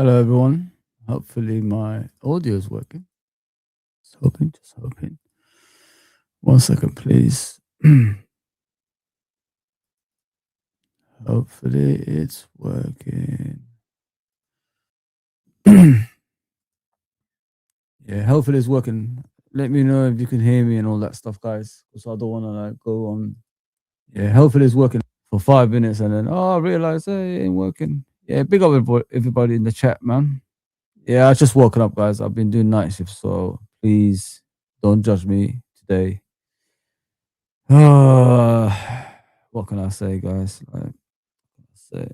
Hello, everyone. Hopefully, my audio is working. Just hoping. 1 second, please. Hopefully, it's working. Yeah, hopefully, it's working. Let me know if you can hear me and all that stuff, guys. Because I don't want to go on. Yeah, hopefully, it's working for 5 minutes and then, I realize, hey, it ain't working. Yeah, big up everybody in the chat, man. Yeah, I just woken up, guys. I've been doing night shifts, so please don't judge me today. What can I say, guys? Say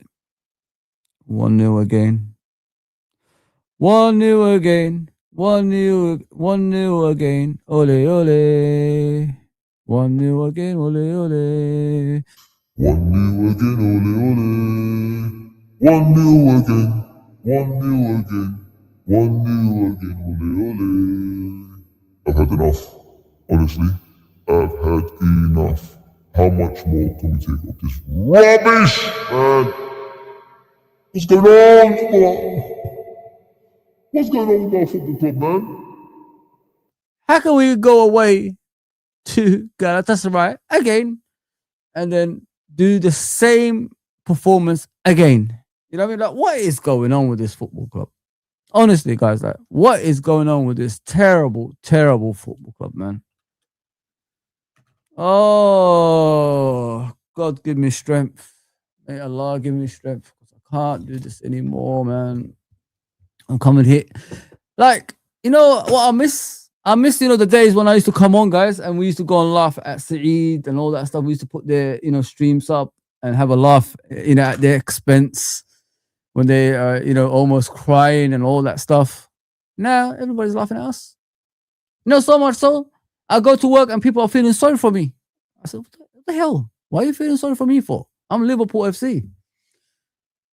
1-0 again. 1-0 again. 1-0 again. Ole ole. 1-0 again. Ole ole. 1-0 again, ole ole. 1-0 again. 1-0 again. 1-0 again, ole ole. I've had enough. Honestly, I've had enough. How much more can we take of this rubbish, man? What's going on? What's going on with our football club, man? How can we go away to Galatasaray again and then do the same performance again? You know what I mean? Like, what is going on with this football club? Honestly, guys, like, what is going on with this terrible, terrible football club, man? Oh, God, give me strength. May Allah give me strength. I can't do this anymore, man. I'm coming here. Like, you know what I miss? I miss, the days when I used to come on, guys, and we used to go and laugh at Saeed and all that stuff. We used to put their, streams up and have a laugh, at their expense when they, almost crying and all that stuff. Now everybody's laughing at us. So much so, I go to work and people are feeling sorry for me. I said, what the hell? Why are you feeling sorry for me for? I'm Liverpool FC.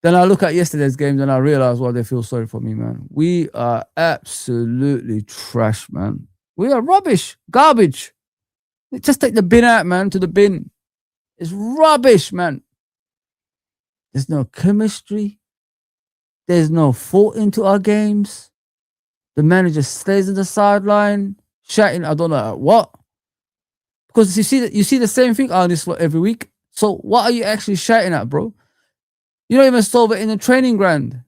Then I look at yesterday's games and I realize why they feel sorry for me, man. We are absolutely trash, man. We are rubbish, garbage. Just take the bin out, man, to the bin. It's rubbish, man. There's no chemistry. There's no thought into our games. The manager stays on the sideline, shouting, I don't know at what. Because you see the same thing on this every week. So what are you actually shouting at, bro? You don't even solve it in the training ground.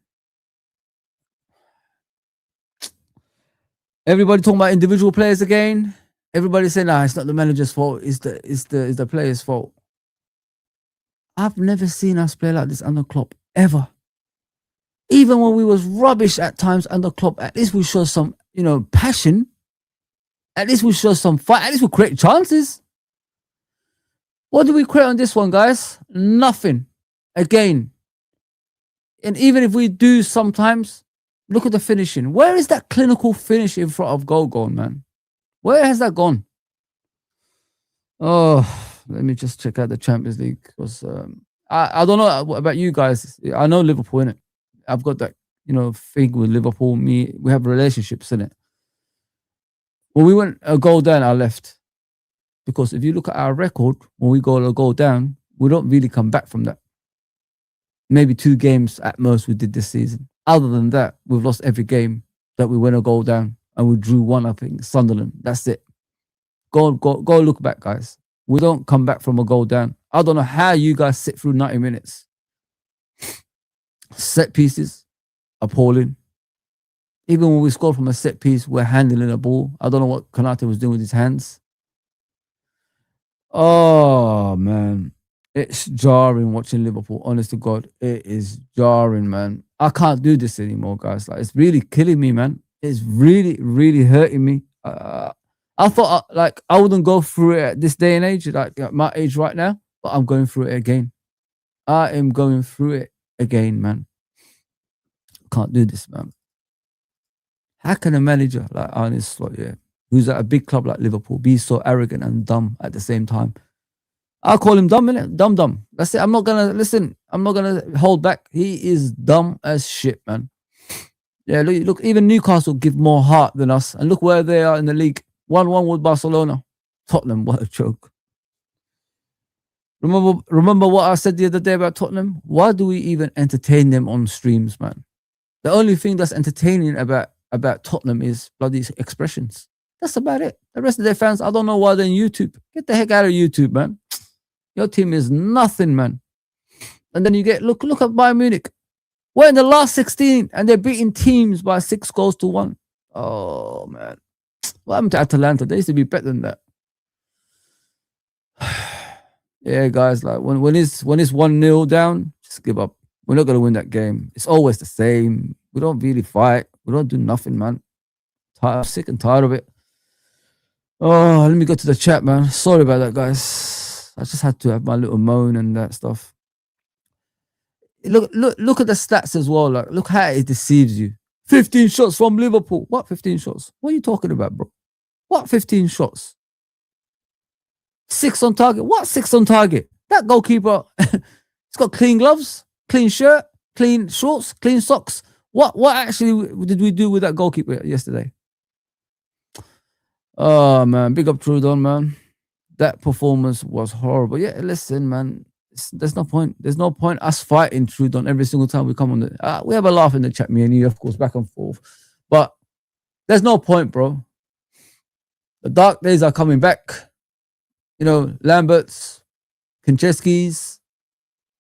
Everybody talking about individual players again. Everybody saying, "Nah, it's not the manager's fault. It's the players' fault." I've never seen us play like this under Klopp ever. Even when we was rubbish at times under Klopp, at least we show some, passion. At least we show some fight. At least we create chances. What do we create on this one, guys? Nothing. Again. And even if we do sometimes, look at the finishing. Where is that clinical finish in front of goal gone, man? Where has that gone? Oh, let me just check out the Champions League. Because I don't know about you guys. I know Liverpool, innit? I've got that, thing with Liverpool. We have relationships, innit? When we went a goal down, I left. Because if you look at our record, when we go a goal down, we don't really come back from that. Maybe 2 games at most we did this season. Other than that, we've lost every game that we went a goal down, and we drew 1, I think, Sunderland. That's it. Go look back, guys. We don't come back from a goal down. I don't know how you guys sit through 90 minutes. Set pieces, appalling. Even when we scored from a set piece, we're handling the ball. I don't know what Konate was doing with his hands. Oh, man. It's jarring watching Liverpool. Honest to God, it is jarring, man. I can't do this anymore, guys. Like, it's really killing me, man. It's really, really hurting me. I thought I wouldn't go through it at this day and age, like at my age right now, but I'm going through it again. I am going through it again, man. Can't do this, man. How can a manager like Arne Slot, who's at a big club like Liverpool, be so arrogant and dumb at the same time? I'll call him dumb, innit? Dumb. That's it. I'm not gonna hold back. He is dumb as shit, man. Yeah, look, even Newcastle give more heart than us. And look where they are in the league. 1-1 with Barcelona. Tottenham, what a joke. Remember what I said the other day about Tottenham? Why do we even entertain them on streams, man? The only thing that's entertaining about Tottenham is bloody expressions. That's about it. The rest of their fans, I don't know why they're on YouTube. Get the heck out of YouTube, man. Your team is nothing, man. And then you get look at Bayern Munich. We're in the last 16 and they're beating teams by 6-1. Oh man. What happened to Atalanta? They used to be better than that. Yeah, guys, like when it's 1-0 down, just give up. We're not gonna win that game. It's always the same. We don't really fight. We don't do nothing, man. I'm sick and tired of it. Oh, let me go to the chat, man. Sorry about that, guys. I just had to have my little moan and that stuff. Look at the stats as well. Like, look how it deceives you. 15 shots from Liverpool. What 15 shots? What are you talking about, bro? What 15 shots? 6 on target. What 6 on target? That goalkeeper, he's got clean gloves, clean shirt, clean shorts, clean socks. What actually did we do with that goalkeeper yesterday? Oh man, big up Trudon, man. That performance was horrible. Yeah, listen, man. There's no point. There's no point us fighting Trudon every single time we come on the. We have a laugh in the chat, me and you, of course, back and forth. But there's no point, bro. The dark days are coming back. You know, Lamberts, Konchesky's,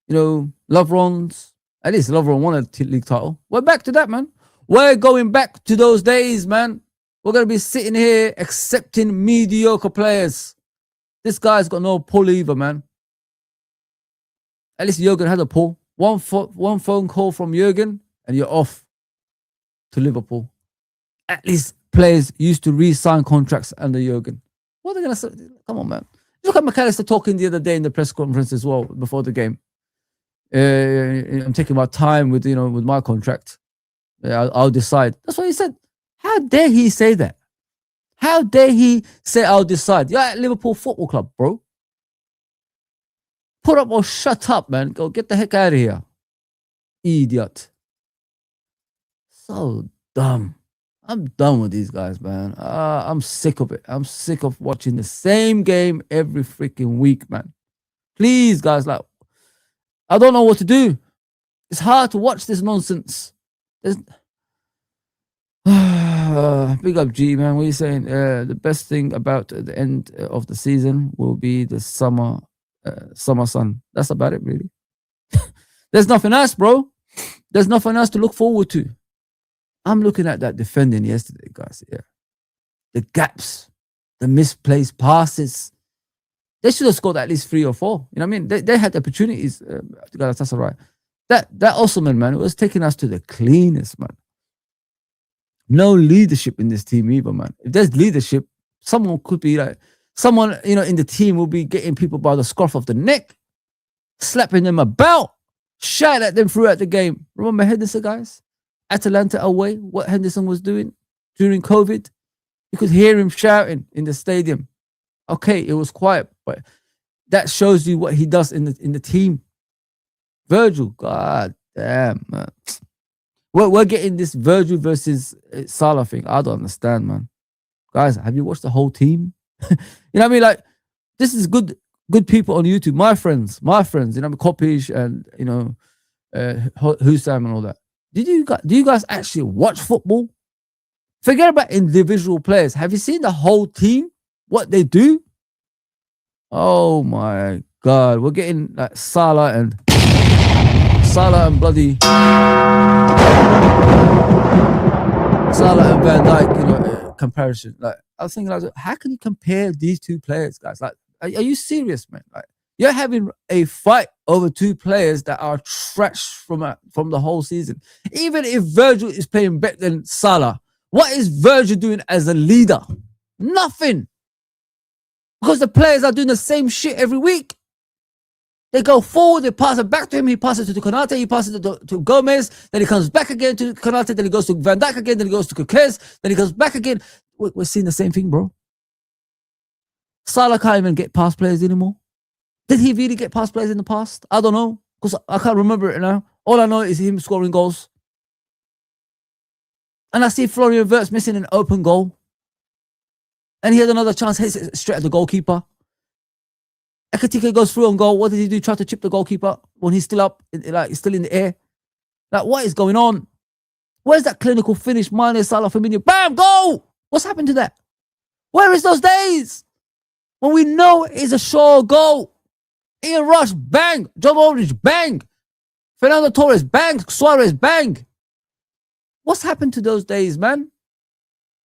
you know, Lovrons. At least Lovron won a league title. We're back to that, man. We're going back to those days, man. We're going to be sitting here accepting mediocre players. This guy's got no pull either, man. At least Jurgen had a pull. One phone call from Jurgen and you're off to Liverpool. At least players used to re-sign contracts under Jurgen. What are they going to say? Come on, man. Look at McAllister talking the other day in the press conference as well before the game. I'm taking my time with my contract. I'll decide. That's what he said. How dare he say that? How dare he say I'll decide? You're at Liverpool Football Club, bro. Put up or shut up, man. Go get the heck out of here. Idiot. So dumb. I'm done with these guys, man. I'm sick of it. I'm sick of watching the same game every freaking week, man. Please, guys, like, I don't know what to do. It's hard to watch this nonsense. Big up, G, man. What are you saying? The best thing about the end of the season will be the summer sun. That's about it, really. There's nothing else, bro. There's nothing else to look forward to. I'm looking at that defending yesterday, guys. Yeah, the gaps, the misplaced passes. They should have scored at least 3 or 4. You know what I mean? They had opportunities. That's all right. That Osman, man, it was taking us to the cleanest, man. No leadership in this team either, man. If there's leadership, someone could be like, someone, in the team will be getting people by the scruff of the neck, slapping them about, shout at them throughout the game. Remember Henderson, guys? Atalanta away, what Henderson was doing during COVID? You could hear him shouting in the stadium. Okay, it was quiet, but that shows you what he does in the team. Virgil, god damn, man. We're getting this Virgil versus Salah thing. I don't understand, man. Guys, have you watched the whole team? You know what I mean? Like, this is good people on YouTube. My friends, Kopish and Husam and all that. Do you guys actually watch football? Forget about individual players. Have you seen the whole team? What they do? Oh my god, we're getting like Salah and bloody Salah and Van Dijk, comparison. Like, I was thinking, like, how can you compare these two players, guys? Like, are you serious, man? Like, you're having a fight over 2 players that are trash from the whole season. Even if Virgil is playing better than Salah, what is Virgil doing as a leader? Nothing. Because the players are doing the same shit every week. They go forward, they pass it back to him, he passes it to Konate, he passes it to Gomez, then he comes back again to Konate, then he goes to Van Dijk again, then he goes to Kukes, then he goes back again. We're seeing the same thing, bro. Salah can't even get past players anymore. Did he really get past players in the past? I don't know, because I can't remember it now. All I know is him scoring goals. And I see Florian Wirtz missing an open goal. And he had another chance, hits it straight at the goalkeeper. Ekatike goes through on goal. What did he do? Try to chip the goalkeeper when he's still up, like he's still in the air. Like, what is going on? Where's that clinical finish? Mane, Salah, Firmino, bam, goal! What's happened to that? Where is those days? When we know it's a sure goal. Ian Rush, bang. John Aldridge, bang. Fernando Torres, bang. Suarez, bang. What's happened to those days, man?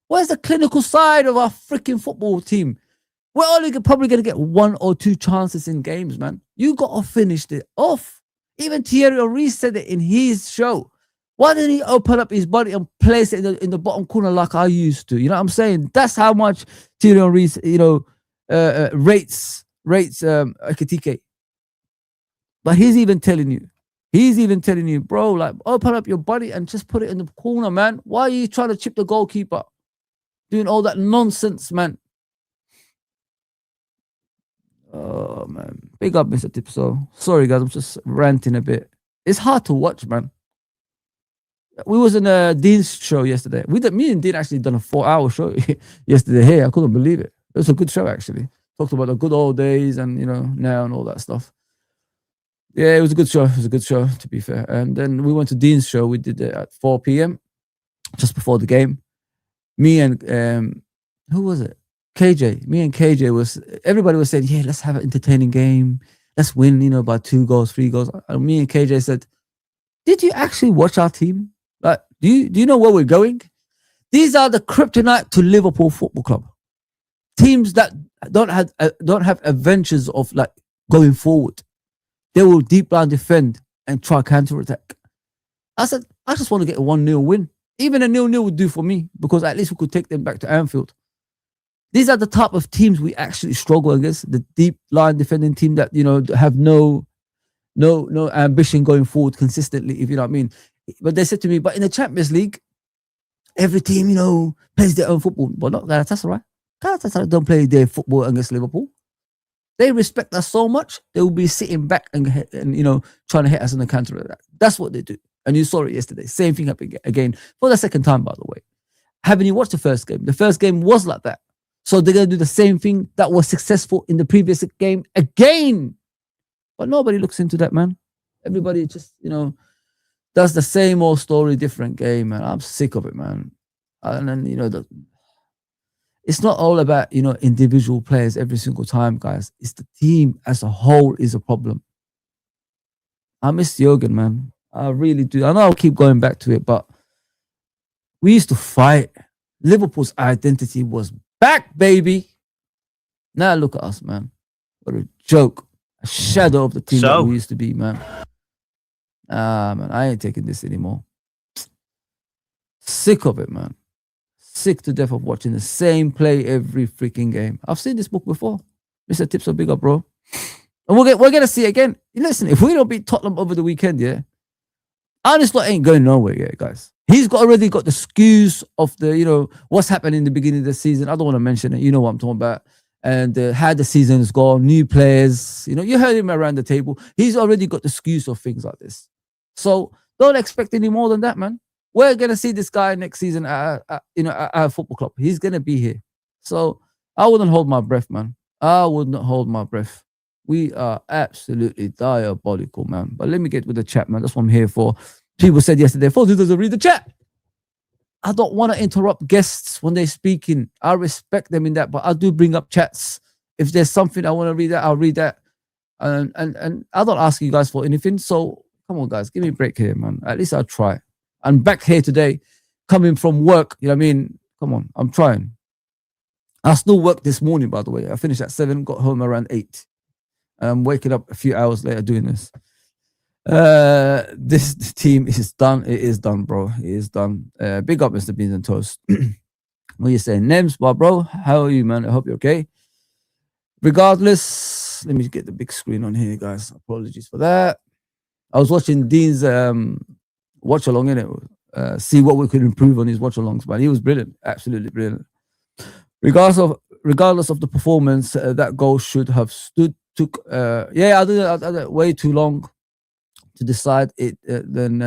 Where's the clinical side of our freaking football team? We're only probably going to get 1 or 2 chances in games, man. You got to finish it off. Even Thierry Henry said it in his show. Why didn't he open up his body and place it in the bottom corner like I used to? You know what I'm saying? That's how much Thierry Henry, rates Ekitike. But he's even telling you, bro, like, open up your body and just put it in the corner, man. Why are you trying to chip the goalkeeper? Doing all that nonsense, man. Oh, man. Big up, Mr. Tipso. Sorry, guys. I'm just ranting a bit. It's hard to watch, man. We was in Dean's show yesterday. Me and Dean actually done a 4-hour show yesterday here. I couldn't believe it. It was a good show, actually. Talked about the good old days and, now and all that stuff. Yeah, it was a good show. It was a good show, to be fair. And then we went to Dean's show. We did it at 4 p.m., just before the game. Me and, who was it? KJ. Me and KJ everybody was saying, yeah, let's have an entertaining game. Let's win, by 2 goals, 3 goals. And me and KJ said, did you actually watch our team? Like, do you know where we're going? These are the kryptonite to Liverpool Football Club. Teams that don't have adventures of like going forward. They will deep down defend and try counter-attack. I said, I just want to get a 1-0 win. Even a 0-0 would do for me because at least we could take them back to Anfield. These are the type of teams we actually struggle against. The deep line defending team that, have no ambition going forward consistently, if you know what I mean. But they said to me, but in the Champions League, every team, plays their own football. But not Galatasaray. Galatasaray don't play their football against Liverpool. They respect us so much, they will be sitting back and trying to hit us in the counter. That's what they do. And you saw it yesterday. Same thing happened again for the second time, by the way. Haven't you watched the first game? The first game was like that. So they're going to do the same thing that was successful in the previous game again. But nobody looks into that, man. Everybody just, does the same old story, different game, man. I'm sick of it, man. And then, it's not all about, individual players every single time, guys. It's the team as a whole is a problem. I miss Jurgen, man. I really do. I know I'll keep going back to it, but we used to fight. Liverpool's identity was back, baby. Now look at us, man. What a joke. A shadow of the team that we used to be, man. Man, I ain't taking this anymore. Sick of it, man. Sick to death of watching the same play every freaking game. I've seen this book before. Mr. Tipso, big up, bro. And we're going to see it again. Listen, if we don't beat Tottenham over the weekend, yeah, Arne Slot ain't going nowhere yet, guys. He's already got the skews of the, what's happened in the beginning of the season. I don't want to mention it. You know what I'm talking about. And how the season's gone, new players. You heard him around the table. He's already got the skews of things like this. So don't expect any more than that, man. We're going to see this guy next season at our football club. He's going to be here. So I wouldn't hold my breath, man. I would not hold my breath. We are absolutely diabolical, man. But let me get with the chat, man. That's what I'm here for. People said yesterday, Fozi doesn't read the chat. I don't want to interrupt guests when they're speaking. I respect them in that, but I do bring up chats. If there's something I want to read, I'll read that. And I don't ask you guys for anything. So come on, guys, give me a break here, man. At least I'll try. I'm back here today, coming from work. You know what I mean? Come on, I'm trying. I still work this morning, by the way. I finished at 7, got home around 8. And I'm waking up a few hours later doing this. This team is done. It is done, bro. It is done. Big up, Mr. Beans and Toast. What are you saying? Nems, bro, how are you, man? I hope you're okay. Regardless, let me get the big screen on here, guys. Apologies for that. I was watching Dean's watch along in it. See what we could improve on his watch alongs, man. He was brilliant, absolutely brilliant. Regardless of the performance, that goal should have stood. I did way too long to decide it. Then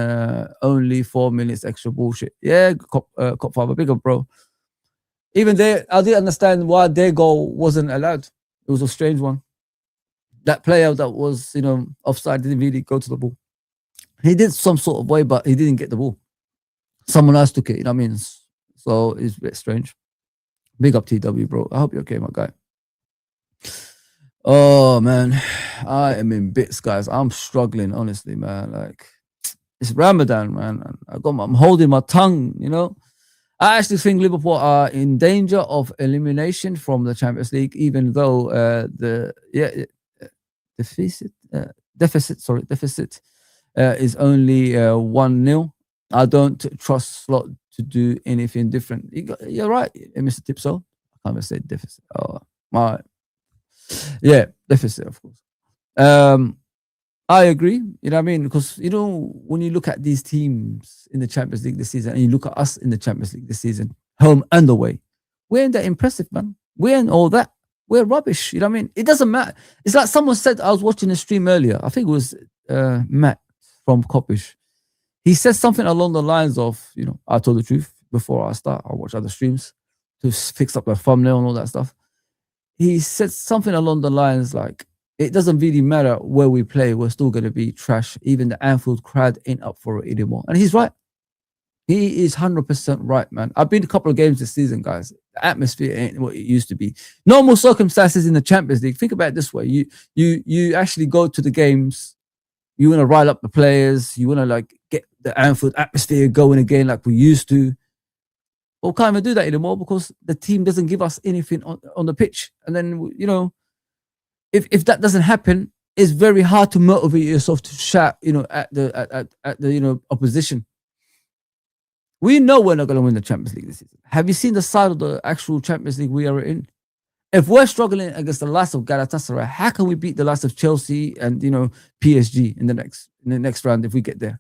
only 4 minutes extra bullshit. Yeah, cop five, big up, bro. Even there, I didn't understand why their goal wasn't allowed. It was a strange one. That player that was, offside didn't really go to the ball. He did some sort of way, but he didn't get the ball. Someone else took it. You know what I mean? So it's a bit strange. Big up TW, bro. I hope you're okay, my guy. Oh man, I am in bits, guys. I'm struggling, honestly, man. Like it's Ramadan, man. I'm holding my tongue, you know. I actually think Liverpool are in danger of elimination from the Champions League, even though the deficit deficit is only 1-0. I don't trust Slot to do anything different. You're right, Mr. Tipso. I can't even say deficit. Oh, my, yeah, deficit, of course. I agree. You know what I mean? Because you know when you look at these teams in the Champions League this season, and you look at us in the Champions League this season, home and away, we ain't that impressive, man. We ain't all that. We're rubbish. You know what I mean? It doesn't matter. It's like someone said. I was watching a stream earlier. I think it was Matt from Coppish. He said something along the lines of, you know, I told the truth before I start. I watch other streams to fix up the thumbnail and all that stuff. He said something along the lines like, it doesn't really matter where we play, we're still going to be trash. Even the Anfield crowd ain't up for it anymore. And he's right. He is 100% right, man. I've been to a couple of games this season, guys. The atmosphere ain't what it used to be. Normal circumstances in the Champions League, think about it this way. You actually go to the games, you want to rile up the players, you want to like get the Anfield atmosphere going again like we used to. Well, we can't even do that anymore because the team doesn't give us anything on the pitch. And then, you know, if that doesn't happen, it's very hard to motivate yourself to shout, you know, at the you know opposition. We know we're not going to win the Champions League this season. Have you seen the side of the actual Champions League we are in? If we're struggling against the likes of Galatasaray, how can we beat the likes of Chelsea and you know PSG in the next round if we get there?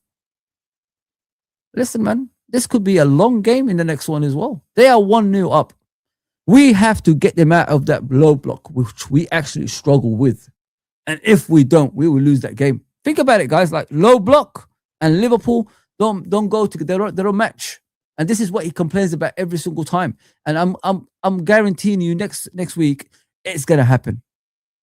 Listen, man, this could be a long game in the next one as well. They are 1-0 up. We have to get them out of that low block, which we actually struggle with. And if we don't, we will lose that game. Think about it, guys. Like low block and Liverpool don't go together. They're a match. And this is what he complains about every single time. And I'm guaranteeing you next week it's gonna happen.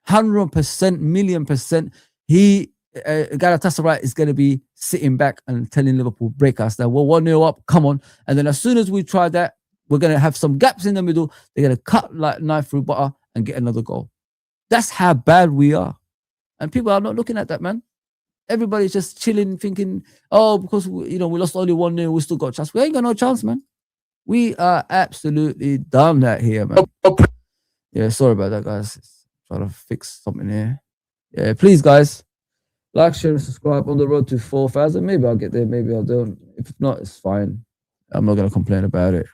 100%, million percent. Galatasaray is going to be sitting back and telling Liverpool, break us. Now we're 1-0 up, come on. And then as soon as we try that, we're going to have some gaps in the middle. They're going to cut like knife through butter and get another goal. That's how bad we are. And people are not looking at that, man. Everybody's just chilling, thinking, oh, because we lost only 1-0, we still got a chance. We ain't got no chance, man. We are absolutely done that here, man. Yeah, sorry about that, guys. Trying to fix something here. Yeah, please, guys. Like, share, and subscribe on the road to 4,000. Maybe I'll get there, maybe I don't. If not, it's fine. I'm not going to complain about it.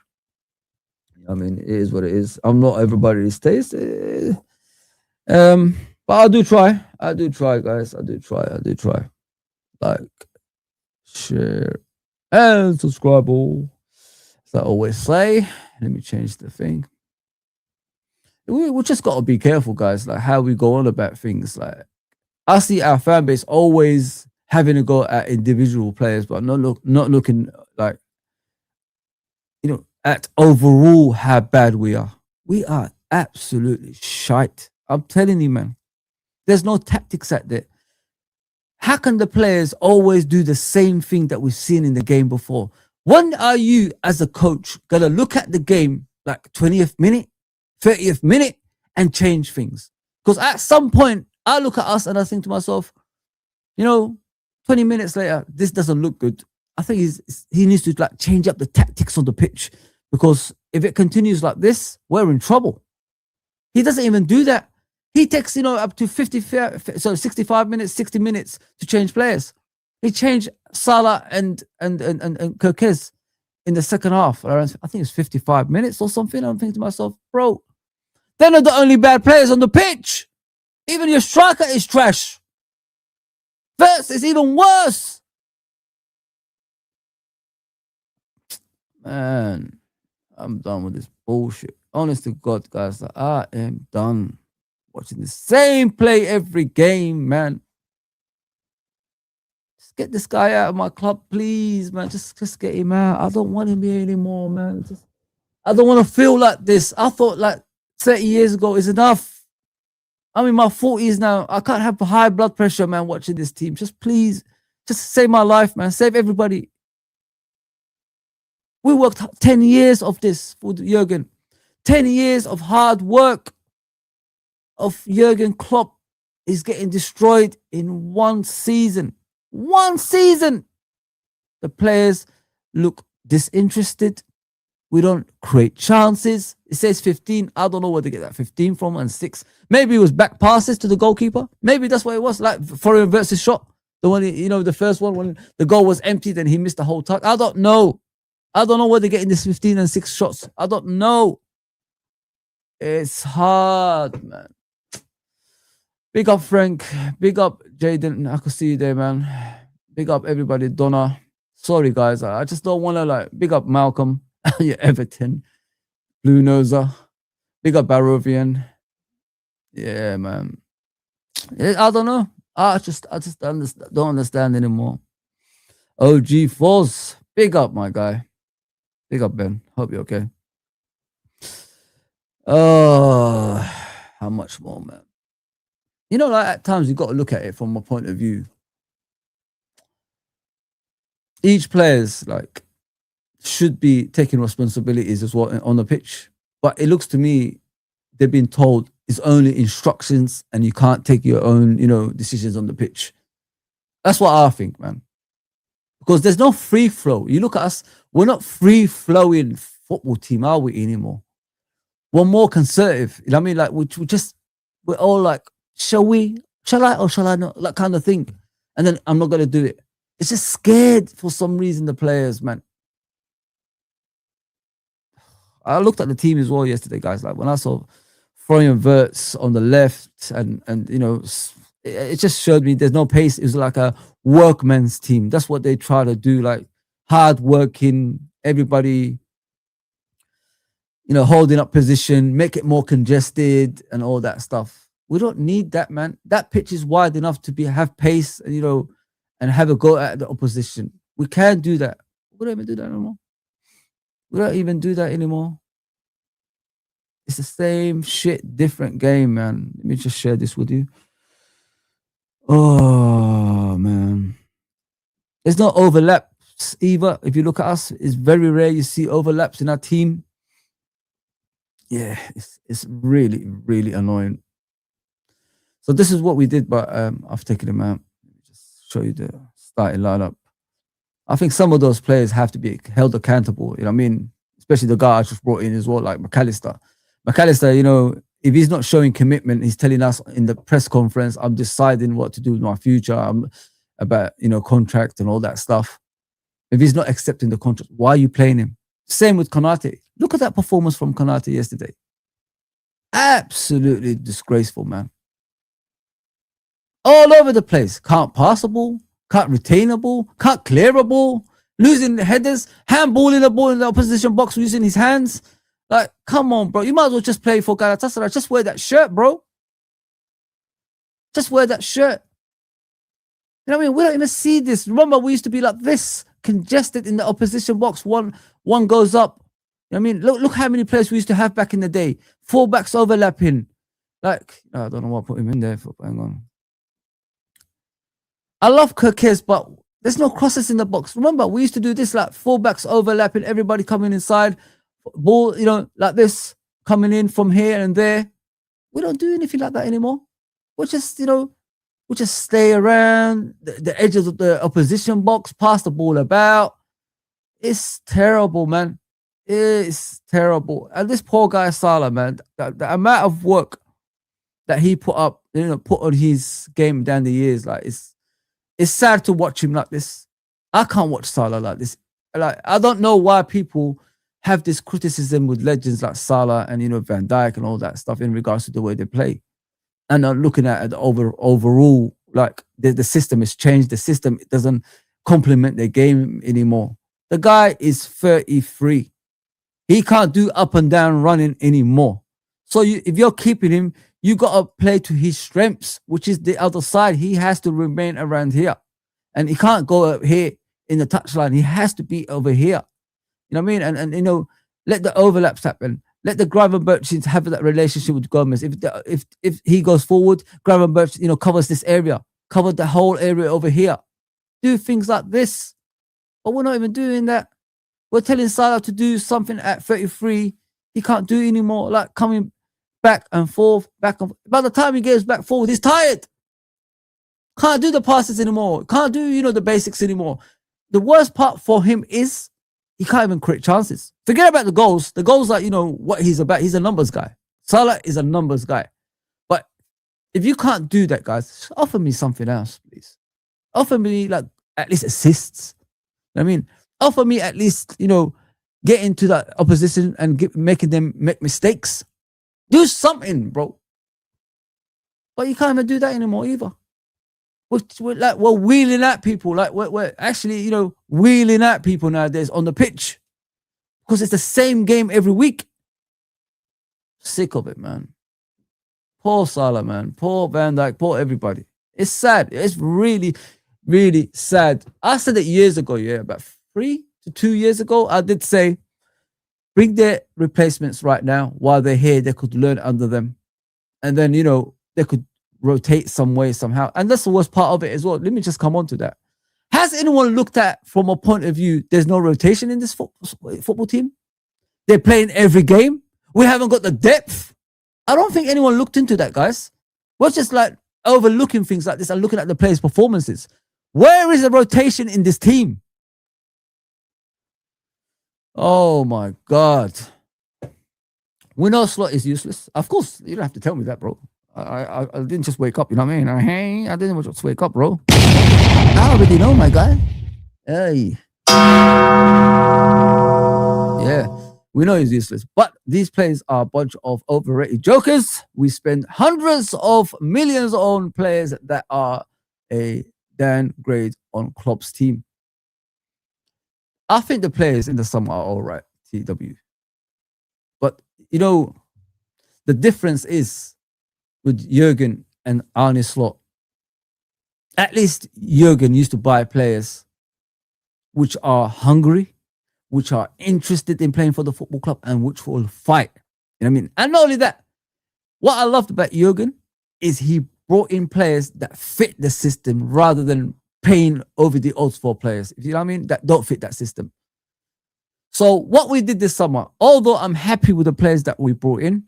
I mean, it is what it is. I'm not everybody's taste. But I do try. I do try, guys. I do try. Like, share, and subscribe all. As I always say. Let me change the thing. We just got to be careful, guys, like how we go on about things. Like, I see our fan base always having a go at individual players, but not looking like, at overall how bad we are. We are absolutely shite. I'm telling you, man. There's no tactics at there. How can the players always do the same thing that we've seen in the game before? When are you, as a coach, gonna look at the game like 20th minute, 30th minute, and change things? Because at some point, I look at us and I think to myself, 20 minutes later, this doesn't look good. I think he needs to like change up the tactics on the pitch, because if it continues like this, we're in trouble. He doesn't even do that. He takes, up to 65 minutes, 60 minutes to change players. He changed Salah and Kirkez in the second half. I think it's 55 minutes or something. I'm thinking to myself, bro, they're not the only bad players on the pitch. Even your striker is trash. First, it's even worse. Man, I'm done with this bullshit. Honest to God, guys, I am done watching the same play every game, man. Just get this guy out of my club, please, man. Just get him out. I don't want him here anymore, man. I don't want to feel like this. I thought like 30 years ago is enough. I'm in my 40s now. I can't have high blood pressure, man, watching this team. Just please, just save my life, man. Save everybody. We worked 10 years of this for Jurgen. 10 years of hard work of Jurgen Klopp is getting destroyed in one season. One season. The players look disinterested. We don't create chances. It says 15. I don't know where to get that 15 from and 6. Maybe it was back passes to the goalkeeper. Maybe that's what it was. Like Florian Wirtz's shot. The one, the first one when the goal was empty, then he missed the whole touch. I don't know. I don't know where they're getting this 15 and 6 shots. I don't know. It's hard, man. Big up Frank. Big up Jaden. I could see you there, man. Big up everybody. Donna. Sorry, guys. I just don't want to big up Malcolm. Yeah, Everton. Blue Noser. Big up Barovian. Yeah, man. I don't know. I just don't understand anymore. OG Foz. Big up, my guy. Big up, Ben. Hope you're okay. Oh, how much more, man? At times you've got to look at it from a point of view. Each player's should be taking responsibilities as well on the pitch. But it looks to me they've been told it's only instructions and you can't take your own, decisions on the pitch. That's what I think, man. Because there's no free flow. You look at us, we're not free flowing football team, are we anymore? We're more conservative. You know what I mean? We're all shall I or shall I not? That kind of thing. And then I'm not going to do it. It's just scared for some reason, the players, man. I looked at the team as well yesterday, guys. When I saw Florian Wirtz on the left and it just showed me there's no pace. It was like a workman's team. That's what they try to do, hard working, everybody, holding up position, make it more congested and all that stuff. We don't need that, man. That pitch is wide enough to have pace and, and have a go at the opposition. We can't do that. We don't even do that anymore. We don't even do that anymore. It's the same shit, different game, man. Let me just share this with you. Oh, man. There's no overlaps either. If you look at us, it's very rare you see overlaps in our team. Yeah, it's really, really annoying. So this is what we did, but I've taken them out. Let me just show you the starting lineup. I think some of those players have to be held accountable. You know what I mean? Especially the guy I just brought in as well, like McAllister. McAllister, if he's not showing commitment, he's telling us in the press conference, I'm deciding what to do with my future. I'm about, contract and all that stuff. If he's not accepting the contract, why are you playing him? Same with Konate. Look at that performance from Konate yesterday. Absolutely disgraceful, man. All over the place. Can't pass a ball, can't retain a ball, can't clear a ball, losing the headers, handballing the ball in the opposition box using his hands. Come on, bro. You might as well just play for Galatasaray. Just wear that shirt, bro. Just wear that shirt. You know what I mean? We don't even see this. Remember, we used to be like this, congested in the opposition box. One goes up. You know what I mean? Look how many players we used to have back in the day. Fullbacks overlapping. I don't know what I put him in there for. Hang on. I love Kirkes, but there's no crosses in the box. Remember, we used to do this, fullbacks overlapping, everybody coming inside, ball, like this, coming in from here and there. We don't do anything like that anymore. We just stay around the edges of the opposition box, pass the ball about. It's terrible, man. It's terrible. And this poor guy, Salah, man, the amount of work that he put up, put on his game down the years, it's sad to watch him like this. I can't watch Salah like this. I don't know why people have this criticism with legends like Salah and Van Dijk and all that stuff in regards to the way they play, and looking at the overall, the system has changed. The system doesn't complement their game anymore. The guy is 33. He can't do up and down running anymore. So if you're keeping him, you got to play to his strengths, which is the other side. He has to remain around here. And he can't go up here in the touchline. He has to be over here. You know what I mean? And let the overlaps happen. Let the Gravenberch have that relationship with Gomez. If he goes forward, Gravenberch, covers this area, cover the whole area over here. Do things like this. But we're not even doing that. We're telling Salah to do something at 33. He can't do it anymore. Like coming back and forth, back and forth. By the time he gets back forward, he's tired. Can't do the passes anymore. Can't do, the basics anymore. The worst part for him is he can't even create chances. Forget about the goals. The goals are, what he's about. He's a numbers guy. Salah is a numbers guy. But if you can't do that, guys, offer me something else, please. Offer me, like, at least assists. I mean, offer me at least, get into that opposition and making them make mistakes. Do something, bro. But you can't even do that anymore either. We're wheeling at people. Like we're actually, wheeling at people nowadays on the pitch because it's the same game every week. Sick of it, man. Poor Salah, man. Poor Van Dijk. Poor everybody. It's sad. It's really, really sad. I said it years ago, about 3 to 2 years ago. I did say, bring their replacements right now while they're here. They could learn under them, and then they could rotate some way somehow. And that's the worst part of it as well. Let me just come on to that. Has anyone looked at from a point of view there's no rotation in this football team? They're playing every game. We haven't got the depth. I don't think anyone looked into that, guys. We're just like overlooking things like this and looking at the players' performances. Where is the rotation in this team? Oh my God. We know Slot is useless. Of course, you don't have to tell me that, bro. I didn't just wake up, you know what I mean? Hey, I didn't just wake up, bro. I already know, my guy. Hey. Yeah, we know he's useless. But these players are a bunch of overrated jokers. We spend hundreds of millions on players that are a downgrade on Klopp's team. I think the players in the summer are all right, TW. But, the difference is with Jurgen and Arne Slot. At least Jurgen used to buy players which are hungry, which are interested in playing for the football club, and which will fight. You know what I mean? And not only that, what I loved about Jurgen is he brought in players that fit the system rather than paying over the odds for players. You know what I mean? That don't fit that system. So what we did this summer, although I'm happy with the players that we brought in,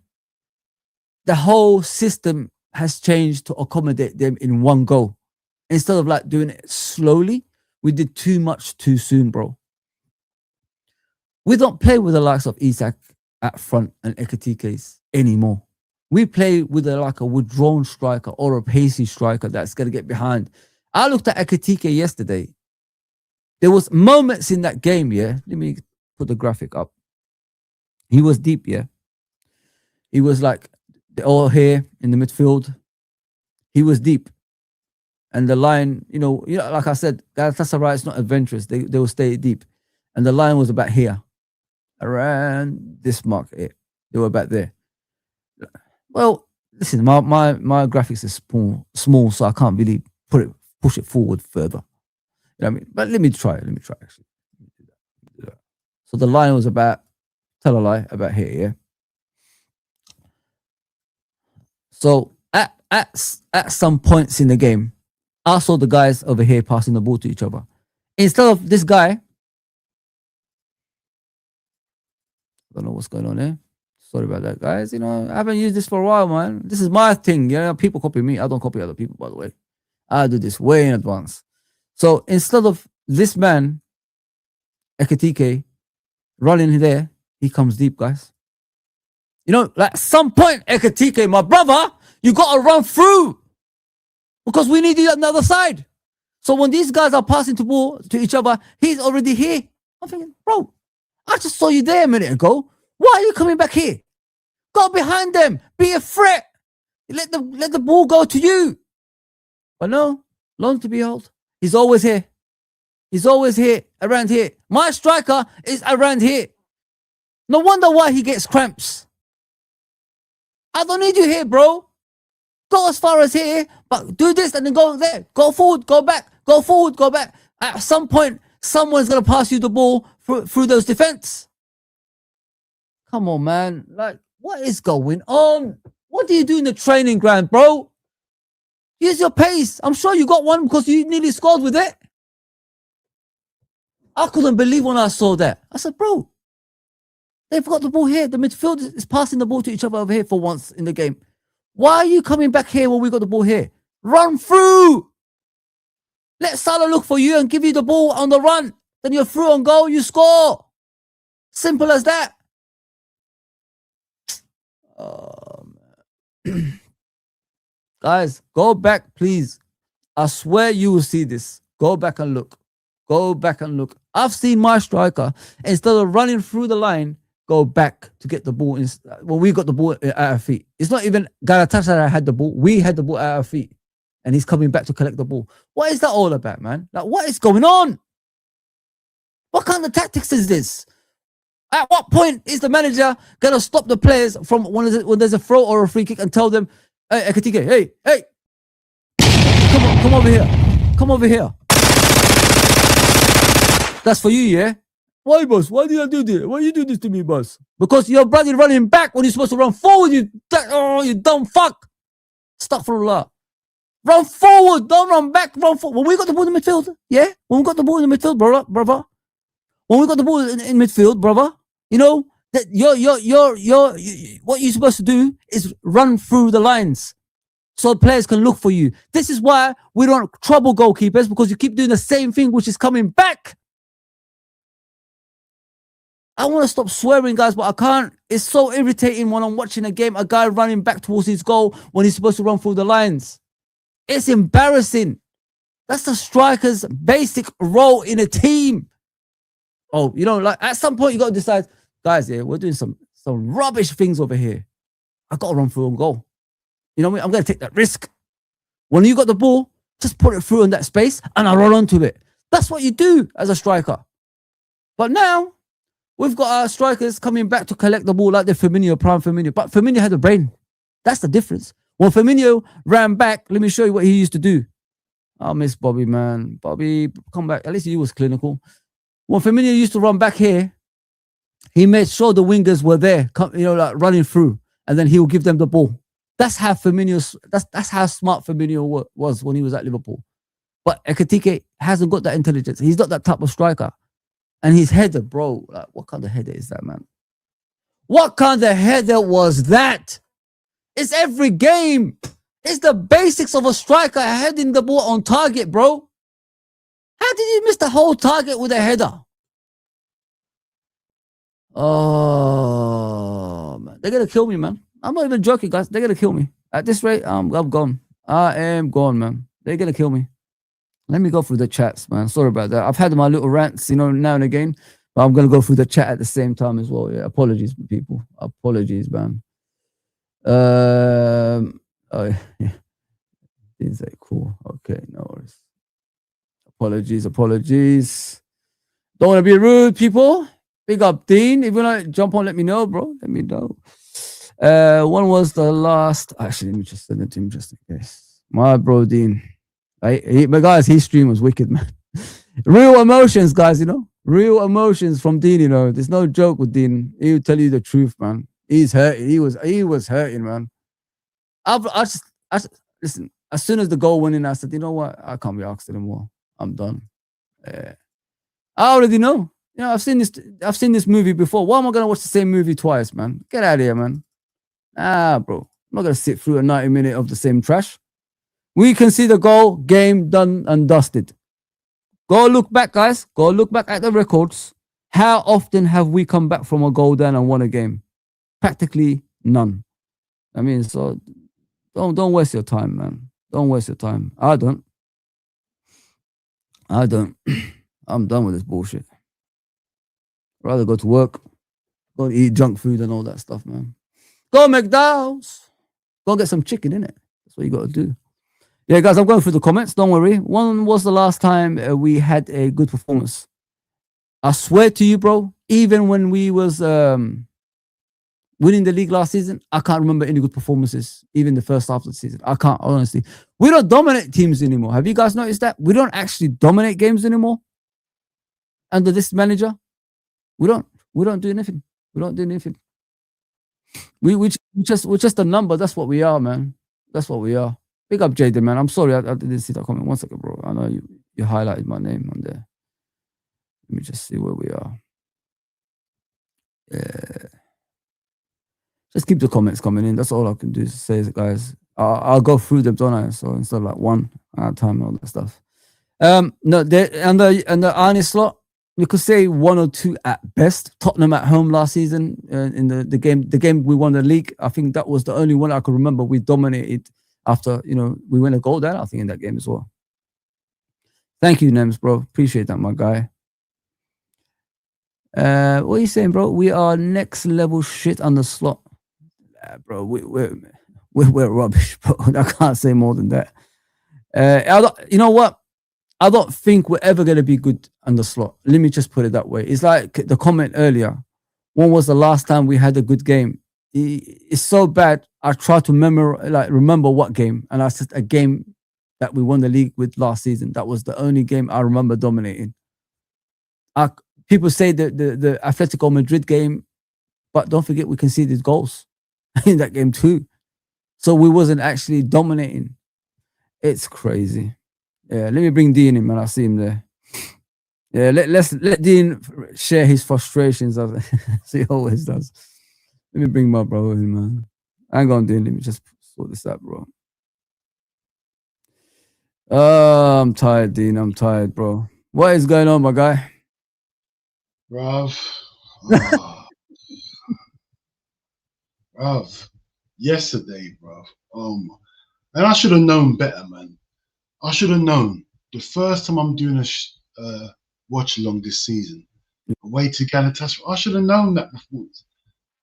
the whole system has changed to accommodate them in one go. Instead of like doing it slowly, we did too much too soon, bro. We don't play with the likes of Isak at front and Ekatike's anymore. We play with like a withdrawn striker or a pacey striker that's going to get behind. I looked at Ekatike yesterday. There was moments in that game, yeah. Let me put the graphic up. He was deep, yeah. He was like, they're all here in the midfield. He was deep. And the line, like I said, Galatasaray is not adventurous. They will stay deep. And the line was about here. Around this mark here. They were about there. Well, listen, my graphics is small, so I can't really push it forward further. You know what I mean? But let me try actually. So the line was about, tell a lie, about here, yeah. So at some points in the game, I saw the guys over here passing the ball to each other. Instead of this guy, I don't know what's going on there. Sorry about that, guys. I haven't used this for a while, man. This is my thing. People copy me. I don't copy other people, by the way. I do this way in advance. So instead of this man, Ekatike, running there, he comes deep, guys. Like some point, Ekatike, my brother, you got to run through because we need you on the other side. So when these guys are passing the ball to each other, he's already here. I'm thinking, bro, I just saw you there a minute ago. Why are you coming back here? Go behind them. Be a threat. Let the ball go to you. But no, long to behold, he's always here. He's always here, around here. My striker is around here. No wonder why he gets cramps. I don't need you here, bro. Go as far as here, but do this and then go there. Go forward, go back. Go forward, go back. At some point, someone's going to pass you the ball through those defense. Come on, man. Like, what is going on? What do you do in the training ground, bro? Use your pace. I'm sure you got one because you nearly scored with it. I couldn't believe when I saw that. I said, bro, they've got the ball here. The midfield is passing the ball to each other over here for once in the game. Why are you coming back here when we got the ball here? Run through. Let Salah look for you and give you the ball on the run. Then you're through on goal, you score. Simple as that. Oh, man. Guys, go back, please. I swear you will see this. Go back and look. Go back and look. I've seen my striker, instead of running through the line, go back to get the ball. When we got the ball at our feet. It's not even Galatasaray that had the ball. We had the ball at our feet. And he's coming back to collect the ball. What is that all about, man? Like, what is going on? What kind of tactics is this? At what point is the manager going to stop the players from when there's a throw or a free kick and tell them, hey, Ekatike, hey, come over here. Come over here. That's for you, yeah? Why, boss? Why did I do this? Why you do this to me, boss? Because your brother running back when you're supposed to run forward, you dumb fuck. Astaghfirullah. Run forward, don't run back, run forward. When we got the ball in the midfield, yeah? When we got the ball in the midfield, brother. When we got the ball in midfield, brother, you know, that what you're supposed to do is run through the lines so players can look for you. This is why we don't trouble goalkeepers, because you keep doing the same thing, which is coming back. I want to stop swearing, guys, but I can't. It's so irritating when I'm watching a game, a guy running back towards his goal when he's supposed to run through the lines. It's embarrassing. That's the striker's basic role in a team. Oh, you know, like at some point you got to decide, guys, yeah, we're doing some rubbish things over here. I got to run through and goal. You know what I mean? I'm going to take that risk. When you got the ball, just put it through in that space and I run onto it. That's what you do as a striker. But now, we've got our strikers coming back to collect the ball like the Firmino, prime Firmino. But Firmino had a brain. That's the difference. When Firmino ran back, let me show you what he used to do. I miss Bobby, man. Bobby, come back. At least he was clinical. When Firmino used to run back here, he made sure the wingers were there, you know, like running through, and then he would give them the ball. That's how that's how smart Firmino was when he was at Liverpool. But Ekatike hasn't got that intelligence. He's not that type of striker. And his header, bro, like, what kind of header is that, man? What kind of header was that? It's every game. It's the basics of a striker heading the ball on target, bro. How did you miss the whole target with a header? Oh, man. They're going to kill me, man. I'm not even joking, guys. They're going to kill me. At this rate, I'm gone. I am gone, man. They're going to kill me. Let me go through the chats, man. Sorry about that. I've had my little rants, you know, now and again. But I'm going to go through the chat at the same time as well. Yeah, apologies, people. Apologies, man. Oh, yeah. Things like cool. Okay, no worries. Apologies. Don't want to be rude, people. Big up, Dean. If you want to jump on, let me know, bro. Let me know. When was the last? Actually, let me just send it to him just in case. My bro, Dean. But guys, his stream was wicked, man. Real emotions, guys, you know. Real emotions from Dean, you know. There's no joke with Dean. He'll tell you the truth, man. He's hurting. He was hurting, man. I just listen. As soon as the goal went in, I said, you know what? I can't be asked anymore. I'm done. I already know. You know, I've seen this movie before. Why am I gonna watch the same movie twice, man? Get out of here, man. Bro. I'm not gonna sit through a 90-minute of the same trash. We can see the goal, game done and dusted. Go look back, guys. Go look back at the records. How often have we come back from a goal down and won a game? Practically none. I mean, so don't waste your time, man. Don't waste your time. I don't. I'm done with this bullshit. Rather go to work, go and eat junk food and all that stuff, man. Go McDonald's. Go get some chicken, innit? That's what you got to do. Yeah, guys, I'm going through the comments. Don't worry. When was the last time we had a good performance? I swear to you, bro, even when we was winning the league last season, I can't remember any good performances, even the first half of the season. I can't, honestly. We don't dominate teams anymore. Have you guys noticed that? We don't actually dominate games anymore under this manager. We don't do anything. We don't do anything. We're just a number. That's what we are, man. That's what we are. Big up, Jaden, man. I'm sorry I didn't see that comment. One second, bro. I know you highlighted my name on there. Let me just see where we are. Yeah. Just keep the comments coming in. That's all I can do to say, guys. I'll go through them, don't I? So instead of like one at a time and all that stuff. No, and the Arnie slot, we could say 1 or 2 at best. Tottenham at home last season in the game we won the league. I think that was the only one I could remember we dominated after we win a goal there. I think in that game as well. Thank you, Nems, bro. Appreciate that, my guy. What are you saying, bro? We are next level shit on the slot. Bro, we're rubbish, bro. I can't say more than that. You know what? I don't think we're ever going to be good on the slot. Let me just put it that way. It's like the comment earlier. When was the last time we had a good game? It's so bad. I try to remember what game, and I said a game that we won the league with last season. That was the only game I remember dominating. People say the Atletico Madrid game, but don't forget we conceded goals in that game too. So we wasn't actually dominating. It's crazy. Yeah, let me bring Dean in, man. I see him there. Yeah, let Dean share his frustrations as he always does. Let me bring my brother in, man. Hang on, Dean. Let me just sort this out, bro. I'm tired, Dean. I'm tired, bro. What is going on, my guy? Bruv. Bruv. Yesterday, bruv. And I should have known better, man. I should have known. The first time I'm doing a watch along this season, away to Galatasaray, I should have known that performance.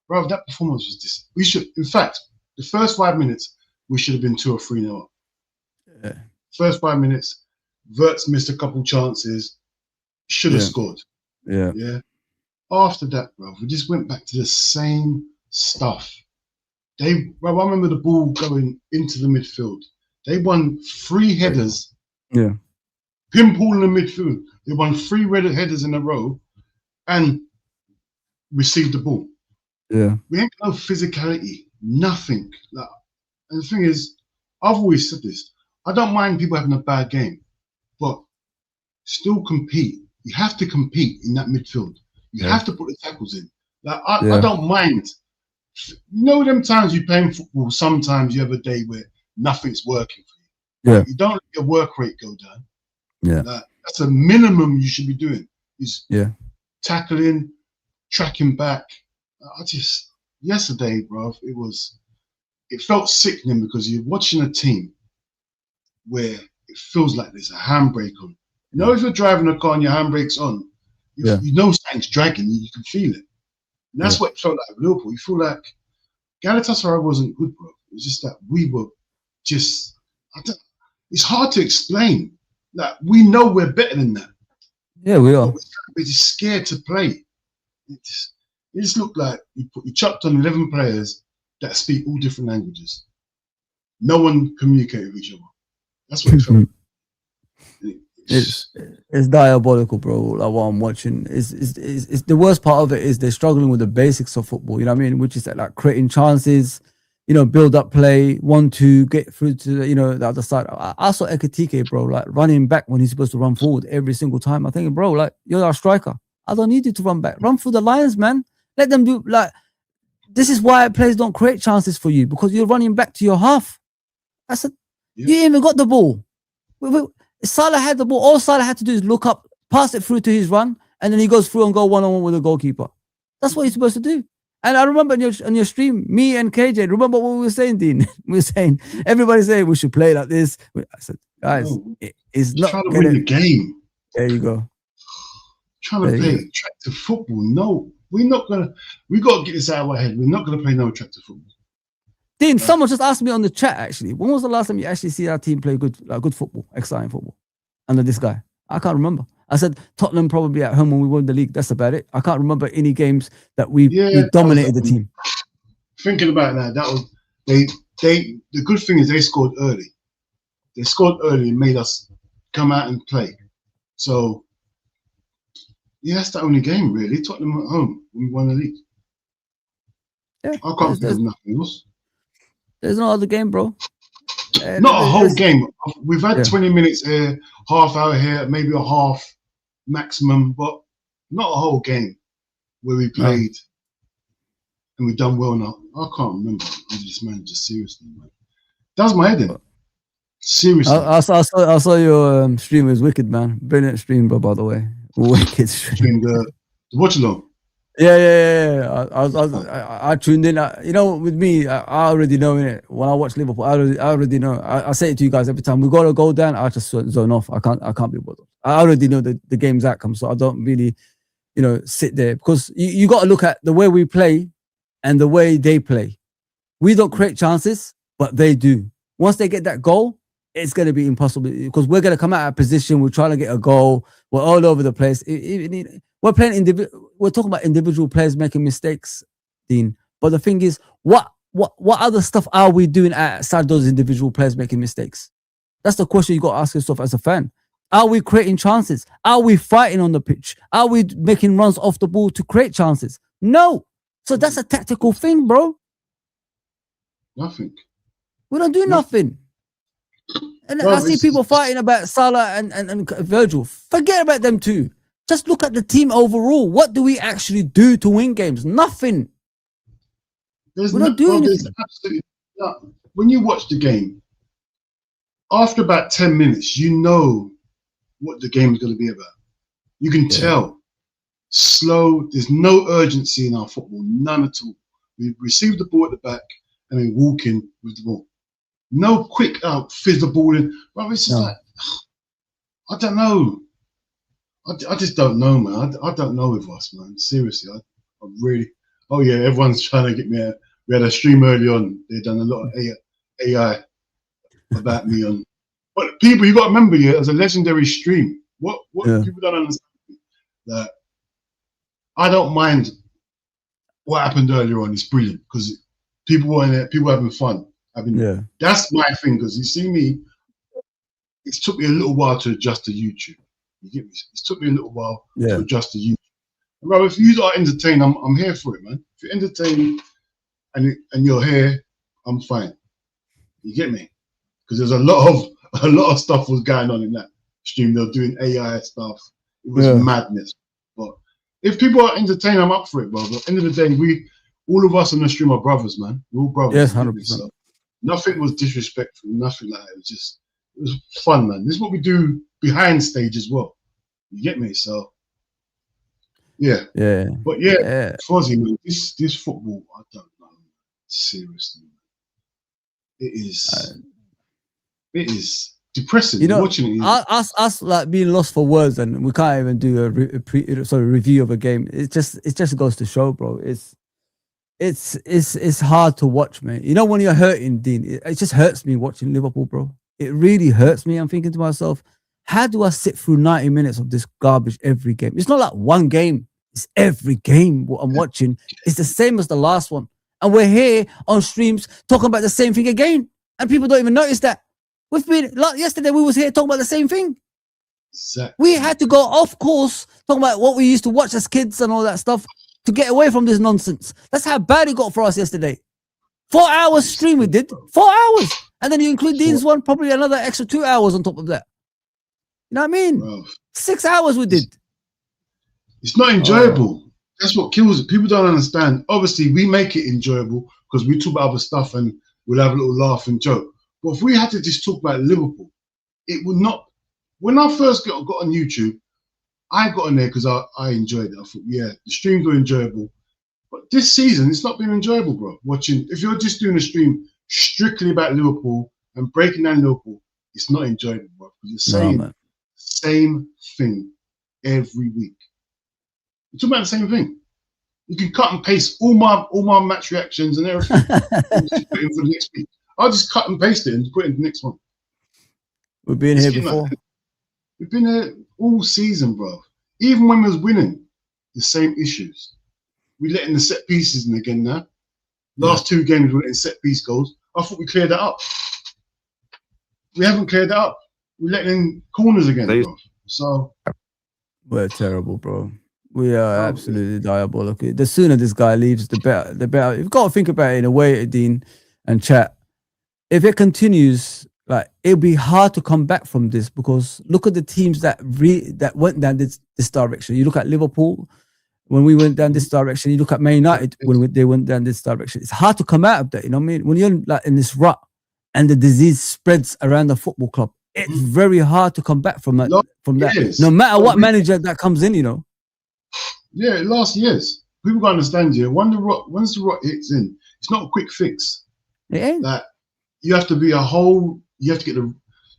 Bro, that performance was this. We should, in fact, the first 5 minutes, we should have been 2 or 3-0 up. Yeah. First 5 minutes, Wirtz missed a couple chances, should have scored. Yeah. Yeah. After that, bro, we just went back to the same stuff. I remember the ball going into the midfield. They won 3 headers. Yeah. Pinball in the midfield. They won 3 headers in a row and received the ball. Yeah. We ain't got no physicality, nothing. And the thing is, I've always said this. I don't mind people having a bad game, but still compete. You have to compete in that midfield. You have to put the tackles in. I don't mind. You know them times you play in football, sometimes you have a day where nothing's working for you. You don't let your work rate go down. That's a minimum you should be doing. Is tackling, tracking back. Yesterday, bro, it felt sickening because you're watching a team where it feels like there's a handbrake on. You know, if you're driving a car and your handbrake's on, you know something's dragging you, you can feel it. And that's what it felt like with Liverpool. You feel like Galatasaray wasn't good, bro. It's just that we were just, it's hard to explain. Like, we know we're better than that. Yeah, we are. We're just scared to play. It just looked like you chucked on 11 players that speak all different languages. No one communicated with each other. That's what it felt. It's diabolical, bro. Like what I'm watching is the worst part of it is they're struggling with the basics of football. You know what I mean? Which is that, like, creating chances, build up play, 1-2, get through to the other side. I saw Ekitike, bro, like running back when he's supposed to run forward every single time. I'm thinking, bro, like, you're our striker. I don't need you to run back. Run through the lines, man. Let them do, like, this is why players don't create chances for you, because you're running back to your half. I said, you even got the ball. Salah had the ball. All Salah had to do is look up, pass it through to his run, and then he goes through and go one-on-one with the goalkeeper. That's what he's supposed to do. And I remember on your stream, me and KJ, remember what we were saying, Dean? We were saying, everybody saying we should play like this. I said, guys, it's not trying to win the game. There you go. Trying to play attractive football. No, we're not going to. We got to get this out of our head. We're not going to play no attractive football. Dean, someone just asked me on the chat, actually, when was the last time you actually see our team play good football, exciting football, under this guy? I can't remember. I said Tottenham probably at home when we won the league. That's about it. I can't remember any games that we dominated the team. Thinking about that was the good thing is they scored early. They scored early and made us come out and play. So that's the only game really. Tottenham at home when we won the league. Yeah, I can't think of nothing else. There's no other game, bro. Not a whole game. We've had 20 minutes here, half hour here, maybe a half maximum, but not a whole game where we played and we done well now. I can't remember. I just man, just seriously, man. That was my head in. Seriously. I saw your stream. It was wicked, man. Brilliant stream, bro. By the way, wicked stream. Between the watch along. Yeah. I tuned in. You know, with me, I already know it. When I watch Liverpool, I already know. I say it to you guys every time. We got to go down. I just zone off. I can't be bothered. I already know the game's outcome, so I don't really, sit there because you got to look at the way we play and the way they play. We don't create chances, but they do. Once they get that goal, it's going to be impossible because we're going to come out of position. We're trying to get a goal. We're all over the place. We're playing we're talking about individual players making mistakes, Dean. But the thing is, what other stuff are we doing outside those individual players making mistakes? That's the question you got to ask yourself as a fan. Are we creating chances? Are we fighting on the pitch? Are we making runs off the ball to create chances? No. So that's a tactical thing, bro. Nothing. We don't do nothing. And I see people fighting about Salah and Virgil. Forget about them too. Just look at the team overall. What do we actually do to win games? Nothing. We don't do anything. Absolutely nothing. When you watch the game, after about 10 minutes, you know what the game is going to be about. You can tell. Slow. There's no urgency in our football. None at all. We receive the ball at the back and then walk in with the ball. No quick fizz the ball in. Well, it's just like, I don't know. I just don't know, man. I don't know with us, man. Seriously, I really. Oh yeah, everyone's trying to get me. We had a stream early on. They done a lot of AI about me on. But people, you got to remember, it was a legendary stream. What people don't understand that I don't mind what happened earlier on. It's brilliant because people were in there, people having fun. That's my thing because you see me. It took me a little while to adjust to YouTube. You get me? It took me a little while to adjust to YouTube. Bro, if you are entertained, I'm here for it, man. If you're entertained and you're here, I'm fine. You get me? Because there's a lot of stuff was going on in that stream. They're doing AI stuff. It was madness. But if people are entertained, I'm up for it, bro. But at the end of the day, all of us on the stream are brothers, man. We're all brothers. Yes, 100%. So nothing was disrespectful. Nothing like that. It was fun, man. This is what we do behind stage as well. You get me? So yeah. But Fozi, man, this football, I don't know. Seriously, it is depressing. Watching it. Us like being lost for words, and we can't even do a review of a game. It just goes to show, bro. It's hard to watch, man. You know when you're hurting, Dean, it just hurts me watching Liverpool, bro. It really hurts me. I'm thinking to myself, how do I sit through 90 minutes of this garbage every game? It's not like one game. It's every game what I'm watching. It's the same as the last one. And we're here on streams talking about the same thing again. And people don't even notice that. Yesterday we was here talking about the same thing. Exactly. We had to go off course talking about what we used to watch as kids and all that stuff to get away from this nonsense. That's how bad it got for us yesterday. 4 hours stream we did. 4 hours. And then you include Dean's one, probably another extra 2 hours on top of that. You know what I mean? Bro. 6 hours we did. It's not enjoyable. That's what kills it. People don't understand. Obviously, we make it enjoyable because we talk about other stuff and we'll have a little laugh and joke. But if we had to just talk about Liverpool, it would not. When I first got on YouTube, I got on there because I enjoyed it. I thought, the streams were enjoyable. But this season, it's not been enjoyable, bro. Watching, if you're just doing a stream strictly about Liverpool and breaking down Liverpool, it's not enjoyable, bro. You're saying the same thing every week. You're talking about the same thing. You can cut and paste all my match reactions and everything. And just put it in for the next week. I'll just cut and paste it and put it in the next one. We've been here before. We've been here all season, bro. Even when we was winning, the same issues. We letting the set pieces in again now. Last 2 games we letting set piece goals. I thought we cleared that up. We haven't cleared that up. We're letting in corners again, bro. So we're terrible, bro. We are absolutely diabolical. The sooner this guy leaves, the better. You've got to think about it in a way, Dean and chat. If it continues like it'll be hard to come back from this because look at the teams that went down this direction. You look at Liverpool when we went down this direction. You look at Man United when they went down this direction. It's hard to come out of that. You know what I mean? When you're like in this rut and the disease spreads around the football club, it's very hard to come back from that. No matter what manager that comes in, you know. Yeah, it lasts years. People gotta understand you. Once the rot hits in, it's not a quick fix. It ain't. Like you have to be you have to get the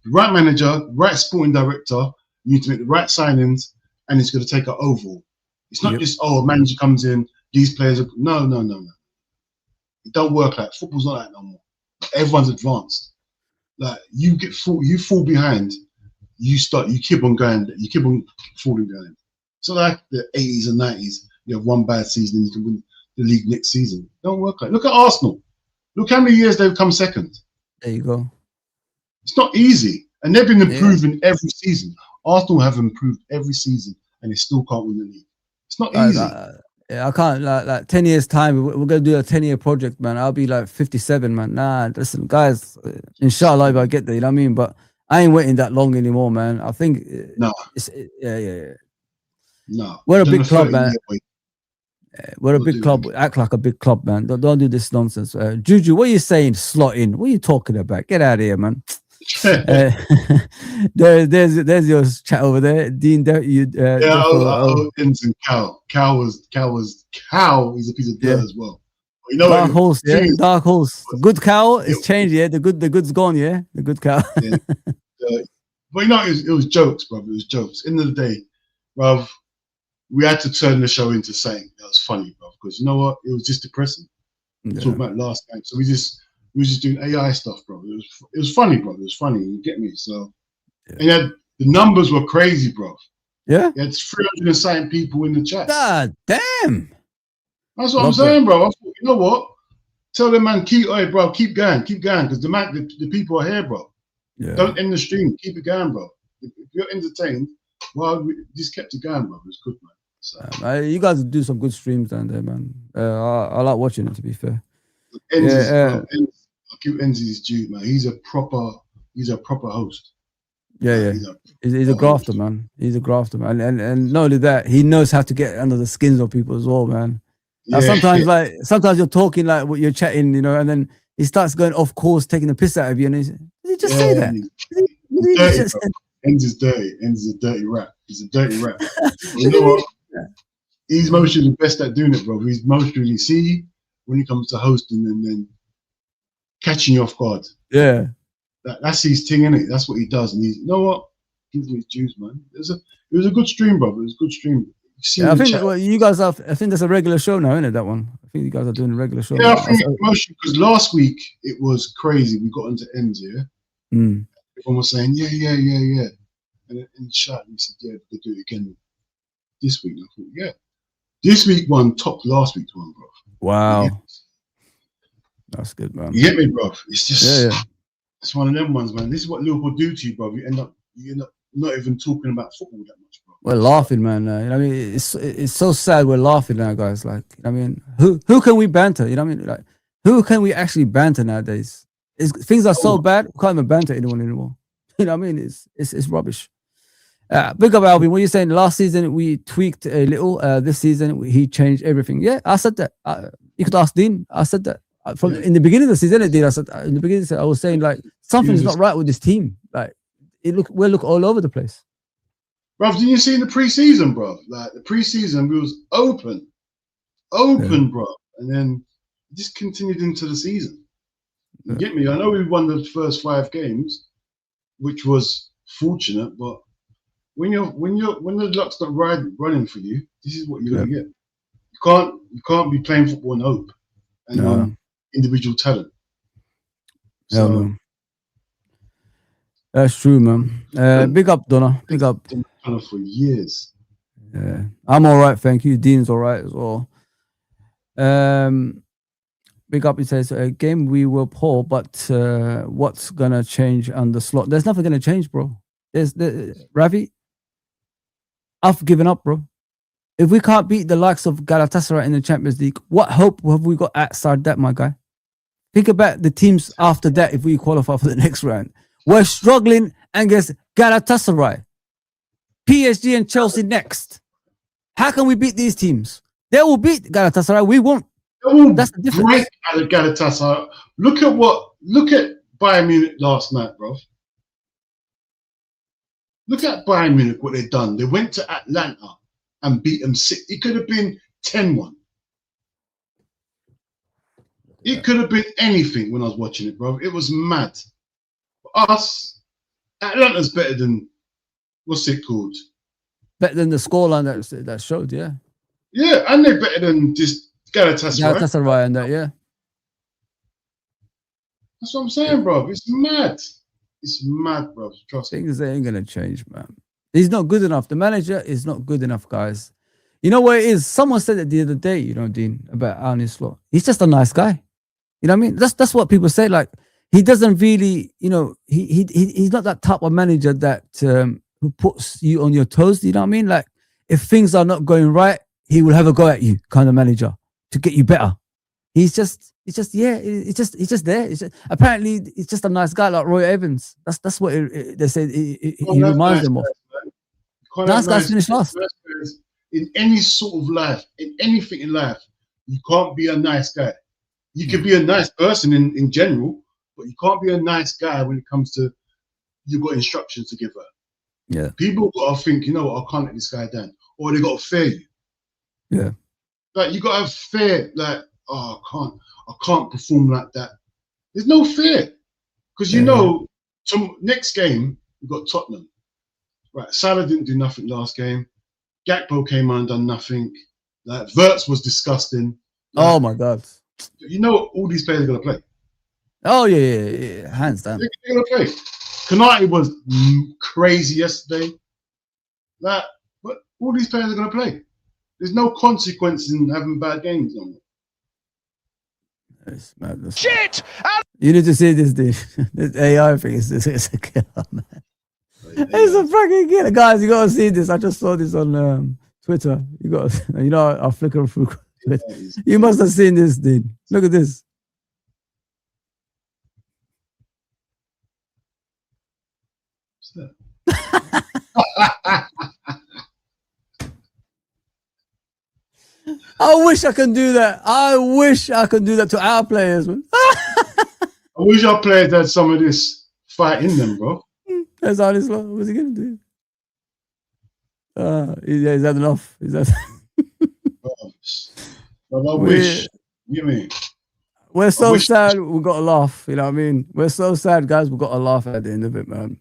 right manager, right sporting director, you need to make the right signings, and it's gonna take an overall. It's not just a manager comes in, these players are no. It don't work like football's not like no more. Everyone's advanced. Like you fall behind, you keep on going, you keep on falling behind. So like the 80s and 90s, you have one bad season and you can win the league next season. It don't work like. Look at Arsenal. Look how many years they've come second. There you go. It's not easy, and they've been improving every season. Arsenal have improved every season, and they still can't win the league. It's not easy. I can't like 10 years time. We're gonna do a 10-year project, man. I'll be like 57, man. Nah, listen, guys. Inshallah, if I get there, you know what I mean. But I ain't waiting that long anymore, man. I think no. Yeah. No, we're a big club, man. We're a big club. Act like a big club, man. Don't do this nonsense. Juju, what are you saying? Slot in. What are you talking about? Get out of here, man. There's your chat over there, Dean. Ins and Cow was he's a piece of dirt as well. You know, dark horse, dark horse. The good cow is changed, the good's gone, the good cow. But you know, it was jokes, bro. It was jokes. End of the day, bro. We had to turn the show into something that was funny, bro. Because you know what, it was just depressing. Talking about last night, so we were just doing AI stuff, bro. It was funny, bro. It was funny. You get me? So, and the numbers were crazy, bro. Yeah, you had 307 people in the chat. God damn. That's what I'm saying, bro. I thought, you know what? Tell them, man, keep going, because the people are here, bro. Yeah. Don't end the stream. Keep it going, bro. If you're entertained, well, we just kept it going, bro. It was good, man. So. You guys do some good streams down there, man. I like watching it, to be fair. I'll give Enzi his due, man. He's a proper host. Yeah. He's a grafter, man. He's a grafter, man. And not only that, he knows how to get under the skins of people as well, man. Yeah. Sometimes you're talking like what you're chatting, you know, and then he starts going off course, taking the piss out of you, and did he just say that? Enzi's dirty. Enzi's a dirty rat. He's a dirty rat. You know what? He's mostly the best at doing it, bro. He's mostly when it comes to hosting and then catching you off guard. Yeah. That's his thing, innit? That's what he does. And you know what? Give him his dues, man. It was a good stream, bro. It was a good stream. I think you guys have. I think that's a regular show now, isn't it? That one. I think you guys are doing a regular show. Yeah, I think mostly because last week it was crazy. We got into ends here. Everyone was saying, yeah. And in the chat, we said, yeah, we could do it again this week. And I thought, yeah. This week one topped last week's one, bro. Wow. Yeah. That's good, man. You get me, bro? It's just it's one of them ones, man. This is what Liverpool do to you, bro. You end up not even talking about football that much, bro. We're laughing, man. You know what I mean? It's so sad we're laughing now, guys. Like, I mean, who can we banter? You know what I mean? Like, who can we actually banter nowadays? Things are so bad, we can't even banter anyone anymore. You know what I mean? It's rubbish. Big up Alvin. What are you saying? Last season we tweaked a little. This season he changed everything. Yeah, I said that. You could ask Dean. I said that in the beginning of the season. I said in the beginning. I was saying like something's not right with this team. Like we look all over the place. Bro, didn't you see in the preseason, bro? Like the preseason, we was open, bro, and then just continued into the season. You get me? I know we won the first 5 games, which was fortunate, but when the luck's not running for you, this is what you're gonna get. You can't be playing football and hope and individual talent. So that's true, man. Big up, Donna. Big up. For years. Yeah, I'm all right, thank you. Dean's all right as well. Big up. He says, "Game we were poor, but what's gonna change on the slot? There's nothing gonna change, bro. Ravi. I've given up, bro. If we can't beat the likes of Galatasaray in the Champions League, what hope have we got outside that, my guy? Think about the teams after that if we qualify for the next round. We're struggling against Galatasaray, PSG, and Chelsea next. How can we beat these teams? They will beat Galatasaray. We won't. That's the difference. Break Galatasaray. Look at Bayern Munich last night, bro. Look at Bayern Munich, what they've done. They went to Atlanta and beat them 6. It could have been 10-1. It could have been anything when I was watching it, bro. It was mad. For us, Atlanta's better than, what's it called? Better than the scoreline that showed, yeah. Yeah, and they're better than just Galatasaray. Galatasaray and that, yeah. That's what I'm saying, bro. It's mad. It's mad, bro. Trust me. Things ain't gonna change, man. He's not good enough. The manager is not good enough, guys. You know what it is? Someone said it the other day, you know, Dean, about Arne Slot. He's just a nice guy. You know what I mean? That's what people say. Like, he doesn't really, you know, he's not that type of manager that who puts you on your toes. You know what I mean? Like, if things are not going right, he will have a go at you, kind of manager, to get you better. He's just there. Apparently, he's just a nice guy like Roy Evans. That's what they say. He reminds them of. Nice guys finish last. In any sort of life, in anything in life, you can't be a nice guy. You can be a nice person in general, but you can't be a nice guy when it comes to you've got instructions to give her. Yeah. People got to think, you know what, I can't let this guy down. Or they got to fear you. Yeah. Like, you got to have fear, like, oh, I can't perform like that. There's no fear. Because you know, next game, we've got Tottenham. Right, Salah didn't do nothing last game. Gakpo came on and done nothing. Like, Wirtz was disgusting. Like, oh my God. You know all these players are going to play. Oh, yeah. Hands down. They're going to play. Konate was crazy yesterday. Like, but all these players are going to play. There's no consequence in having bad games on it. It's madness. Shit! You need to see this, dude. This AI thing is a killer, man. It's a fucking killer. Guys, you got to see this. I just saw this on Twitter. You got to, you know, I'll flicker through. You must have seen this, dude. Look at this. I wish I could do that. I wish I could do that to our players, man. I wish our players had some of this fight in them, bro. That's how this. What's he gonna do? He's had enough. He's had. But I wish. You mean? We're so sad. We got to laugh. You know what I mean? We're so sad, guys. We got to laugh at the end of it, man.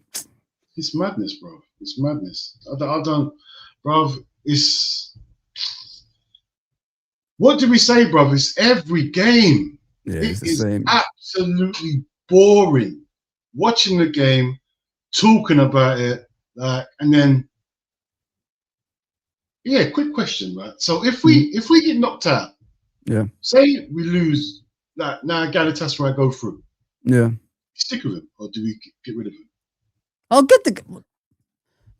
It's madness, bro. It's madness. I don't, bro. It's. What do we say, bro? It's every game. Yeah, it's the same. Absolutely boring. Watching the game, talking about it, and then. Yeah, quick question, right? So if we get knocked out, say we lose, like now Galatasaray go through, stick with him or do we get rid of him? I'll get the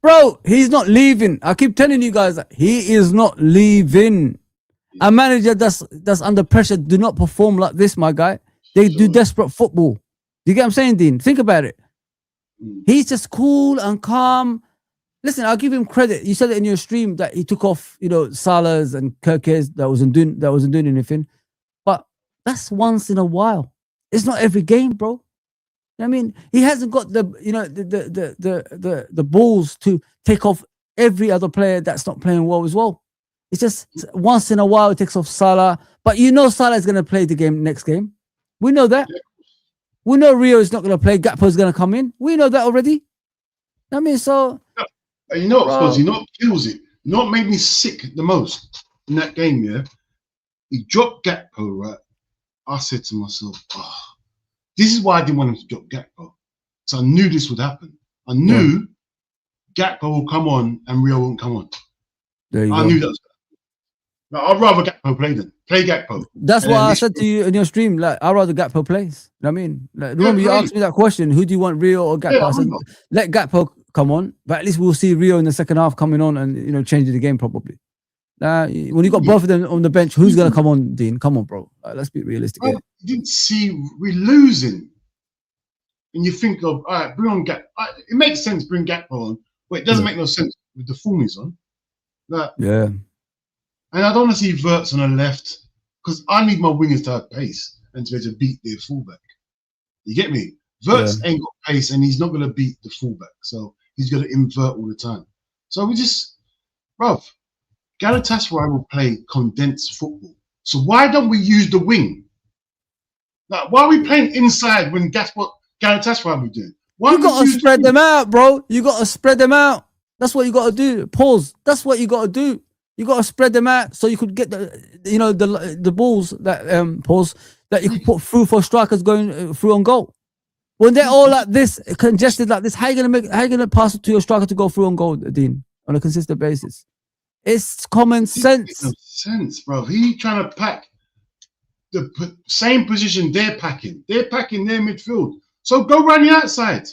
bro. He's not leaving. I keep telling you guys that he is not leaving. A manager that's under pressure do not perform like this, my guy. They do desperate football. You get what I'm saying, Dean? Think about it. He's just cool and calm. Listen, I'll give him credit. You said it in your stream that he took off, you know, Salah's and Kirke's that wasn't doing anything. But that's once in a while. It's not every game, bro. I mean, he hasn't got the, you know, the balls to take off every other player that's not playing well as well. It's just once in a while it takes off Salah. But you know Salah is going to play the next game. We know that. We know Rio is not going to play. Gakpo is going to come in. We know that already. I mean, so... You know what, Fozi, what kills it? You know what made me sick the most in that game, yeah? He dropped Gakpo, right? I said to myself, oh, this is why I didn't want him to drop Gakpo. So I knew this would happen. I knew Gakpo will come on and Rio won't come on. I knew that was going to happen. I'd rather Gakpo play than play Gakpo. That's what I said to you in your stream. Like, I'd rather Gakpo plays. You know what I mean? Like, remember you asked me that question, who do you want, Rio or Gakpo? Yeah, I said, let Gakpo come on, but at least we'll see Rio in the second half coming on and, you know, changing the game probably. When you got both of them on the bench, who's going to come on, Dean? Come on, bro. Let's be realistic. You didn't see we're losing. and you think of, all right, bring on Gak. It makes sense, bring Gakpo on, but it doesn't make no sense with the fullness on. Like, Yeah. and I don't want to see Verts on the left because I need my wingers to have pace and to be able to beat their fullback. You get me? Verts ain't got pace and he's not going to beat the fullback. So he's going to invert all the time. So we just, bruv, Galatasaray will play condensed football. So why don't we use the wing? Like, why are we playing inside when that's what Galatasaray will do? Why You got to spread them out, bro. You got to spread them out. That's what you got to do. Pause. That's what you got to do. You got to spread them out so you could get the balls that pause that you could put through for strikers going through on goal. When they're all like this, congested like this, how you gonna pass it to your striker to go through on goal, Dean, on a consistent basis? It's common sense. No sense, bro. He trying to pack the same position they're packing. They're packing their midfield. So go round the outside.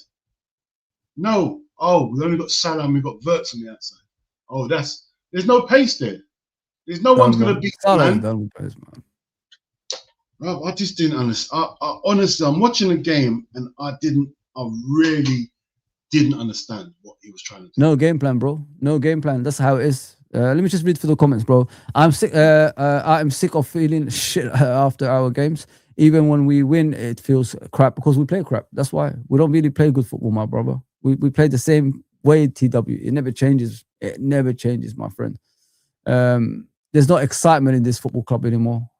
No. Oh, we only got Salah and we got Verts on the outside. Oh, there's no pace there. There's no one's gonna beat Salah. Bro, I just didn't understand. Honestly, I'm watching the game and I really didn't understand what he was trying to do. No game plan, bro. No game plan. That's how it is. Let me just read through the comments, bro. I'm sick. I'm sick of feeling shit after our games. Even when we win, it feels crap because we play crap. That's why we don't really play good football, my brother. We play the same way. TW. It never changes. It never changes, my friend. There's no excitement in this football club anymore.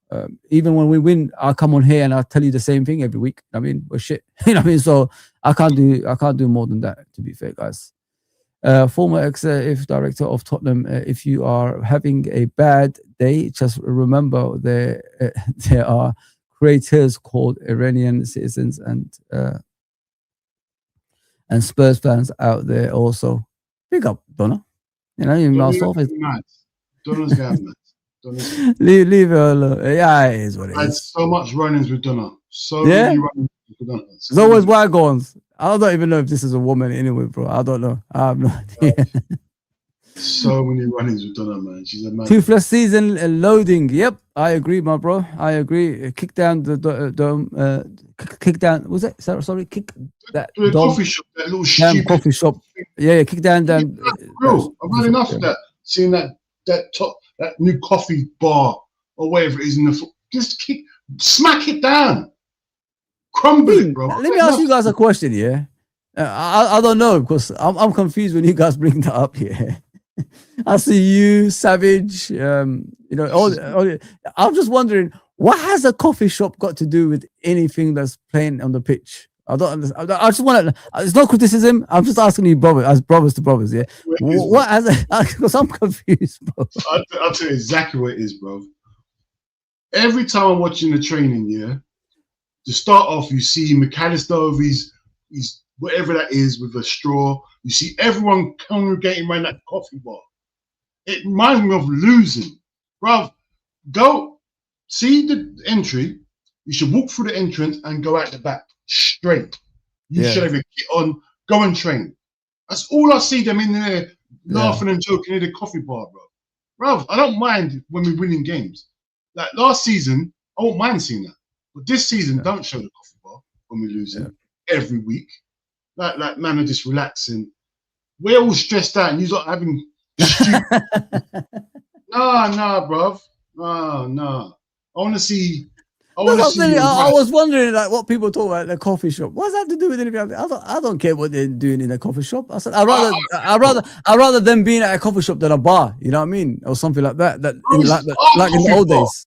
Even when we win, I'll come on here and I'll tell you the same thing every week. I mean, we're shit. You know what I mean? So I can't do more than that, to be fair, guys. Former ex-if director of Tottenham, if you are having a bad day, just remember there are creators called Iranian citizens and Spurs fans out there also. Big up, Donna. You know, even myself is Donna's got mad. Leave her alone. Yeah, it is what it I had is. so much run-ins with Donna. So many run-ins with Donna. There's always wagons. I don't even know if this is a woman anyway, bro. I don't know. I have no idea. So many run-ins with Donna, man. She's a man. Toothless season loading. Yep, I agree, my bro. I agree. Kick down the kick down. Was it? Sorry, kick that coffee shop, that little damn coffee shop. Yeah, kick down. Bro, I've had enough of that. Seeing that new coffee bar or whatever it is in the just smack it down, crumble it, bro. Let me ask you guys a question. Yeah, I don't know because I'm confused when you guys bring that up here. I see you, Savage. You know, I'm just wondering what has a coffee shop got to do with anything that's playing on the pitch? I don't understand. I just want to. It's not criticism. I'm just asking you, brothers to brothers. Yeah. What has it? Because I'm confused, bro. I'll tell you exactly what it is, bro. Every time I'm watching the training, yeah, to start off, you see McAllister over his whatever that is with a straw. You see everyone congregating around that coffee bar. It reminds me of losing, bro. Go see the entry. You should walk through the entrance and go out the back straight. You should have your kit on. Go and train. That's all I see them in there laughing and joking in the coffee bar, bro. Bro, I don't mind when we're winning games. Like last season, I won't mind seeing that. But this season, don't show the coffee bar when we're losing every week. Like man are just relaxing. We're all stressed out and you're not having Nah, bruv. Nah. I want to see. I was wondering like what people talk about at the coffee shop. What's that to do with anything? I don't care what they're doing in a coffee shop. I said I'd rather them being at a coffee shop than a bar. You know what I mean, or something like that. Like in the old days.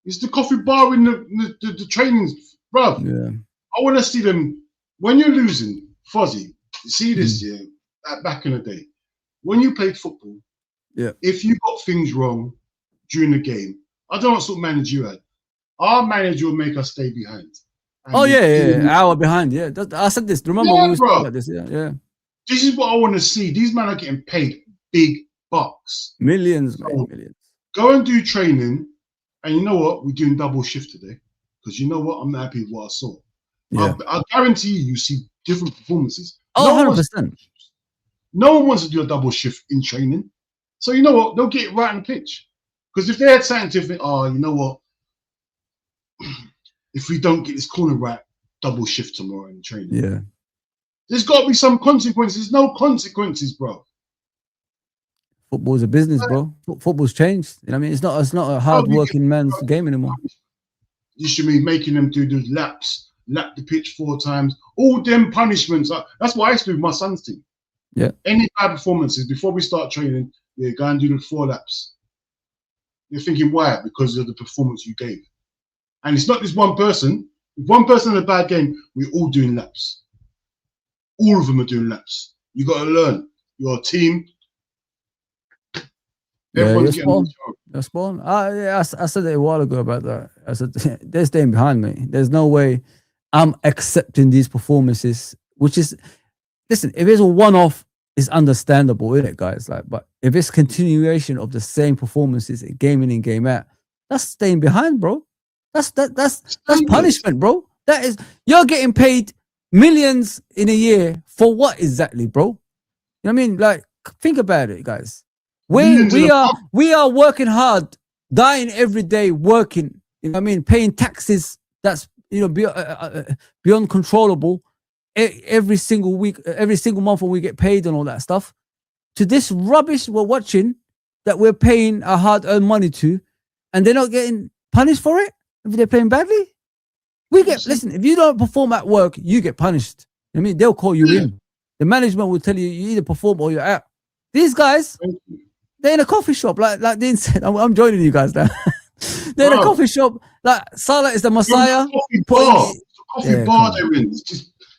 It's the coffee bar in the trainings, bro. Yeah. I want to see them when you're losing. Fozi, you see this back in the day when you played football. Yeah. If you got things wrong during the game, I don't know what sort of manager you had. Our manager will make us stay behind. Hour behind. Yeah, I said this. Remember when we talked about this? Yeah. This is what I want to see. These men are getting paid big bucks, millions, millions. Go and do training, and you know what? We're doing double shift today because you know what? I'm not happy with what I saw. Yeah. I guarantee you see different performances. Oh, 100%. No one wants to do a double shift in training. So you know what? They'll get it right on the pitch. Because if they had something to think, you know what? If we don't get this corner right, double shift tomorrow in training. Yeah. There's got to be some consequences. No consequences, bro. Football's a business, bro. Football's changed. You know what I mean? It's not a hard working man's game anymore. You should be making them do the laps, lap the pitch 4 times. All them punishments. That's what I used to do with my son's team. Yeah. Any bad performances before we start training, yeah, go and do the 4 laps. You're thinking, why? Because of the performance you gave. And it's not this one person. If one person had a bad game, we're all doing laps. All of them are doing laps. You got to learn. You're a team. Everyone's getting that's spawn. I said it a while ago about that. I said they're staying behind me. There's no way I'm accepting these performances. Which is, listen, if it's a one-off, it's understandable, isn't it, guys? Like, but if it's continuation of the same performances, game in and game out, that's staying behind, bro. That's punishment, bro. That is, you're getting paid millions in a year for what exactly, bro? You know what I mean? Like, think about it, guys. We are working hard, dying every day, working. You know what I mean? Paying taxes that's beyond controllable every single week, every single month when we get paid and all that stuff. To this rubbish we're watching that we're paying our hard-earned money to, and they're not getting punished for it if they're playing badly. Listen, if you don't perform at work, you get punished. You know what I mean? They'll call you in. The management will tell you either perform or you're out. These guys, they're in a coffee shop, like Dean said. I'm joining you guys now. They're in a coffee shop. Like Salah is the Messiah. Coffee bar they're in.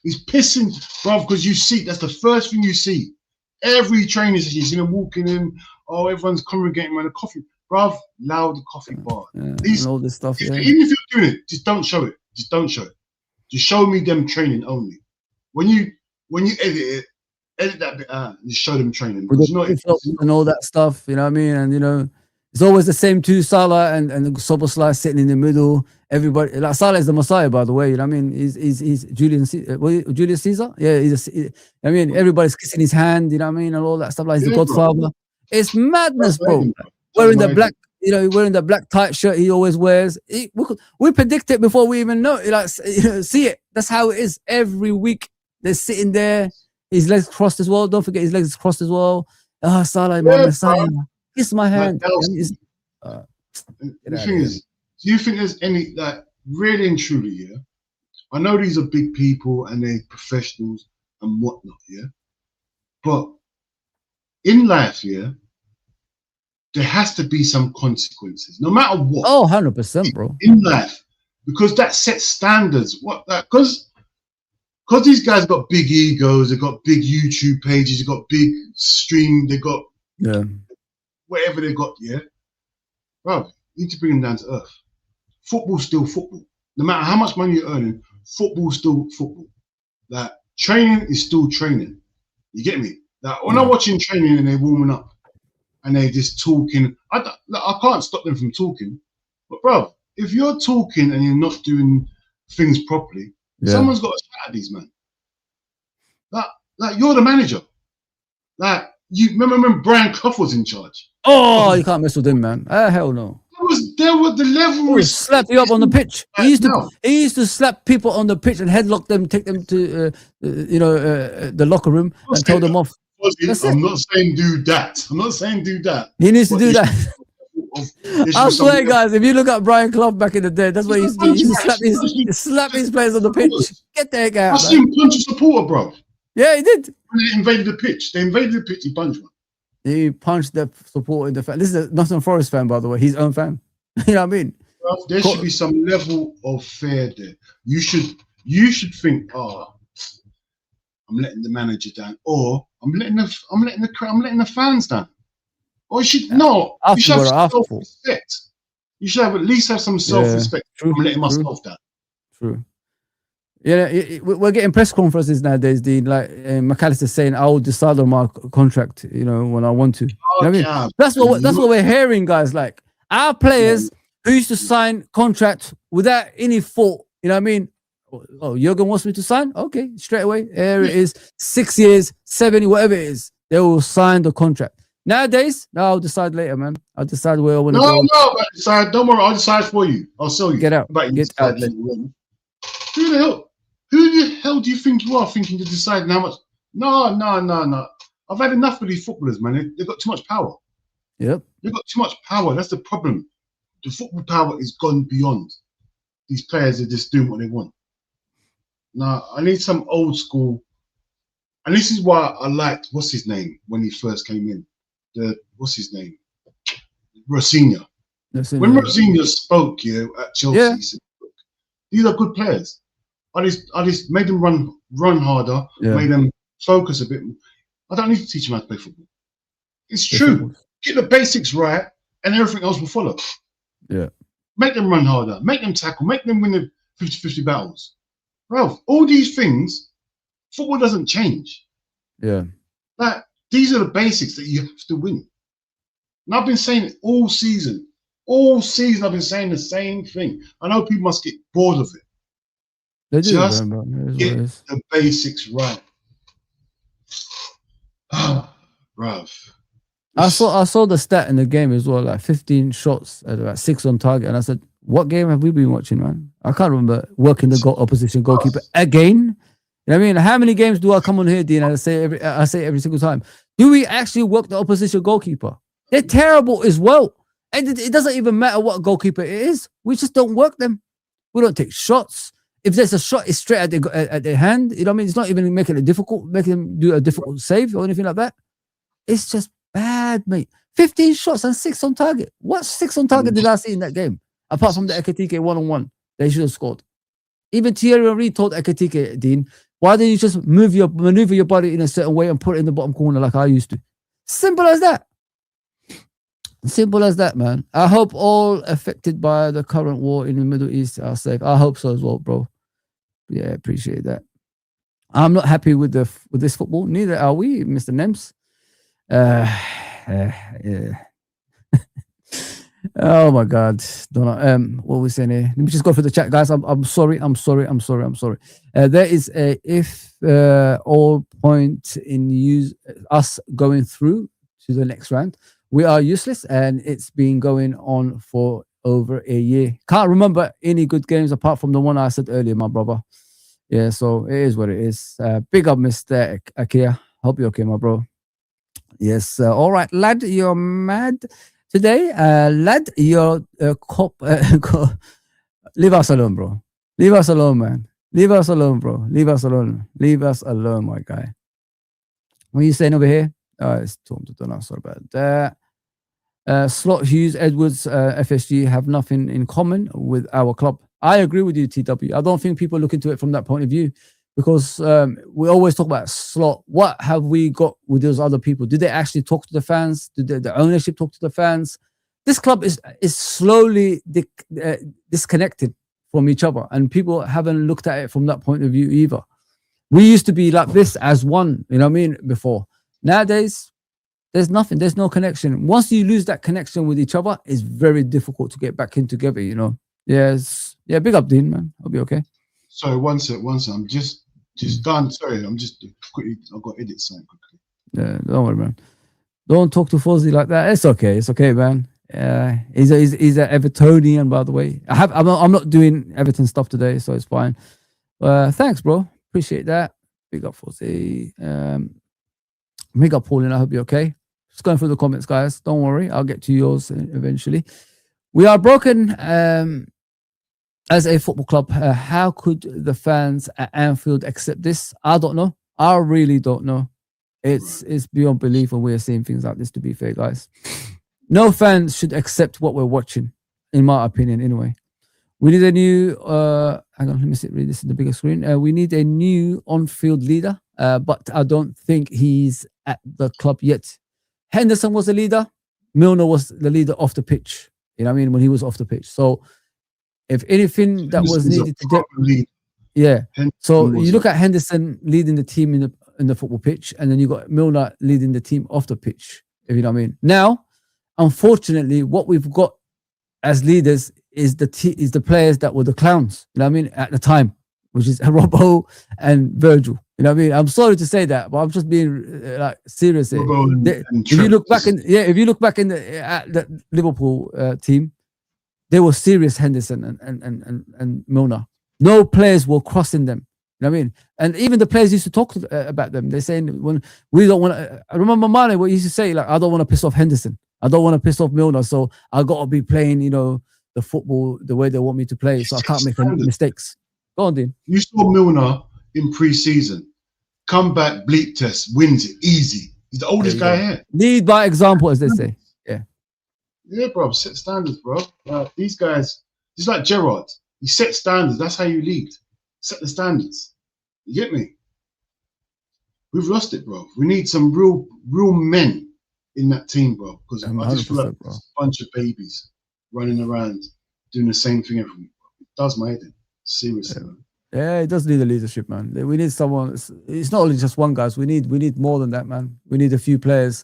He's pissing, bro, because you see, that's the first thing you see. Every trainer, you see them walking in. Oh, everyone's congregating around a coffee. Bro, loud coffee bar. And all this stuff. Even if you're doing it, just don't show it. Just don't show it. Just show me them training only. When you edit that bit out and show them training. And all that stuff, you know what I mean? And it's always the same two, Salah and Soboslai sitting in the middle. Everybody, like Salah is the Messiah, by the way. You know what I mean? He's Julius Caesar. Yeah, I mean, everybody's kissing his hand. You know what I mean? And all that stuff. Like he's the Godfather. Bro. It's madness, bro. Wearing the black, wearing the black tight shirt he always wears. We predict it before we even know. See it. That's how it is every week. They're sitting there. His legs crossed as well. Don't forget his legs crossed as well. Ah, Salah, my Messiah. Kiss my hand. The thing is, do you think there's any, like, really and truly, yeah? I know these are big people and they're professionals and whatnot, yeah? But in life, yeah, there has to be some consequences, no matter what. Oh, 100%, bro. In life, because that sets standards. Because these guys got big egos, they've got big YouTube pages, they've got big stream, they got whatever they got, yeah? Bro, you need to bring them down to earth. Football's still football. No matter how much money you're earning, football's still football. Like, training is still training. You get me? Like, when I'm watching training and they're warming up and they're just talking, I can't stop them from talking. But, bro, if you're talking and you're not doing things properly, someone's got to shout at these men. Like you're the manager. Like, you remember when Brian Clough was in charge? Oh, you can't mess with him, man. Hell no. There was the level. He slap you up on the pitch. He used to slap people on the pitch and headlock them, take them to the locker room and tell them off. I'm not saying do that. I'm not saying do that. He needs to do that. I swear, guys, if you look at Brian Clough back in the day, that's what he used to do. He used to slap his players on the pitch. Get the heck out. I seen him punch a supporter, bro. Yeah, he did. When they invaded the pitch. They invaded the pitch, he punched one. He punched the supporter in the fan. This is a Nottingham Forest fan, by the way, his own fan. You know what I mean? Well, there should be some level of fair there. You should think, oh, I'm letting the manager down, or I'm letting the fans down. Or you should you should have self-respect. You should at least have some self-respect. I'm letting myself down. True. Yeah, we're getting press conferences nowadays, Dean. Like McAllister saying, "I will decide on my contract, when I want to." You know what I mean? That's what we're hearing, guys. Like our players who used to sign contracts without any fault. You know what I mean? Oh, Jurgen wants me to sign. Okay, straight away. Here it is. 6 years, 70, whatever it is, they will sign the contract. Nowadays, no, I'll decide later, man. I'll decide where I want to go. No, decide. Don't worry, I'll decide for you. I'll sell you. Get out. Get out. Who the hell? Who the hell do you think you are thinking to decide how much? No. I've had enough of these footballers, man. They've got too much power. Yep. They've got too much power. That's the problem. The football power is gone beyond. These players are just doing what they want. Now, I need some old school. And this is why I liked, what's his name, when he first came in? What's his name? Rosinha. When Rosinha spoke here at Chelsea, he said, look, these are good players. I just made them run harder, made them focus a bit. I don't need to teach them how to play football. It's true. Get the basics right, and everything else will follow. Yeah. Make them run harder, make them tackle, make them win the 50-50 battles. Ralph, all these things, football doesn't change. Yeah. Like, these are the basics that you have to win. And I've been saying it all season. All season I've been saying the same thing. I know people must get bored of it. They do, just get the basics right. Ralph. I saw the stat in the game as well, like 15 shots at about 6 on target, and I said, "What game have we been watching, man? I can't remember working the opposition goalkeeper again." You know what I mean? How many games do I come on here, Dean? And I say every single time. Do we actually work the opposition goalkeeper? They're terrible as well, and it doesn't even matter what goalkeeper it is. We just don't work them. We don't take shots. If there's a shot, it's straight at their hand. You know what I mean? It's not even making it difficult, making them do a difficult save or anything like that. It's just bad, mate. 15 shots and 6 on target. What 6 on target did I see in that game? Apart from the Ekitike one-on-1, they should have scored. Even Thierry Henry told Ekitike, Dean, why don't you just maneuver your body in a certain way and put it in the bottom corner like I used to? Simple as that. Simple as that, man. I hope all affected by the current war in the Middle East are safe. I hope so as well, bro. Yeah, appreciate that. I'm not happy with this football. Neither are we, Mr. Nems. Yeah. Oh my God. Don't know. What are we saying here? Let me just go through the chat, guys. I'm sorry. There is a if all point in us going through to the next round. We are useless, and it's been going on for over a year. Can't remember any good games apart from the one I said earlier, my brother. Yeah, so it is what it is. Big up, Mr. Akia. Hope you're okay, my bro. Yes. All right, lad, you're mad today. Lad, you're cop. Leave us alone, bro. Leave us alone, man. Leave us alone, bro. Leave us alone. Leave us alone, my guy. What are you saying over here? It's Tom to Donna. Sorry about that. Slot, Hughes, Edwards, FSG have nothing in common with our club. I agree with you, TW. I don't think people look into it from that point of view, because we always talk about Slot. What have we got with those other people? Did they actually talk to the fans? Did the ownership talk to the fans? This club is slowly disconnected from each other, and people haven't looked at it from that point of view either. We used to be like this as one, you know what I mean, before. Nowadays, there's nothing. There's no connection. Once you lose that connection with each other, it's very difficult to get back in together, you know. Yes. Yeah, big up, Dean, man. I'll be okay. Sorry, one sec. I'm just done. Sorry, I'm just quickly. I've got to edit something quickly. Yeah, don't worry, man. Don't talk to Fozi like that. It's okay, man. He's an Evertonian, by the way. I'm not doing Everton stuff today, so it's fine. Thanks, bro. Appreciate that. Big up, Fozi. Big up, Pauline. I hope you're okay. Just going through the comments, guys. Don't worry. I'll get to yours eventually. We are broken as a football club. How could the fans at Anfield accept this? I don't know. I really don't know. It's beyond belief when we're seeing things like this, to be fair, guys. No fans should accept what we're watching, in my opinion, anyway. We need a new, hang on, let me read this in the bigger screen. We need a new on-field leader, but I don't think he's at the club yet. Henderson was the leader. Milner was the leader off the pitch. You know what I mean? When he was off the pitch. So if anything that was needed to do, yeah. So you look at Henderson leading the team in the football pitch, and then you got Milner leading the team off the pitch. If you know what I mean. Now, unfortunately, what we've got as leaders is the players that were the clowns. You know what I mean? At the time, which is Robbo and Virgil. You know what I mean? I'm sorry to say that, but I'm just being like serious here. If you look back at the Liverpool team, they were serious, Henderson and Milner. No players were crossing them. know what I mean? And even the players used to talk about them. They're saying when we don't want to. I remember Mane, what he used to say, like, I don't want to piss off Henderson. I don't want to piss off Milner. So I got to be playing, the football the way they want me to play. So I can't make any mistakes. Go on, Dean. You saw Milner in pre-season. Come back, bleep test, wins it easy. He's the oldest guy here. Lead by example, as they say. Yeah. Yeah, bro. Set standards, bro. These guys, just like Gerrard, he set standards. That's how you lead. Set the standards. You get me? We've lost it, bro. We need some real men in that team, bro. Because I just feel like a bunch of babies running around doing the same thing every week. It does my head in. Seriously, man. Yeah, it does need a leadership, man. We need someone. It's not only just one, guys. We need more than that, man. We need a few players,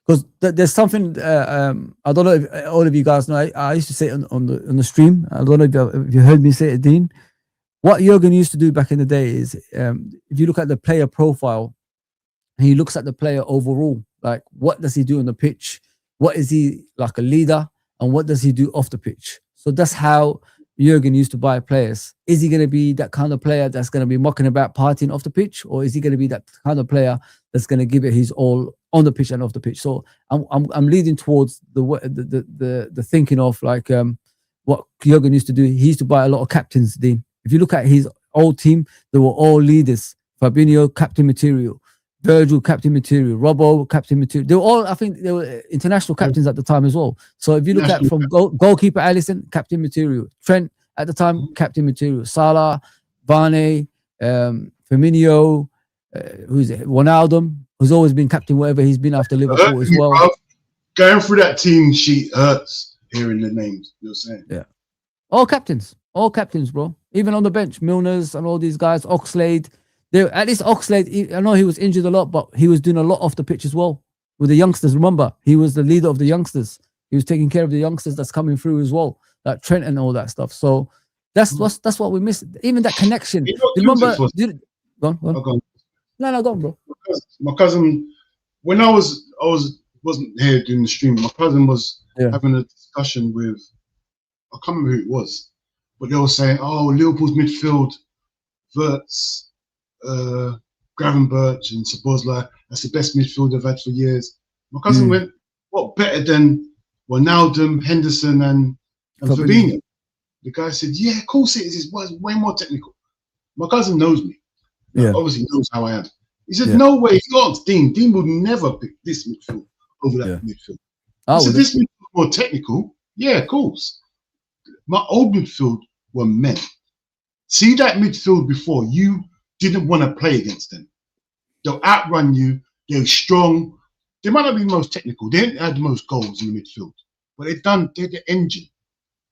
because there's something. I don't know if all of you guys know. I used to say it on the stream. I don't know if you heard me say it, Dean. What Jurgen used to do back in the day is, if you look at the player profile, and he looks at the player overall, like what does he do on the pitch? What is he like, a leader, and what does he do off the pitch? So that's how Jurgen used to buy players. Is he going to be that kind of player that's going to be mucking about partying off the pitch, or is he going to be that kind of player that's going to give it his all on the pitch and off the pitch? So I'm leading towards the thinking of like what Jurgen used to do. He used to buy a lot of captains, Dean. If you look at his old team, they were all leaders. Fabinho, captain material. Virgil, captain material. Robbo, captain material. They were all, I think, they were international captains at the time as well. So if you look at from goalkeeper Alisson, captain material. Trent at the time, captain material. Salah, Varane, Firmino, who's it? Wijnaldum, who's always been captain wherever he's been after Liverpool as well. Bro. Going through that team sheet hurts hearing the names. You're saying, yeah, all captains, bro. Even on the bench, Milner's and all these guys, Oxlade. At least Oxlade, I know he was injured a lot, but he was doing a lot off the pitch as well with the youngsters. Remember, he was the leader of the youngsters. He was taking care of the youngsters that's coming through as well, like Trent and all that stuff. So that's what we miss. Even that connection. Remember? Go on. No, go on, bro. My cousin, when I wasn't here doing the stream. My cousin was having a discussion with, I can't remember who it was, but they were saying, "Oh, Liverpool's midfield, Wirtz, Gravenberch and Szoboszlai, that's the best midfield they've had for years." My cousin went, "What, better than Wijnaldum, Henderson and Fabinho?" The guy said, "Yeah, of course it is. It's way more technical." My cousin knows me. Obviously knows how I am. He said, "No way, if you ask Dean would never pick this midfield over that midfield." I said, "This midfield is more technical." Yeah, of course. My old midfield were men. See that midfield before, you didn't want to play against them. They'll outrun you. They're strong. They might not be the most technical. They didn't have the most goals in the midfield, but they're the engine.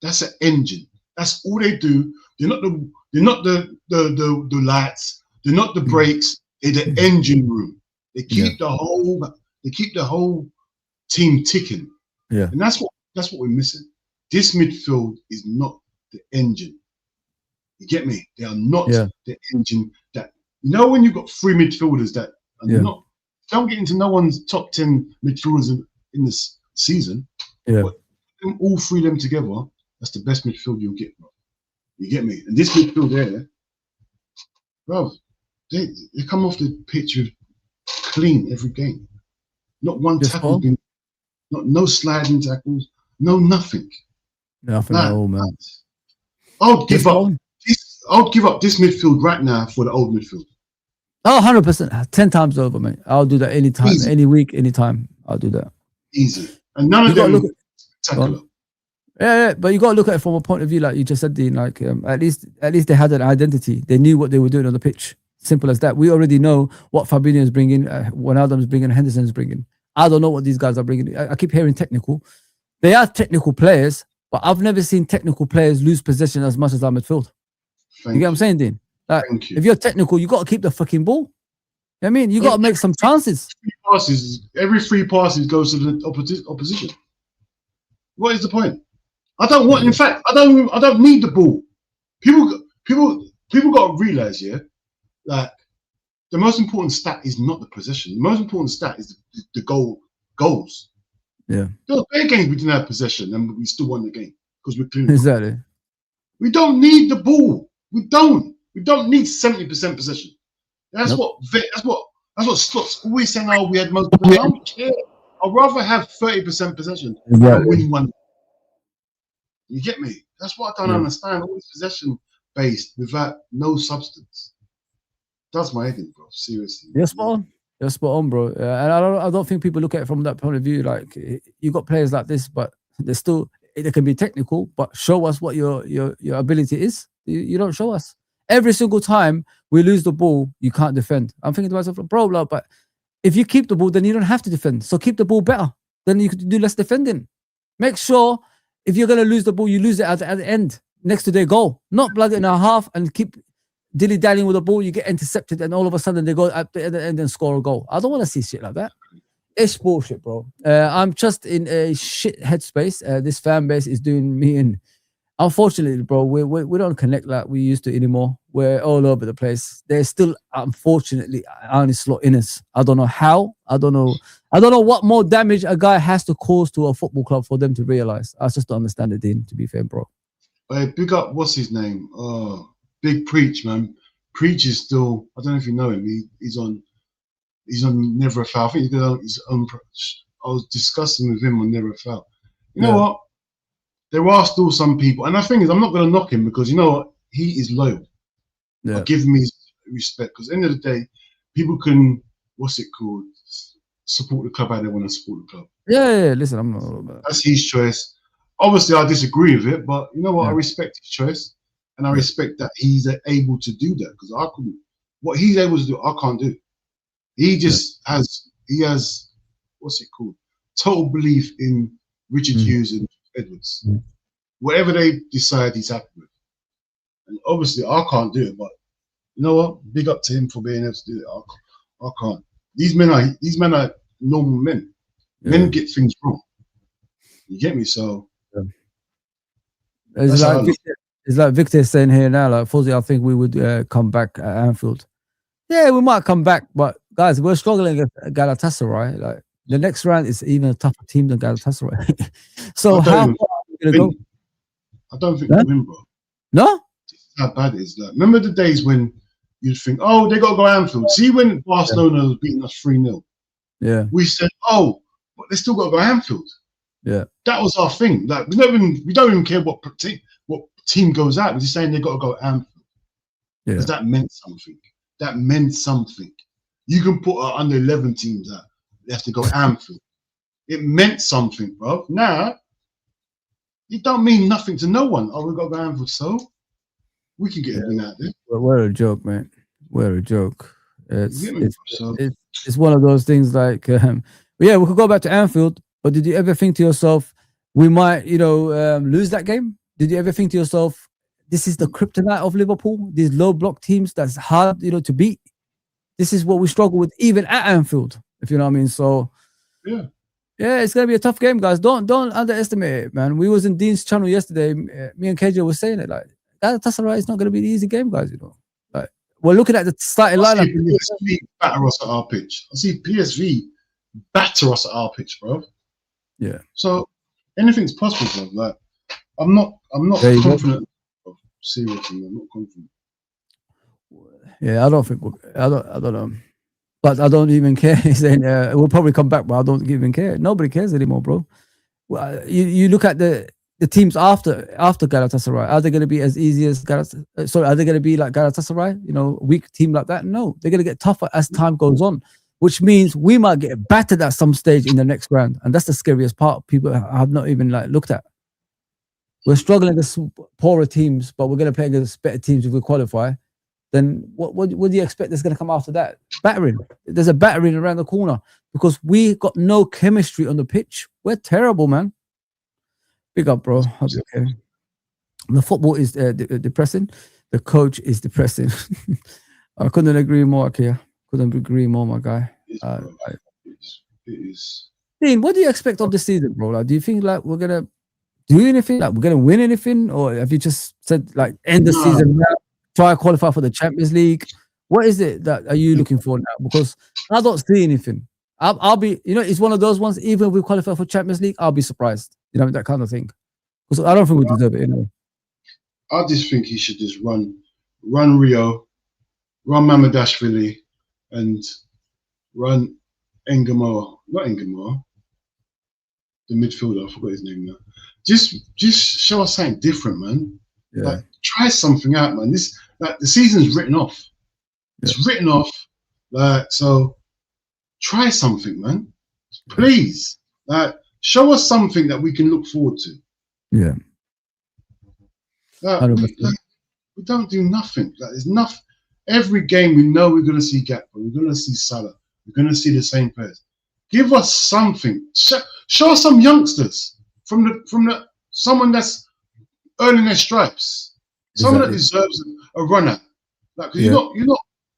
That's an engine. That's all they do. They're not the lights. They're not the brakes. They're the engine room. They keep the whole team ticking. Yeah, and that's what we're missing. This midfield is not the engine. You get me? They are not the engine that, when you've got three midfielders that are don't get into no one's top 10 midfielders in this season. Yeah. But all three of them together, that's the best midfield you'll get, bro. You get me? And this midfield there, bro, they come off the pitch with clean every game. Not one tackle, no sliding tackles, no nothing. Nothing at all, man. I'll give up this midfield right now for the old midfield. Oh, 100%. 10 times over, mate. I'll do that anytime, any week, anytime. I'll do that. Easy. And none of them spectacular. Yeah, but you got to look at it from a point of view, like you just said, Dean, like at least they had an identity. They knew what they were doing on the pitch. Simple as that. We already know what Fabinho is bringing, Wijnaldum is bringing, Henderson is bringing. I don't know what these guys are bringing. I keep hearing technical. They are technical players, but I've never seen technical players lose possession as much as our midfield. You get what I'm saying, Dean? Like, if you're technical, you got to keep the fucking ball. You know what I mean? You got to make some chances. Every three passes goes to the opposition. What is the point? I don't want. In fact, I don't need the ball. People got to realize, like the most important stat is not the possession. The most important stat is the goals. Yeah. There were big games we didn't have possession and we still won the game because we're clean. Exactly. We don't need the ball. We don't. We don't need 70% possession. That's Nope. what Scott's always saying. Oh, we had most possession. I don't care. I'd rather have 30% possession and Exactly. win one. You get me? That's what I don't Yeah. understand. Always possession based without no substance. That's my head in, bro. Seriously. You're spot on. You're spot on, bro. And I don't think people look at it from that point of view. Like you got players like this, but they're still they can be technical, but show us what your ability is. You don't show us. Every single time we lose the ball, you can't defend. I'm thinking to myself, bro, like, but if you keep the ball, then you don't have to defend. So keep the ball better. Then you could do less defending. Make sure if you're gonna lose the ball, you lose it at the end next to their goal, not blood in a half and keep dilly-dallying with the ball, you get intercepted, and all of a sudden they go at the end and score a goal. I don't want to see shit like that. It's bullshit, bro. I'm just in a shit headspace. This fan base is doing me in. Unfortunately, bro, we don't connect like we used to anymore. We're all over the place. There's still, unfortunately, only slot in us. I don't know how. I don't know what more damage a guy has to cause to a football club for them to realize. I just don't understand it, Dean, to be fair, bro. Hey, big up, what's his name? Big Preach, man. Preach is still, I don't know if you know him. He's on Never a Foul. I think he's got his own. I was discussing with him on Never a Foul. You know what? There are still some people, and the thing is, I'm not going to knock him because you know what? He is loyal. Yeah. I give him his respect because at the end of the day, people can, what's it called? Support the club how they want to support the club. Yeah. Listen, I'm not. That's his choice. Obviously, I disagree with it, but you know what? I respect his choice, and I respect that he's able to do that because I couldn't. What he's able to do, I can't do. He just has. He has what's it called? Total belief in Richard Hughes and Edwards. Whatever they decide, he's happy with. And obviously, I can't do it, but you know what? Big up to him for being able to do it. I can't. These men are normal men. Men get things wrong. You get me? So. It's like Victor saying here now, like Fozi, I think we would come back at Anfield. Yeah, we might come back, but guys, we're struggling against Galatasaray. Like the next round is even a tougher team than Galatasaray. So how far are we gonna go? I don't think we win, bro. No? This is how bad it is. Like, remember the days when you'd think, oh, they got to go Anfield. See when Barcelona was beating us 3-0. Yeah. We said, oh, but they still got to go Anfield. Yeah. That was our thing. Like we don't even care what team goes out. We're just saying they got to go Anfield. Yeah. Because that meant something. That meant something. You can put under 11 teams out. They have to go Anfield. It meant something, bro. Now, it don't mean nothing to no one. Oh, we got to go Anfield, so we can get a win out there. We're a joke, man. We're a joke. It's one of those things like, we could go back to Anfield, but did you ever think to yourself, we might, lose that game? Did you ever think to yourself, this is the kryptonite of Liverpool? These low block teams that's hard, to beat. This is what we struggle with even at Anfield, if you know what I mean. So, yeah, it's gonna be a tough game, guys. Don't underestimate it, man. We was in Dean's channel yesterday. Me and KJ was saying it like Galatasaray is not gonna be the easy game, guys. Like we're looking at the starting lineup. PSV batter us at our pitch. I see PSV batter us at our pitch, bro. Yeah. So anything's possible, bro. Like I'm not confident. Seriously, I'm not confident. Yeah, I don't know. But I don't even care. He's saying we'll probably come back, but I don't even care. Nobody cares anymore, bro. Well, you look at the teams after Galatasaray. Are they going to be as easy as Galatasaray? Sorry, are they going to be like Galatasaray? Weak team like that? No, they're going to get tougher as time goes on, which means we might get battered at some stage in the next round, and that's the scariest part. People have not even looked at. We're struggling against poorer teams, but we're going to play against better teams if we qualify. Then what do you expect that's going to come after that? Battering. There's a battering around the corner because we got no chemistry on the pitch. We're terrible, man. Big up, bro. Okay. The football is depressing. The coach is depressing. I couldn't agree more, Kia. Couldn't agree more, my guy. It is. Dean, what do you expect of the season, bro? Do you think we're going to do anything? We're going to win anything? Or have you just said end the season now? Try to qualify for the Champions League. What is it that are you looking for now? Because I don't see anything. I'll be, it's one of those ones. Even if we qualify for Champions League, I'll be surprised. That kind of thing. Because I don't think we deserve it anyway. I just think he should just run run Rio, run Mamadashvili, and run Engamor. Not Engamor. The midfielder, I forgot his name now. Just show us something different, man. Yeah. Like, try something out, man. This the season's written off. It's written off. Like, so try something, man. Please. Like, show us something that we can look forward to. Yeah. We don't do nothing. Like, there's nothing. Every game we know we're gonna see Gakpo, we're gonna see Salah, we're gonna see the same players. Give us something. Show us some youngsters from the someone that's earning their stripes. Someone that deserves a run at. Like, you're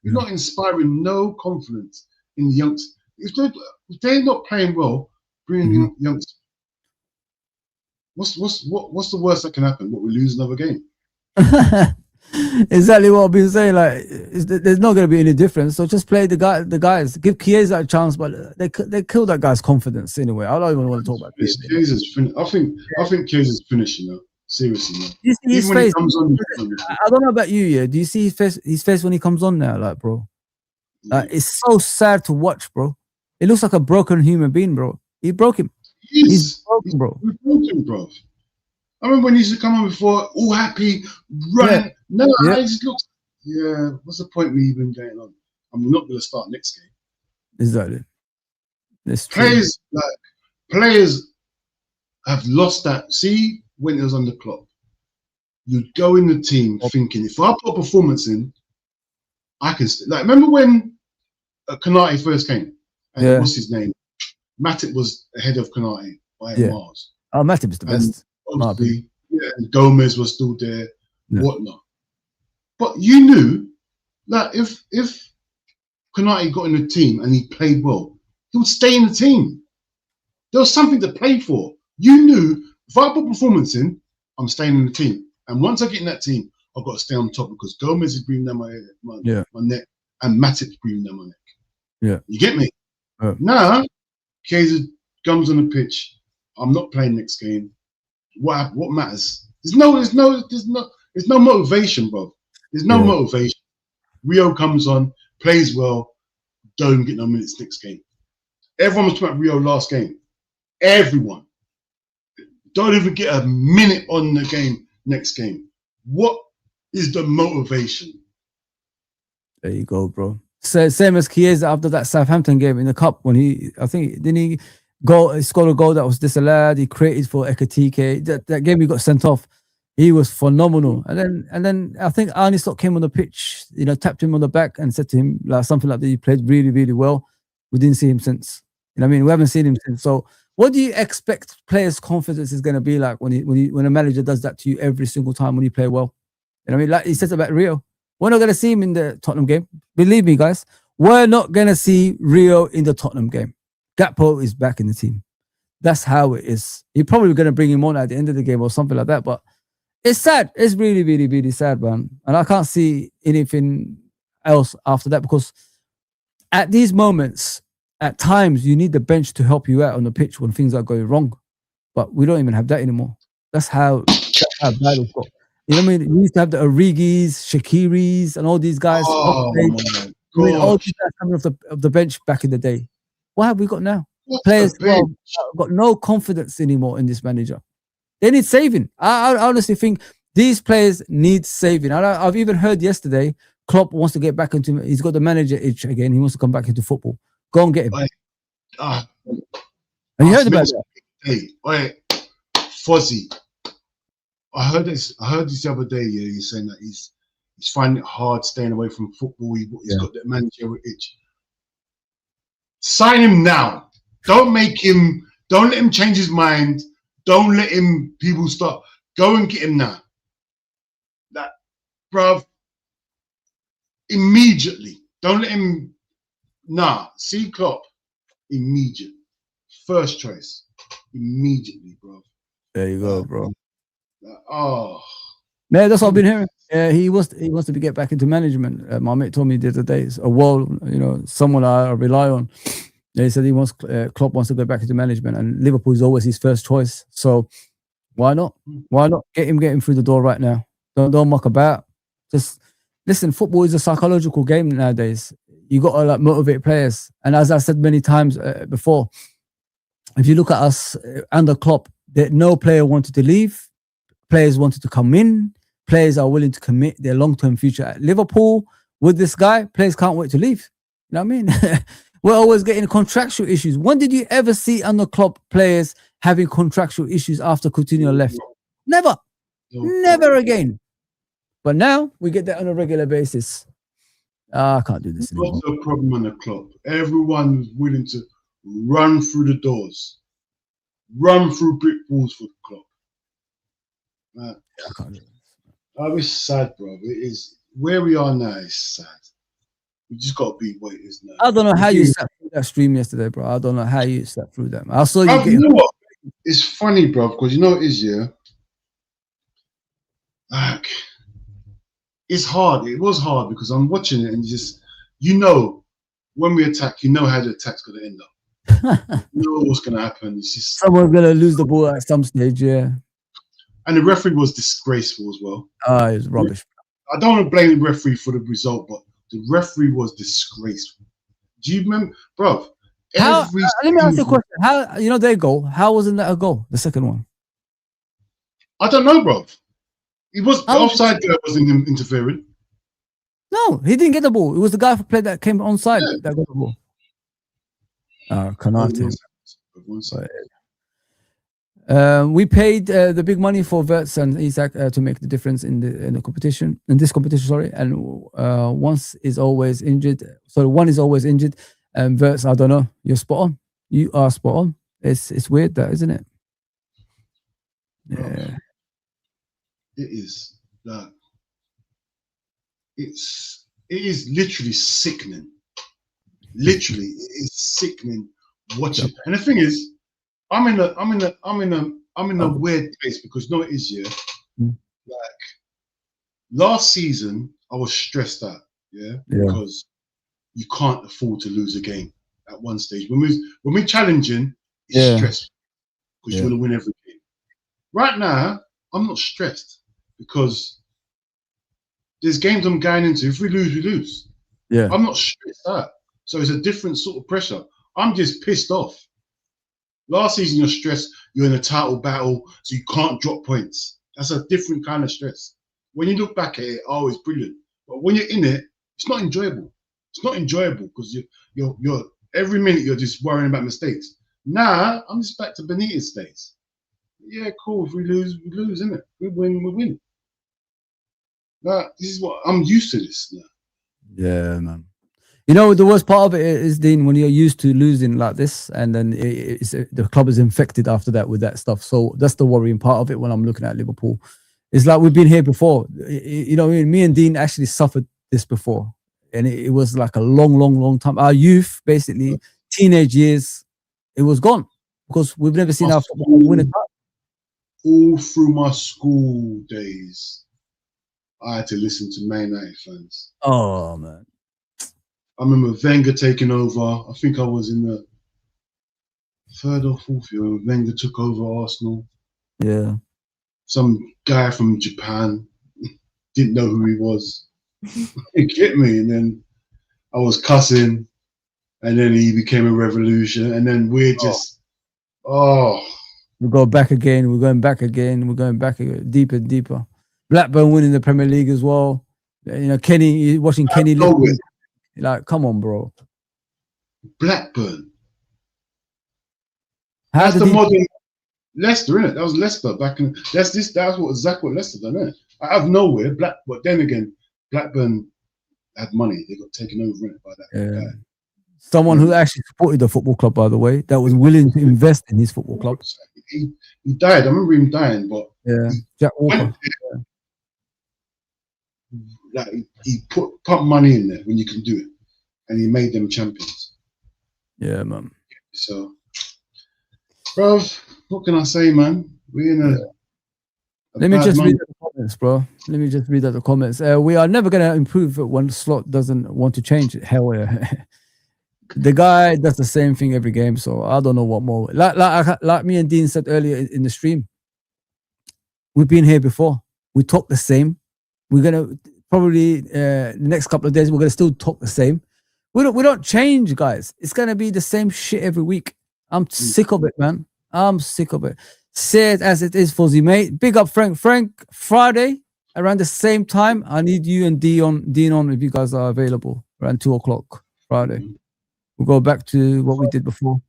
not inspiring no confidence in the youngsters. If they're not playing well, bring in youngsters. What's the worst that can happen? What, we lose another game? Exactly what I've been saying. Like, there's not going to be any difference. So just play the guys. Give Chiesa a chance, but they kill that guy's confidence anyway. I don't even want to talk about Chiesa. Chiesa's finished. I think Chiesa's finishing now. Seriously, man. You see his Even when he face. comes on, I don't know about you, yeah. Do you see his face when he comes on now, like, bro? It's so sad to watch, bro. It looks like a broken human being, bro. He broke him. He's broken, bro. He's broken, bro. I remember when he used to come on before, all happy, running. No, it just looks. Yeah, what's the point of me even going on? I'm not going to start next game. Exactly. Players have lost that. See, when it was on the clock, you'd go in the team thinking, if I put a performance in, I can. Remember when Konate first came? And what's his name? Matip was ahead of Konate by miles. Oh, Matip is the best. Obviously, and Gomez was still there, whatnot. But you knew that if Konate got in the team and he played well, he would stay in the team. There was something to play for. You knew, if I put performance in, I'm staying in the team. And once I get in that team, I've got to stay on top because Gomez is breathing down my neck and Matip's breathing down my neck. Yeah. You get me? Now, Chiesa comes on the pitch. I'm not playing next game. What matters? There's no motivation, bro. There's no motivation. Rio comes on, plays well, don't even get no minutes next game. Everyone was talking about Rio last game. Everyone. Don't even get a minute on the game next game. What is the motivation? There you go, bro. So, same as Chiesa after that Southampton game in the cup when he scored a goal that was disallowed. He created for Ekatike. That game he got sent off. He was phenomenal. And then I think Arne Slot came on the pitch, tapped him on the back and said to him something like that. He played really, really well. We didn't see him since. You know what I mean? We haven't seen him since. So what do you expect players' confidence is going to be like when a manager does that to you every single time when you play well? You know what I mean? Like he says about Rio. We're not going to see him in the Tottenham game. Believe me, guys. We're not going to see Rio in the Tottenham game. Gakpo is back in the team. That's how it is. You're probably going to bring him on at the end of the game or something like that. But it's sad. It's really, really, really sad, man. And I can't see anything else after that because at these moments, at times, you need the bench to help you out on the pitch when things are going wrong. But we don't even have that anymore. That's how bad it's got. You know what I mean? We used to have the Origis, Shakiris, and all these guys. All these guys coming off the bench back in the day. What have we got now? Players got no confidence anymore in this manager. They need saving. I honestly think these players need saving. I've even heard yesterday Klopp wants to get back into. He's got the manager itch again. He wants to come back into football. Go and get him. Have you heard about that? Hey, Fozi. I heard this the other day. Yeah, he's saying that he's finding it hard staying away from football. He's got that managerial itch. Sign him now. Don't let him change his mind. Don't let him, people stop. Go and get him now. That, bruv, immediately. Don't let him, see Klopp, immediate. First choice, immediately, bro. There you go, bro. Man, that's what I've been hearing. He wants to get back into management. My mate told me the other day, it's a wall, someone I rely on. He said Klopp wants to go back into management, and Liverpool is always his first choice. So why not? Why not get him through the door right now? Don't muck about. Just listen, football is a psychological game nowadays. You got to like motivate players. And as I said many times before, if you look at us under Klopp, that no player wanted to leave. Players wanted to come in. Players are willing to commit their long-term future at Liverpool with this guy. Players can't wait to leave. You know what I mean? We're always getting contractual issues. When did you ever see under Klopp players having contractual issues after Coutinho left? Never. Never again. But now we get that on a regular basis. I can't do this anymore. What's the problem on the club? Everyone's willing to run through the doors, run through brick walls for the club. Man, I can't do this. Oh, it's sad, bro. It is where we are now. Is sad. We just got to be what it is now. I don't know how you sat through that stream yesterday, bro. I don't know how you sat through that. I saw you. You know what? It's funny, bro, because you know what it is, yeah. Like, it's hard. It was hard because I'm watching it and just, you know, when we attack, you know how the attack's going to end up. You know what's going to happen. It's just someone's going to lose the ball at some stage, yeah. And the referee was disgraceful as well. It's rubbish. I don't want to blame the referee for the result, but the referee was disgraceful. Do you remember, bro? Let me ask you a question. How, you know, their goal, how wasn't that a goal, the second one? I don't know, bro. It was the offside guy wasn't interfering. No, he didn't get the ball. It was the guy who played that came onside that got the ball. Konate. We paid the big money for Wirtz and Isak to make the difference in the competition. In this competition, sorry. And one is always injured. And Wirtz, I don't know. You're spot on. You are spot on. It's weird, that isn't it? Yeah. It is that. It is literally sickening. Literally, it is sickening watching. Yep. And the thing is, I'm in a weird place because you know what it is, yeah. Like last season, I was stressed out, because you can't afford to lose a game at one stage. When we're challenging, it's stressful because you want to win every game. Right now, I'm not stressed because there's games I'm going into. If we lose, we lose. Yeah, I'm not stressed out. So it's a different sort of pressure. I'm just pissed off. Last season, you're stressed. You're in a title battle, so you can't drop points. That's a different kind of stress. When you look back at it, oh, it's brilliant. But when you're in it, it's not enjoyable. It's not enjoyable because you're every minute you're just worrying about mistakes. Now I'm just back to Benitez days. Yeah, cool. If we lose, we lose, isn't it? We win, we win. Now, this is what I'm used to this now. Yeah, man. You know, the worst part of it is, Dean, when you're used to losing like this, and then the club is infected after that with that stuff. So that's the worrying part of it when I'm looking at Liverpool. It's like we've been here before. You know, me and Dean actually suffered this before. And it was like a long time. Our youth, basically, teenage years, it was gone. Because we've never seen our football win a cup. All through my school days, I had to listen to Man United fans. Oh, man. I remember Wenger taking over. I think I was in the 3rd or 4th year when Wenger took over Arsenal. Yeah. Some guy from Japan, didn't know who he was. You get me? And then I was cussing, and then he became a revolution, and then we're just, we go back again. We're going back again. We're going back again, deeper and deeper. Blackburn winning the Premier League as well. You know, Kenny, watching Kenny. Like, come on, bro. Blackburn. That's the modern Leicester, innit? That was Leicester back in. That's exactly what Leicester done, innit? Out of nowhere, but then again, Blackburn had money. They got taken over by that guy. Someone who actually supported the football club, by the way, that was willing to invest in his football club. He died. I remember him dying, but Jack Walker. Like he put money in there when you can do it, and he made them champions. Yeah, man. So, bro, what can I say, man? We're in a. Let me just read out the comments, bro. Let me just read out the comments. We are never gonna improve when Slot doesn't want to change it. Hell yeah. The guy does the same thing every game, so I don't know what more. Like me and Dean said earlier in the stream, we've been here before. We talk the same. We're gonna probably the next couple of days we're gonna still talk the same. We don't change, guys. It's gonna be the same shit every week. I'm sick of it, man. I'm sick of it. Say it as it is, Fozi, mate. Big up, Frank. Frank, Friday around the same time. I need you and Dean on if you guys are available around 2 o'clock Friday. We'll go back to what we did before.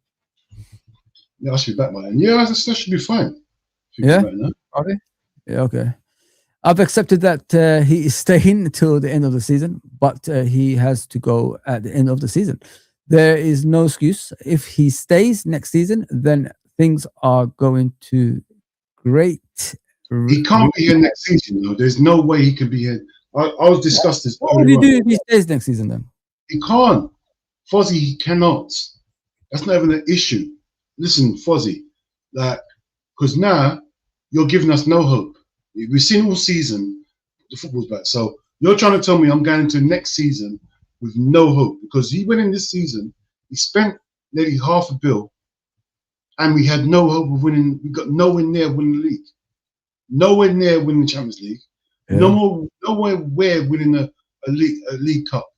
Yeah, I should be back by then. Yeah, that should be fine. Yeah? Friday? Yeah, okay. I've accepted that he is staying until the end of the season, but he has to go at the end of the season. There is no excuse. If he stays next season, then things are going to great. He can't be here next season, though. There's no way he could be here. I was discussed this. What would he do if he stays next season then? He can't. Fozi, he cannot. That's not even an issue. Listen, Fozi, like, because now you're giving us no hope. We've seen all season the football's back. So you're trying to tell me I'm going into next season with no hope because he went in this season, he spent nearly $500 million, and we had no hope of winning. We got nowhere near winning the league, nowhere near winning the Champions League, nowhere winning a league cup.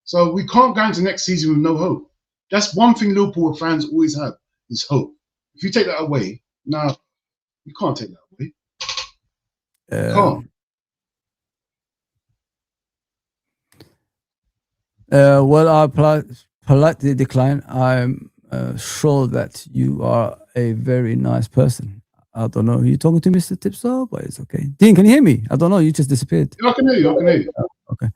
So we can't go into next season with no hope. That's one thing Liverpool fans always have is hope. If you take that away, now you can't take that away. Can't. Well, I politely decline. I'm sure that you are a very nice person. I don't know who you're talking to, Mr. Tipso, but it's okay. Dean, can you hear me? I don't know. You just disappeared. I can hear you. I can hear you. Okay.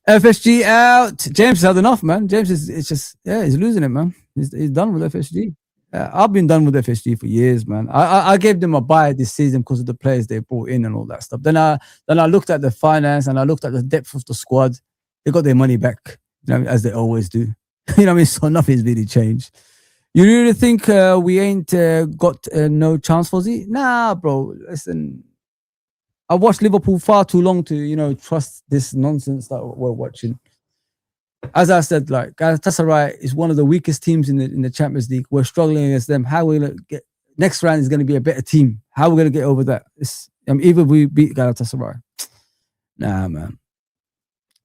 FSG out. James has had enough, man. James is just, he's losing it, man. He's done with FSG. I've been done with FSG for years, man. I gave them a buy this season because of the players they brought in and all that stuff. Then I looked at the finance and I looked at the depth of the squad. They got their money back, as they always do. You know what I mean? So nothing's really changed. You really think we ain't got no chance, Fozi? Nah, bro. Listen, I watched Liverpool far too long to, trust this nonsense that we're watching. As I said, like Galatasaray is one of the weakest teams in the Champions League. We're struggling against them. How we're gonna get next round is going to be a better team. How we're gonna get over that? Either we beat Galatasaray. Nah, man.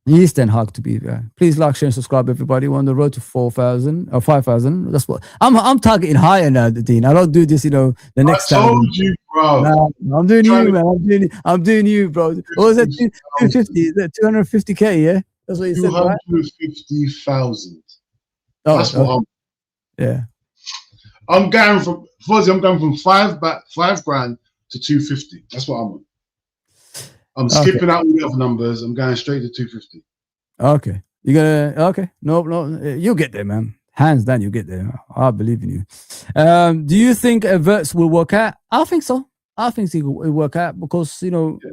He's then hard to be there. Please like, share, and subscribe, everybody. We're on the road to 4,000 or 5,000. That's what I'm targeting higher now, Dean. I don't do this, the next time. I told you, bro. Nah, I'm doing you, man. I'm doing you, bro. What was that? 250? Is that 250K? Yeah. That's what you said, right? 250,000. That's what I'm. Yeah. I'm going from Fozi. I'm going from $5 grand to 250. That's what I'm on. I'm skipping out all the other numbers. I'm going straight to 250. Okay. You're gonna okay. No, you'll get there, man. Hands down, you'll get there. I believe in you. Do you think Verts will work out? I think so. I think he will work out because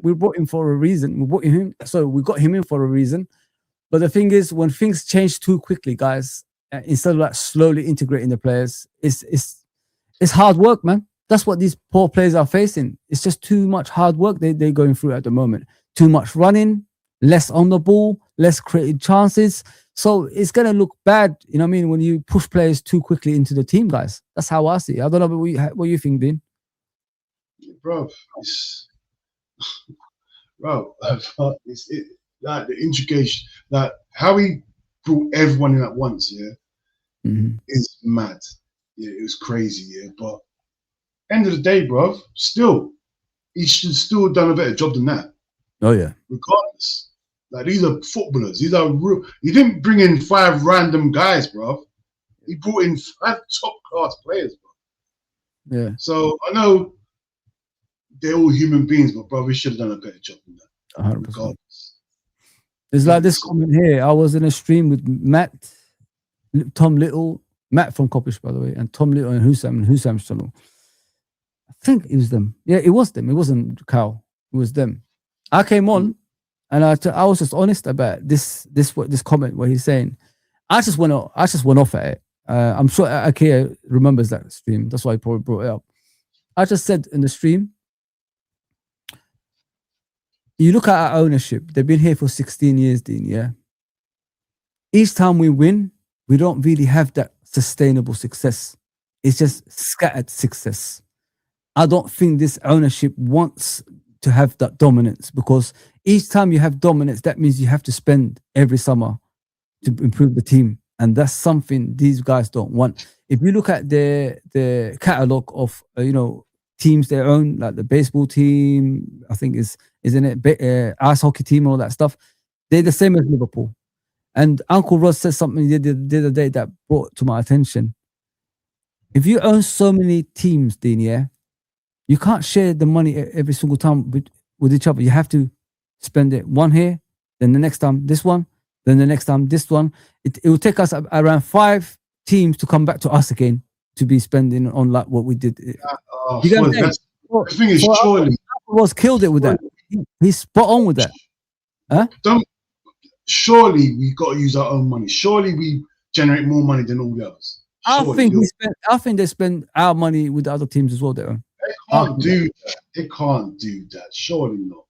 we brought him for a reason. We got him in for a reason. But the thing is, when things change too quickly, guys, instead of like slowly integrating the players, it's hard work, man. That's what these poor players are facing. It's just too much hard work they're going through at the moment. Too much running, less on the ball, less created chances. So it's going to look bad, when you push players too quickly into the team, guys. That's how I see it. I don't know what you think, Dean. Bro, it's like the integration, like how he brought everyone in at once, is mad. Yeah, it was crazy, but end of the day, bro, still, he should still have done a better job than that. Oh, yeah. Regardless. Like, these are footballers. These are real. He didn't bring in 5 random guys, bro. He brought in 5 top-class players, bro. Yeah. So, I know they're all human beings, but, bro, we should have done a better job than that. 100%. Regardless. It's like this comment here. I was in a stream with Matt, Tom Little, Matt from Coppish, by the way, and Tom Little and Husam's channel. I think it was them. Yeah, it was them. It wasn't Cal. It was them. I came on and I was just honest about this comment where he's saying, I just went off at it. I'm sure Akea remembers that stream. That's why he probably brought it up. I just said in the stream, you look at our ownership. They've been here for 16 years, Dean, yeah? Each time we win, we don't really have that sustainable success. It's just scattered success. I don't think this ownership wants to have that dominance, because each time you have dominance, that means you have to spend every summer to improve the team, and that's something these guys don't want. If you look at the catalog of teams they own, like the baseball team, I think isn't it ice hockey team and all that stuff, they're the same as Liverpool. And Uncle Ross said something the other day that brought to my attention. If you own so many teams, Dean, yeah, you can't share the money every single time with each other. You have to spend it one here, then the next time this one, then the next time this one. It will take us around 5 teams to come back to us again to be spending on like what we did. You get what I'm saying? The thing is, surely Ross killed it with that. He's spot on with that. Huh? Surely we got to use our own money. Surely we generate more money than all the others. I think they spend our money with the other teams as well. They can't do that. They can't do that. Surely not.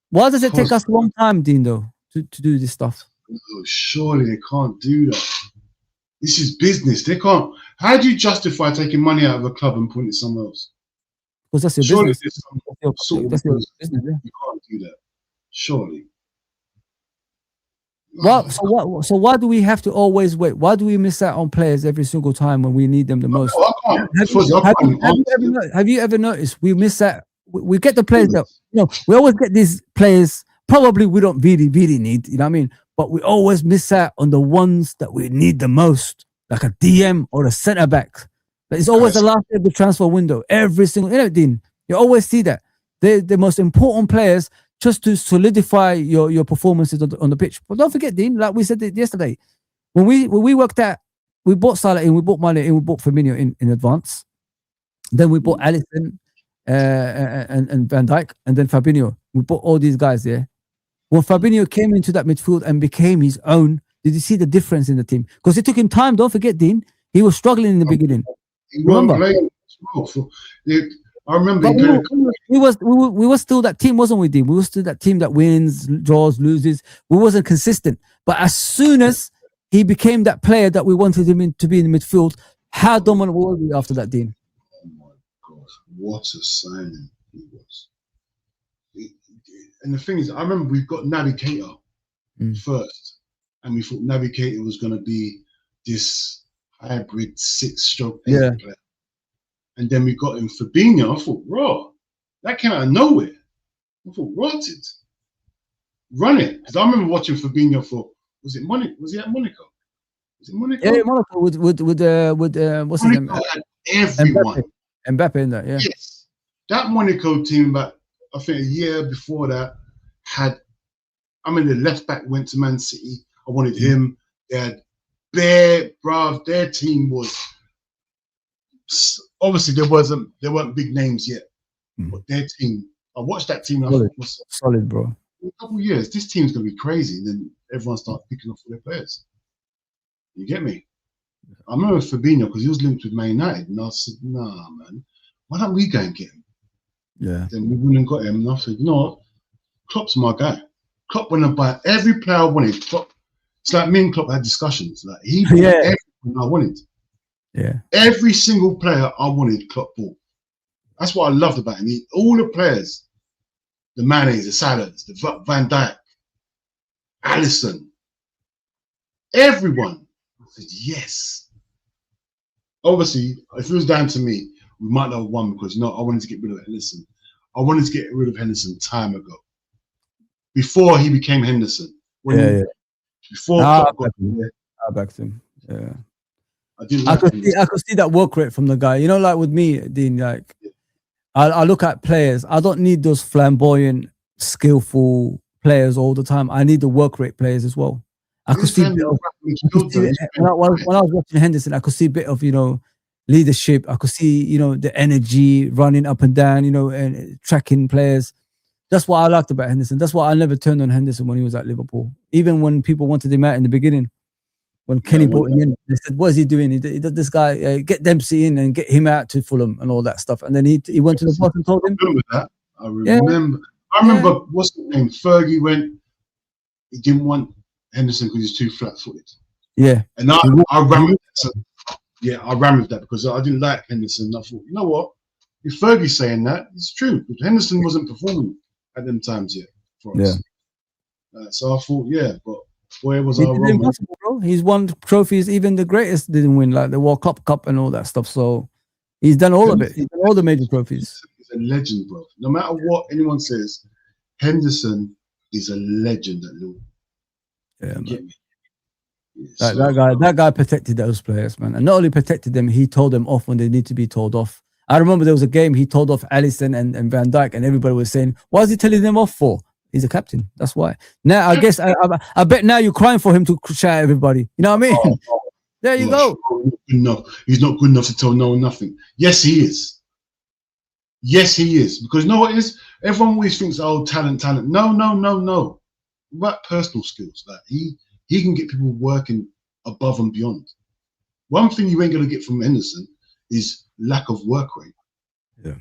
Why does it take us a long time, Dean, though, to do this stuff? Oh, surely they can't do that. This is business. They can't. How do you justify taking money out of a club and putting it somewhere else? Because that's your surely business. That's your business. Yeah. You can't do that. Surely. So why do we have to always wait? Why do we miss out on players every single time when we need them the most? Have you ever noticed we miss out? We get the players that we always get these players. Probably we don't really need. You know what I mean? But we always miss out on the ones that we need the most, like a DM or a centre back. But it's always the last day of the transfer window. Every single, Dean, you always see that they're the most important players, just to solidify your performances on the pitch. But don't forget, Dean, like we said yesterday, when we worked out, we bought Salah in, we bought Mane in, we bought Firmino in advance. Then we bought Alisson and Van Dijk, and then Fabinho. We bought all these guys there. When Fabinho came into that midfield and became his own, did you see the difference in the team? Because it took him time. Don't forget, Dean, he was struggling in the beginning. Remember? I remember we were still that team, wasn't we, Dean? We were still that team that wins, draws, loses. We wasn't consistent. But as soon as he became that player that we wanted him to be in the midfield, how dominant were we after that, Dean? Oh my God, what a signing he was. And the thing is, I remember we got Navigator first, and we thought Navigator was going to be this hybrid 6-stroke player. And then we got him Fabinho. I thought, raw. That came out of nowhere. I thought, rotted. Run it. Because I remember watching Fabinho for, was it Monaco? Was he at Monaco? Was it Monaco? Yeah, Monaco with what's his name? Everyone. Mbappe in that, yeah. Yes. That Monaco team, but I think a year before that, the left back went to Man City. I wanted him. They had their team was, obviously there weren't big names yet, but their team, I watched that team. Solid, bro. In a couple of years, this team's gonna be crazy. And then everyone starts picking up for their players. You get me? I remember Fabinho because he was linked with Man United, and I said, "Nah, man, why don't we go and get him?" Yeah. Then we went and got him, and I said, "You know what? Klopp's my guy. Klopp went and buy every player I wanted. Klopp, it's like me and Klopp had discussions. Like he bought everything I wanted. Yeah. Every single player I wanted, Klopp bought. That's what I loved about him. All the players, the Manes, the Salahs, the Van Dijk, Alisson, everyone. I said, yes. Obviously, if it was down to me, we might not have won because I wanted to get rid of Henderson. I wanted to get rid of Henderson time ago. Before he became Henderson. Before Klopp got there. I backed him. Yeah. I could see that work rate from the guy. You know, like with me, Dean, like I look at players. I don't need those flamboyant, skillful players all the time. I need the work rate players as well. I could see, when I was watching Henderson, I could see a bit of, leadership. I could see, the energy running up and down, and tracking players. That's what I liked about Henderson. That's why I never turned on Henderson when he was at Liverpool. Even when people wanted him out in the beginning. When Kenny brought him in, they said, "What is he doing? This guy, get Dempsey in and get him out to Fulham and all that stuff." And then he went to the boss and told him. I remember that. I remember what's the name? Fergie went. He didn't want Henderson because he's too flat-footed. Yeah, and I ran with that. I ran with that because I didn't like Henderson. I thought, you know what? If Fergie's saying that, it's true. But Henderson wasn't performing. at them times yet for Yeah. us. So I thought, yeah, but where was He our did the Roman? impossible, bro. He's won trophies even the greatest didn't win, like the World Cup and all that stuff. So he's done all of it. He's done all the major trophies. He's a legend, bro. No matter what anyone says, Henderson is a legend at Liverpool. Yeah, You get me? That guy protected those players, man, and not only protected them, he told them off when they need to be told off. I remember there was a game he told off Alisson and Van Dijk, and everybody was saying, "Why is he telling them off for?" He's a captain. That's why. Now I guess I bet now you're crying for him to shout at everybody. You know what I mean? There you go. No, he's not good enough to tell no one nothing. Yes, he is. Yes, he is. Because you know what it is? Everyone always thinks, oh, talent. No. About personal skills. Like he can get people working above and beyond. One thing you ain't gonna get from Henderson is lack of work rate. Yeah.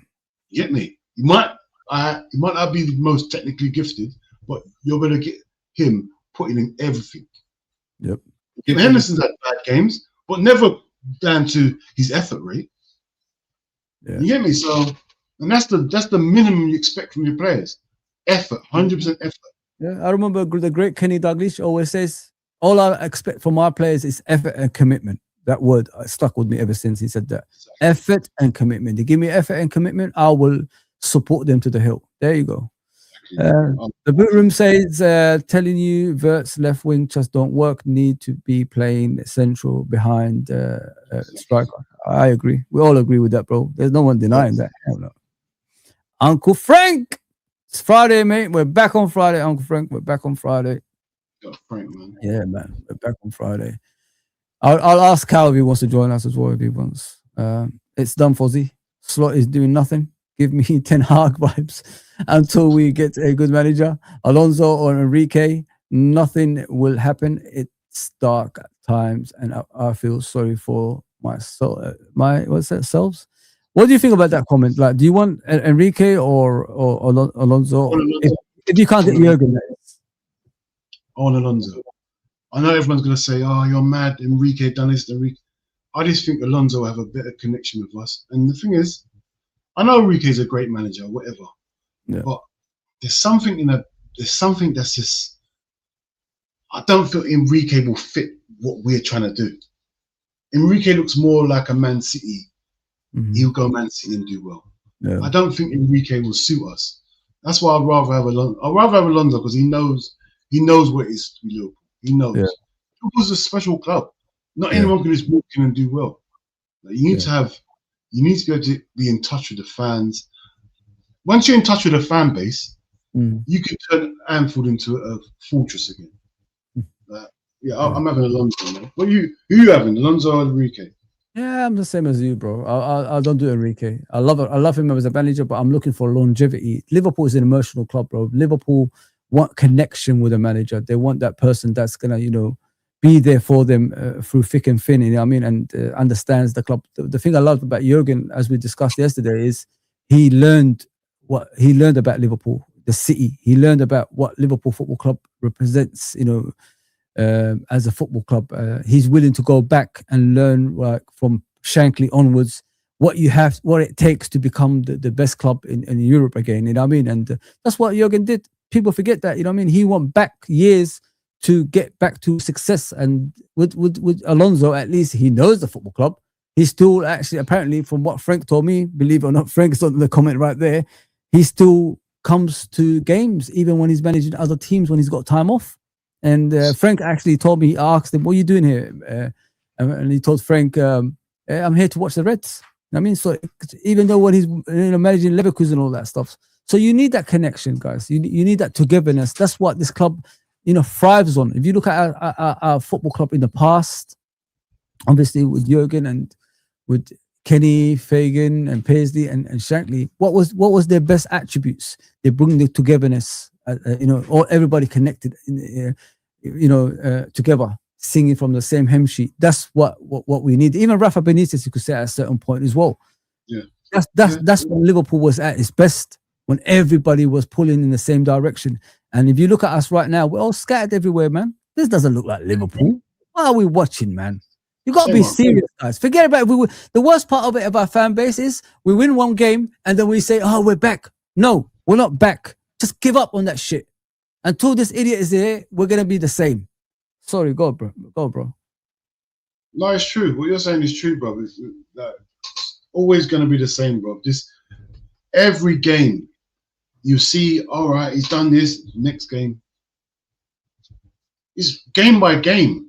You get me? He might not be the most technically gifted, but you're gonna get him putting in everything. Yep. Henderson's had bad games, but never down to his effort rate. Yeah. You get me? So, and that's the minimum you expect from your players. Effort, 100% effort. Yeah, I remember the great Kenny Dalglish always says, all I expect from our players is effort and commitment. That word stuck with me ever since he said that. Exactly. Effort and commitment. They give me effort and commitment, I will support them to the hill. There you go. The boot room says, telling you Vert's left wing just don't work, need to be playing central behind striker. I agree. We all agree with that, bro. There's no one denying that. Hell no. Uncle Frank! It's Friday, mate. We're back on Friday, Uncle Frank. We're back on Friday. Frank, man. Yeah, man. We're back on Friday. I'll ask Cal if he wants to join us as well if he wants. It's done, Fozi. Slot is doing nothing. Give me Ten Hag vibes until we get a good manager. Alonso or Enrique, nothing will happen. It's dark at times, and I feel sorry for myself. Selves. What do you think about that comment? Like, do you want Enrique or Alonso? If you can't get Jurgen, on Alonso. I know everyone's gonna say, "Oh, you're mad, Enrique done this." Enrique, I just think Alonso will have a better connection with us. And the thing is, I know Enrique's a great manager, whatever. Yeah. But there's something that's just, I don't feel Enrique will fit what we're trying to do. Enrique looks more like a Man City. Mm-hmm. He'll go Man City and do well. Yeah. I don't think Enrique will suit us. That's why I'd rather have Alonso. I'd rather have Alonso because he knows what it is to be Liverpool. He knows. Yeah. Liverpool's a special club. Not anyone can just walk in and do well. Like, you need to be able to be in touch with the fans. Once you're in touch with the fan base, you can turn Anfield into a fortress again. I'm having Alonso, man. Who are you having, Alonso or Enrique? Yeah, I'm the same as you, bro. I don't do Enrique. I love him as a manager, but I'm looking for longevity. Liverpool is an emotional club, bro. Liverpool want connection with a manager. They want that person that's gonna, be there for them through thick and thin. You know what I mean? And understands the club. The thing I loved about Jurgen, as we discussed yesterday, is he learned about Liverpool, the city. He learned about what Liverpool Football Club represents. As a football club, he's willing to go back and learn from Shankly onwards what it takes to become the best club in Europe again. You know what I mean? And that's what Jurgen did. People forget that. You know what I mean? He went back years to get back to success. And with Alonso, at least he knows the football club. He still actually, apparently, from what Frank told me, believe it or not, Frank's on the comment right there. He still comes to games even when he's managing other teams when he's got time off. And Frank actually told me, he asked him, "What are you doing here?" And he told Frank, "I'm here to watch the Reds." You know what I mean? So even though when he's managing Leverkusen and all that stuff, so you need that connection, guys. You need that togetherness. That's what this club, thrives on. If you look at our football club in the past, obviously with Jurgen and with Kenny, Fagan, and Paisley and Shankly, what was their best attributes? They bring the togetherness. All everybody connected, together, singing from the same hymn sheet. That's what we need. Even Rafa Benitez, you could say at a certain point as well. Yeah, that's when Liverpool was at its best, when everybody was pulling in the same direction. And if you look at us right now, we're all scattered everywhere, man. This doesn't look like Liverpool. What are we watching, man? You got to be serious, guys. Forget about it. The worst part of it of our fan base is we win one game and then we say, "Oh, we're back." No, we're not back. Just give up on that shit. Until this idiot is here, we're gonna be the same. Sorry, go, bro. Go, bro. No, it's true. What you're saying is true, bro. It's always going to be the same, bro. Every game, you see, all right, he's done this. Next game, it's game by game.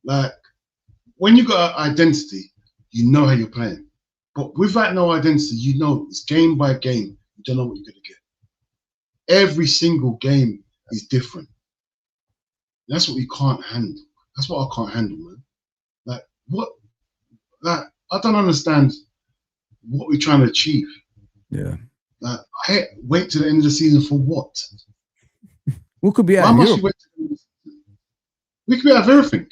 Like when you got an identity, you know how you're playing. But without no identity, you know it's game by game. You don't know what you're going to get. Every single game is different. That's what we can't handle. That's what I can't handle, man. Like what? Like I don't understand what we're trying to achieve. Yeah. Like wait to the end of the season for what? We could be Why out of must Europe. we wait to the end of the season? We could be out of everything.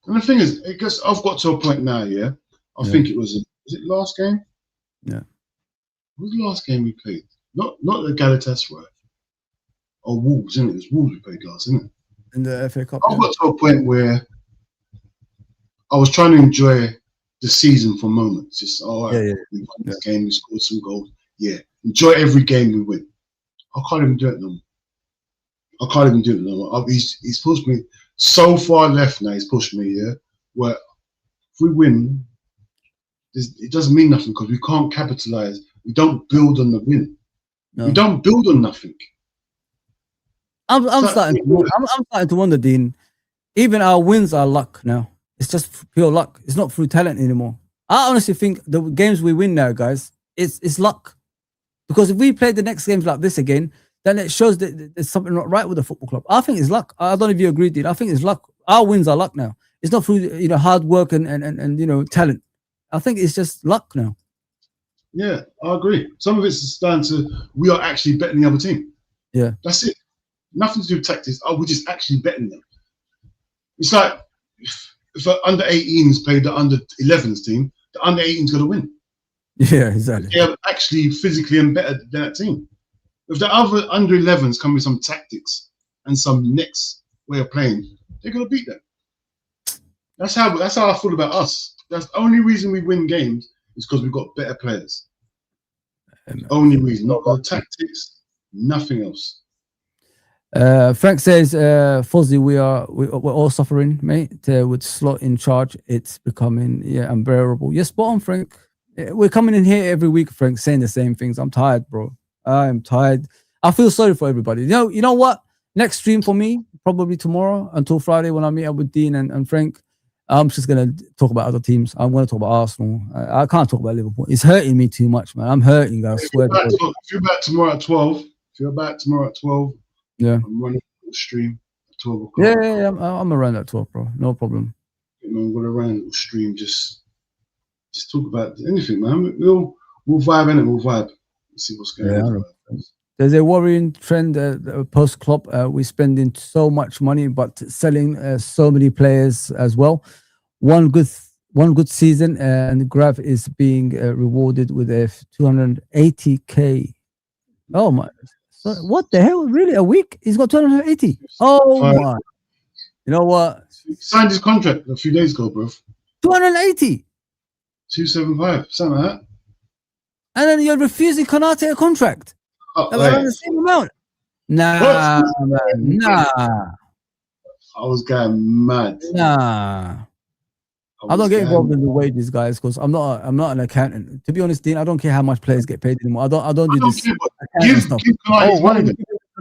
And the thing is, I guess I've got to a point now. Yeah, I think it was it last game? Yeah. What was the last game we played? Not the Galatasaray. Or Wolves, isn't it? It was Wolves we played last, isn't it? In the FA Cup. I've got to a point where I was trying to enjoy the season for moments. Just, we won this game, we scored some goals. Yeah, enjoy every game we win. I can't even do it no more. I can't even do it no more. He's pushed me so far left now. He's pushed me, yeah. Where if we win, it doesn't mean nothing because we can't capitalize. We don't build on the win. No. We don't build on nothing. I'm starting to wonder, Dean. Even our wins are luck now. It's just pure luck. It's not through talent anymore. I honestly think the games we win now, guys, it's luck. Because if we play the next games like this again, then it shows that there's something not right with the football club. I think it's luck. I don't know if you agree, Dean. I think it's luck. Our wins are luck now. It's not through hard work and talent. I think it's just luck now. Yeah, I agree. Some of it's down to we are actually betting the other team. Yeah, that's it. Nothing to do with tactics. We're just actually betting them. It's like if the under 18s play the under 11s team, the under 18s going to win. Yeah, exactly. They are actually physically and better than that team. If the other under 11s come with some tactics and some next way of playing, they're going to beat them. That's how I feel about us. That's the only reason we win games is because we've got better players. Only reason, not the tactics, nothing else. Frank says, Fozi, we're all suffering, mate. With Slot in charge, it's becoming unbearable. You're spot on, Frank. We're coming in here every week, Frank, saying the same things. I'm tired, bro. I'm tired. I feel sorry for everybody. You know what? Next stream for me, probably tomorrow until Friday when I meet up with Dean and Frank. I'm just gonna talk about other teams. I'm gonna talk about Arsenal. I can't talk about Liverpool. It's hurting me too much, man. I'm hurting, guys. If you're back tomorrow at 12, yeah, I'm running the stream at 12 o'clock. Yeah, I'm around at 12, bro. No problem. I'm gonna run the stream. Just talk about anything, man. We'll vibe in it. We'll vibe. See what's going on. There's a worrying trend post Klopp. We're spending so much money, but selling so many players as well. One good season, and Graf is being rewarded with a 280k. Oh my! So what the hell? Really, a week? He's got 280. Oh my! You know what? He signed his contract a few days ago, bro. 280. 275, something like that. And then you're refusing Konate a contract. Around the same amount. Nah, man, nah. I was going mad. Nah. I don't get involved in the wages, guys, because I'm not an accountant. To be honest, Dean, I don't care how much players get paid anymore. I don't do this. Give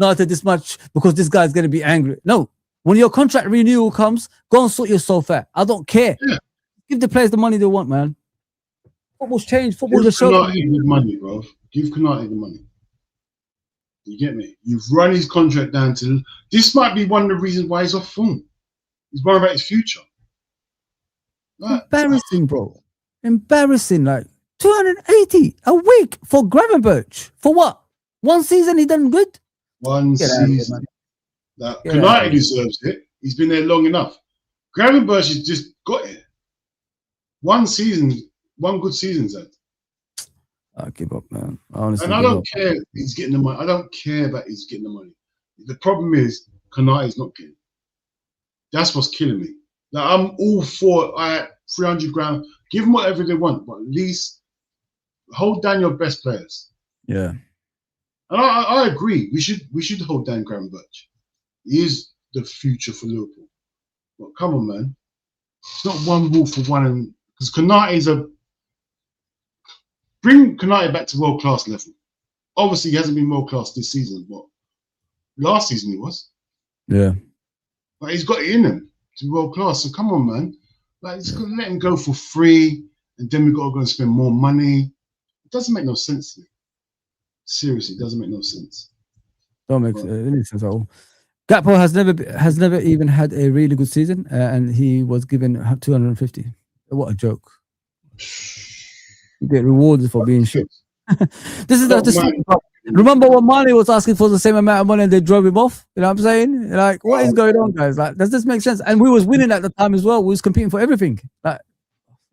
Konate this much because this guy's gonna be angry. No. When your contract renewal comes, go and sort yourself out. I don't care. Yeah. Give the players the money they want, man. Football's changed. Football's a show. Give Konate the money, bro. Give Konate the money. You get me? You've run his contract down to... This might be one of the reasons why he's off form. He's worried about his future. Embarrassing, bro. Embarrassing. Like 280 a week for Gravenberch. For what? One season he done good? One season. Konate deserves it. He's been there long enough. Gravenberch has just got it. One good season, Zed. I give up, man. Honestly, and I don't care if he's getting the money. I don't care about he's getting the money. The problem is Konate's not getting. That's what's killing me. Like, I'm all for 300 grand. Give them whatever they want, but at least hold down your best players. Yeah. And I agree. We should hold Dan Gravenberch. He is the future for Liverpool. But come on, man. It's not one rule for one. Because Konate is bring Konate back to world class level. Obviously, he hasn't been world class this season, but last season he was. Yeah. But he's got it in him to be world class. So come on, man. Like, just gonna let him go for free, and then we got to go and spend more money. It doesn't make no sense to me. Seriously, it doesn't make no sense. Don't make any sense at all. Gakpo has never even had a really good season, and he was given 250. What a joke! You get rewarded for being shit. This is remember when Mane was asking for the same amount of money and they drove him off? You know what I'm saying? Like, what is going on, guys? Like, does this make sense? And we was winning at the time as well. We was competing for everything. Like,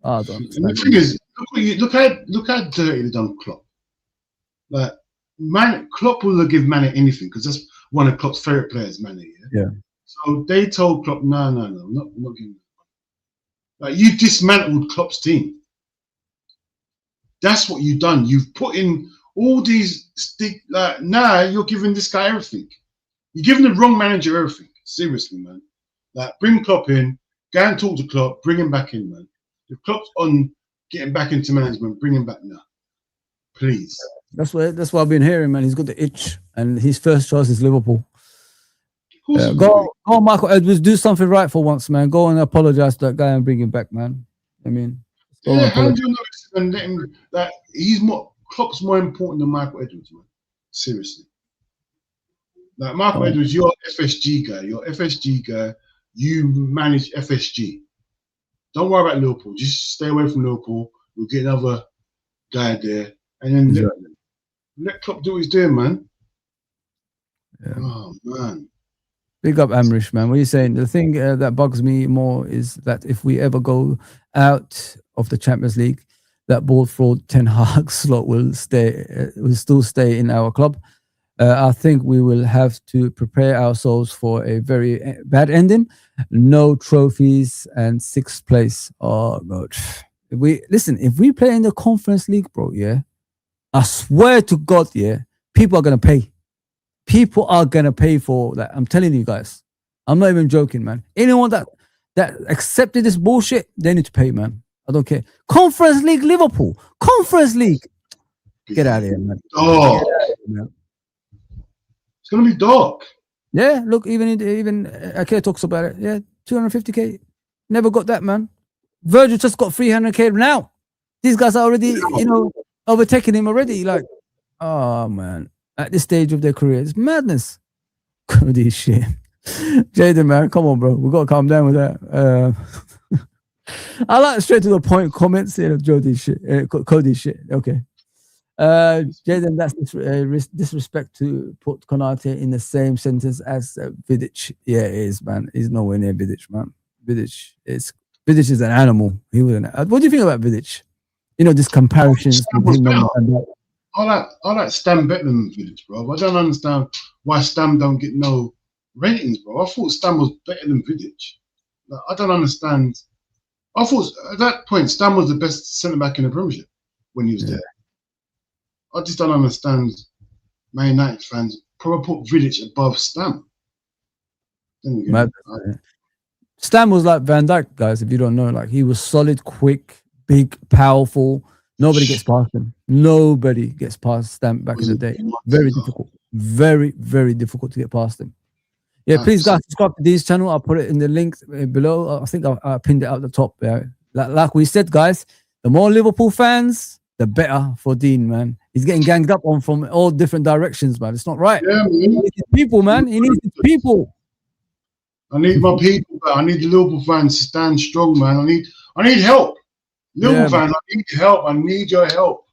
I don't understand. And the thing is, look how dirty they done Klopp. Like, Klopp will give Mane anything because that's one of Klopp's favorite players, Mane. Yeah. So they told Klopp, no, not giving. Like, you dismantled Klopp's team. That's what you've done. You've put in all these now you're giving this guy everything. You're giving the wrong manager everything. Seriously, man. Like, bring Klopp in, go and talk to Klopp, bring him back in, man. If Klopp's on getting back into management, bring him back now. Please. That's what I've been hearing, man. He's got the itch, and his first choice is Liverpool. Go on, Michael Edwards, do something right for once, man. Go and apologize to that guy and bring him back, man. I mean, hand your notice and let him. Like, Klopp's more important than Michael Edwards, man. Seriously. Like, Michael Edwards, you're FSG guy. You're FSG guy. You manage FSG. Don't worry about Liverpool. Just stay away from Liverpool. We'll get another guy there, and then let Klopp do what he's doing, man. Yeah. Oh man. Big up Amrish, man. What are you saying? The thing that bugs me more is that if we ever go out of the Champions League, that ball fraud Ten Hag slot will still stay in our club. I think we will have to prepare ourselves for a very bad ending. No trophies and 6th place. Oh God! If we play in the Conference League, bro, yeah, I swear to God, yeah, people are gonna pay. People are gonna pay for that. I'm telling you guys. I'm not even joking, man. Anyone that accepted this bullshit, they need to pay, man. I don't care. Conference League, Liverpool. Conference League. Get out of here, man. Oh, it's gonna be dark. Yeah, look, even Ake talks about it. Yeah, 250k. Never got that, man. Virgil just got 300k now. These guys are already, overtaking him already. Like, oh man. At this stage of their career, it's madness. Cody shit. Jaden, man, come on, bro. We gotta calm down with that. I like straight to the point comments. Jody shit, Cody shit. Okay. Jaden, that's disrespect to put Konate in the same sentence as Vidic. Yeah, it is, man. He's nowhere near Vidic, man. Vidic is an animal. He was what do you think about Vidic? This comparisons with him. I like Stam better than Vidic, bro. I don't understand why Stam don't get no ratings, bro. I thought Stam was better than Vidic. Like, I don't understand. I thought at that point Stam was the best centre back in the Premiership when he was there. I just don't understand. Man United fans probably put Vidic above Stam. Stam was like Van Dijk, guys. If you don't know, like, he was solid, quick, big, powerful. Nobody gets past him. Nobody gets past Stam back in the day. Very difficult. Very, very difficult to get past him. Yeah, please, guys, subscribe to this channel. I'll put it in the link below. I think I pinned it out the top. Like we said, guys, the more Liverpool fans, the better for Dean, man. He's getting ganged up on from all different directions, man. It's not right. Yeah, man. He needs people, man. He needs people. I need my people, man. I need the Liverpool fans to stand strong, man. I need help. Liverpool fans, I need help. I need your help.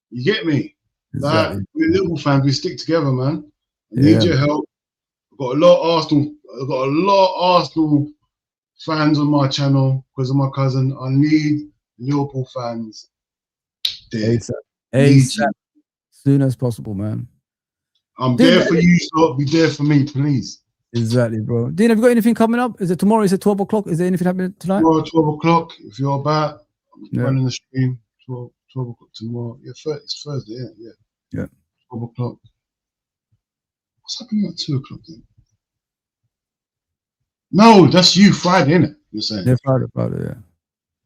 You get me? Exactly. Like, we're Liverpool fans. We stick together, man. I need your help. I've got a lot of Arsenal fans on my channel because of my cousin. I need Liverpool fans there. ASAP. Soon as possible, man. I'm there for you, so be there for me, please. Exactly, bro. Dean, have you got anything coming up? Is it tomorrow? Is it 12 o'clock? Is there anything happening tonight? Tomorrow, 12 o'clock. If you're about, I'm running the stream. 12 o'clock tomorrow. Yeah, it's Thursday, yeah. 12 o'clock. What's happening at 2 o'clock then? No, that's you Friday, innit? You're saying? Yeah, Friday,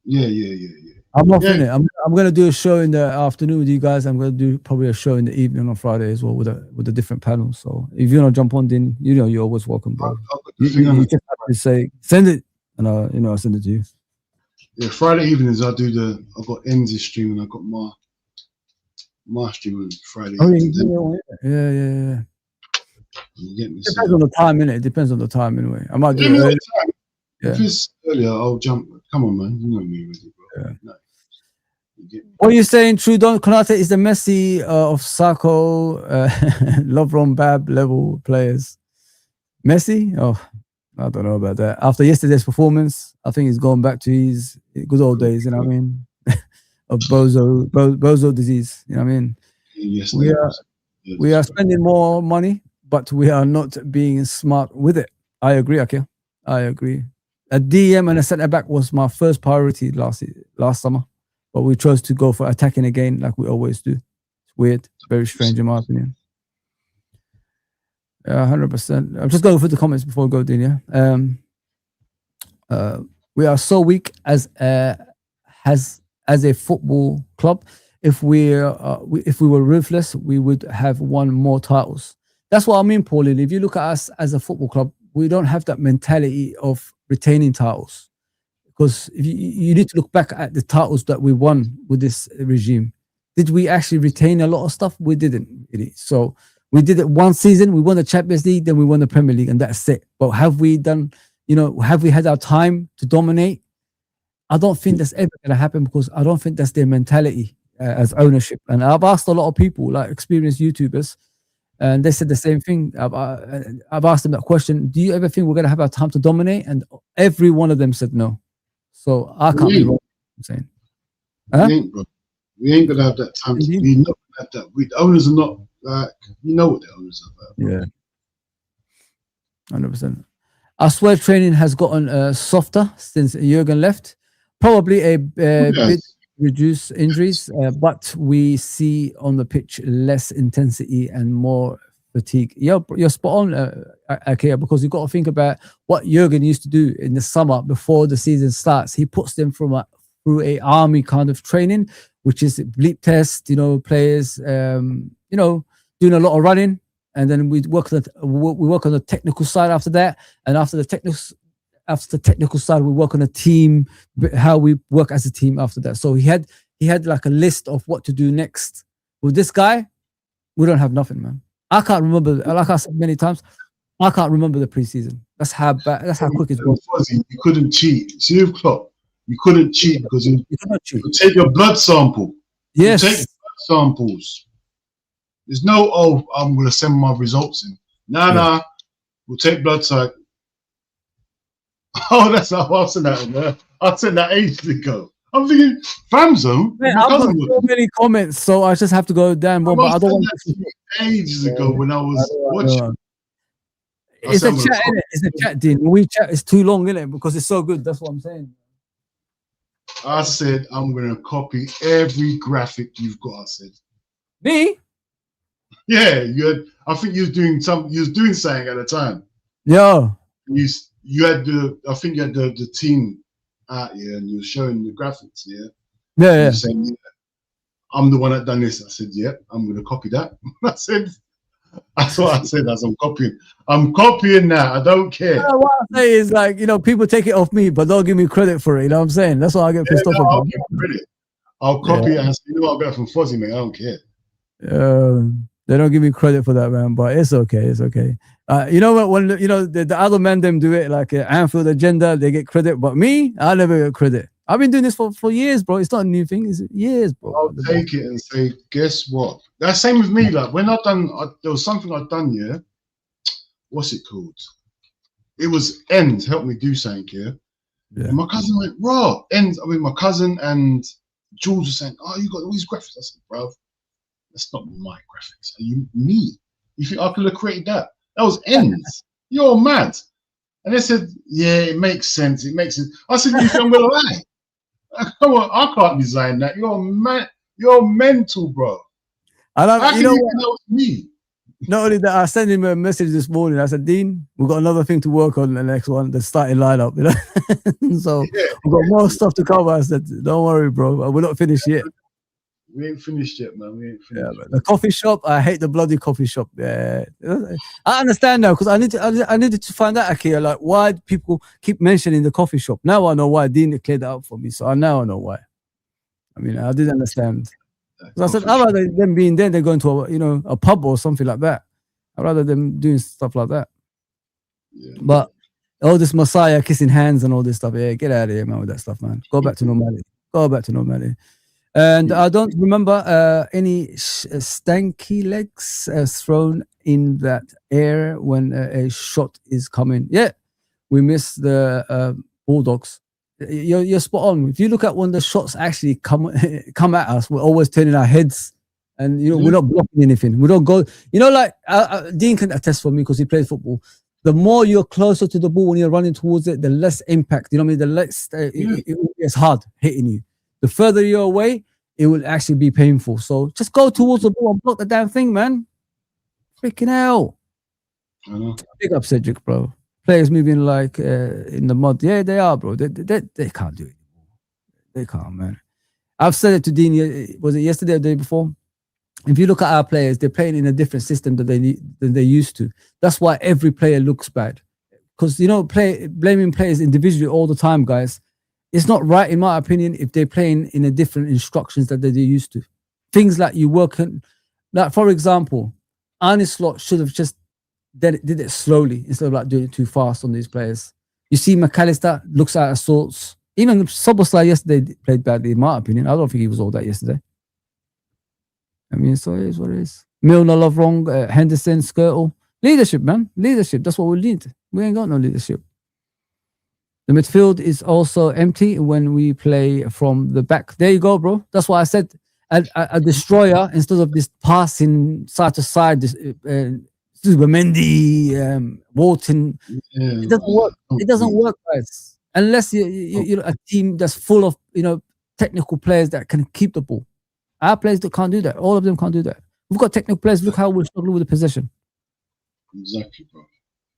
yeah. Yeah. I'm off Yeah. in it. I'm gonna do a show in the afternoon with you guys. I'm gonna do probably a show in the evening on Friday as well with a different panel. So if you wanna jump on, then you're always welcome, bro. You just have to say send it, and I'll send it to you. Yeah, Friday evenings I've got Enzy's stream and I've got my stream on Friday. Oh evening. Yeah. You get me? Depends on the time, innit? It depends on the time anyway. I might do it early. If it's earlier, I'll jump. Come on, man. You know me already, bro. Yeah. No. What are you saying, Trudon Konate is the Messi of Sako, Lovron Bab level players? Messi? Oh, I don't know about that. After yesterday's performance, I think he's going back to his good old days, you know what I mean? Of bozo disease, you know what I mean? Yes, we are spending more money, but we are not being smart with it. I agree, Akil. I agree. A DM and a centre back was my first priority last summer, but we chose to go for attacking again, like we always do. It's weird, very strange in my opinion. 100%. I'm just going through the comments before we go, Dean. We are so weak as a football club. If we were ruthless, we would have won more titles. That's what I mean, Pauline. If you look at us as a football club, we don't have that mentality of retaining titles, because if you need to look back at the titles that we won with this regime. Did we actually retain a lot of stuff? We didn't really. So we did it one season. We won the Champions League, then we won the Premier League, and that's it. But have we done? Have we had our time to dominate? I don't think that's ever going to happen, because I don't think that's their mentality as ownership. And I've asked a lot of people, like experienced YouTubers, and they said the same thing. I've asked them that question: do you ever think we're going to have our time to dominate? And every one of them said no. So I can't be wrong. I'm saying, we ain't going to have that time. We're not going to have that. The owners are not like, you know what the owners are about. Yeah, 100%. I swear training has gotten softer since Jurgen left. Probably a bit reduced injuries, but we see on the pitch less intensity and more fatigue. You're spot on, Akea, because you've got to think about what Jurgen used to do in the summer before the season starts. He puts them through a army kind of training, which is bleep test, players, doing a lot of running. And then we work on the technical side after that, and after the technical side, we work on a team, how we work as a team after that. So he had like a list of what to do next. With this guy, we don't have nothing, man. I can't remember. Like I said many times, I can't remember the preseason. That's how bad. That's how quick it's going. You couldn't cheat. See with Klopp, you couldn't cheat because you take your blood sample. Yes, you take blood samples. There's no, I'm going to send my results in. Nah, we'll take blood type. Oh, that's how I said that, man. I said that ages ago. I'm thinking, Famzo. Man, I've got so many comments, so I just have to go down one. But I don't want to. Ages ago when I was watching. It's a chat, innit? It's a chat, Dean. When we chat, it's too long, innit? Because it's so good. That's what I'm saying. I said, I'm going to copy every graphic you've got. I said. Me? Yeah, I think you was doing something at the time. Yeah. You had the team out here, and you were showing the graphics, yeah. Yeah. You're saying, yeah, I'm the one that done this. I said, yeah, I'm gonna copy that. I said, that's what I said as I'm copying. I'm copying that. I don't care. What I say is, like, people take it off me, but don't give me credit for it. You know what I'm saying? That's why I get pissed off about. I'll give credit. I'll copy it and say, what I got from Fozi, mate. I don't care. They don't give me credit for that, man, but it's okay. It's okay. You know what? When the other men them do it, like Anfield Agenda, they get credit, but me, I never get credit. I've been doing this for years, bro. It's not a new thing. It's years, bro. I'll take it and say, guess what? That's same with me. Like when there was something I'd done. Yeah, what's it called? It was Ends helped me do something. Yeah. And my cousin went, raw Ends. I mean, my cousin and Jules were saying, oh, you got all these graphics. I said, bro, that's not my graphics. Are you me? You think I could have created that? That was Ends. You're mad. And they said, yeah, it makes sense. It makes sense. I said, you think I'm gonna lie? Come on, I can't design that. You're mad. You're mental, bro. I don't. How can you know it's me? Not only that, I sent him a message this morning. I said, Dean, we've got another thing to work on the next one, the starting lineup. You know, so we've got more stuff to cover. I said, don't worry, bro. We're not finished yet. We ain't finished yet, man. We ain't finished. Yeah, the coffee shop. I hate the bloody coffee shop. Yeah, I understand now because I needed to find out, Akia, like why people keep mentioning the coffee shop. Now I know why. Dean cleared that up for me, so now I know why. I mean, I didn't understand. I said, I'd rather them being there than going to a pub or something like that. I'd rather them doing stuff like that. Yeah. But all this Messiah kissing hands and all this stuff, yeah, get out of here, man, with that stuff, man. Go back to normality. Go back to normality. And I don't remember any stanky legs thrown in that air when a shot is coming. Yeah, we miss the Bulldogs. You're spot on. If you look at when the shots actually come at us, we're always turning our heads, and we're not blocking anything. We don't go. Like Dean can attest for me because he played football. The more you're closer to the ball when you're running towards it, the less impact. You know what I mean? The less it's hard hitting you. The further you're away, it will actually be painful. So just go towards the ball and block the damn thing, man. Freaking hell. Big up Cedric, bro. Players moving like in the mud. Yeah, they are, bro. They can't do it anymore. They can't, man. I've said it to Dean. Was it yesterday or the day before? If you look at our players, they're playing in a different system than they used to. That's why every player looks bad. Because blaming players individually all the time, guys. It's not right, in my opinion, if they're playing in a different instructions that they're used to. Things like you work on, like for example, Arne Slot should have just did it slowly instead of like doing it too fast on these players. You see McAllister looks out of sorts. Even Soboslai yesterday played badly, in my opinion. I don't think he was all that yesterday. I mean, so it is what it is. Milner, love wrong. Henderson, Skirtle. Leadership, man. Leadership. That's what we need. We ain't got no leadership. The midfield is also empty when we play from the back. There you go, bro. That's why I said a destroyer instead of this passing side to side. This Mendy, Walton. It doesn't work. It doesn't work, guys. Unless you're a team that's full of technical players that can keep the ball. Our players that can't do that. All of them can't do that. We've got technical players. Look how we're struggling with the possession. Exactly, bro.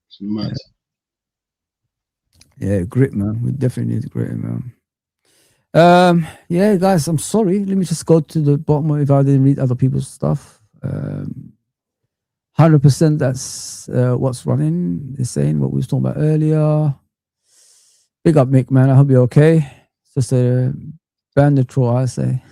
It's mad. Yeah, grit, man. We definitely need grit, man. Yeah, guys, I'm sorry. Let me just go to the bottom if I didn't read other people's stuff. 100% that's what's running. They're saying what we was talking about earlier. Big up, Mick, man. I hope you're okay. It's just a banditro, I say.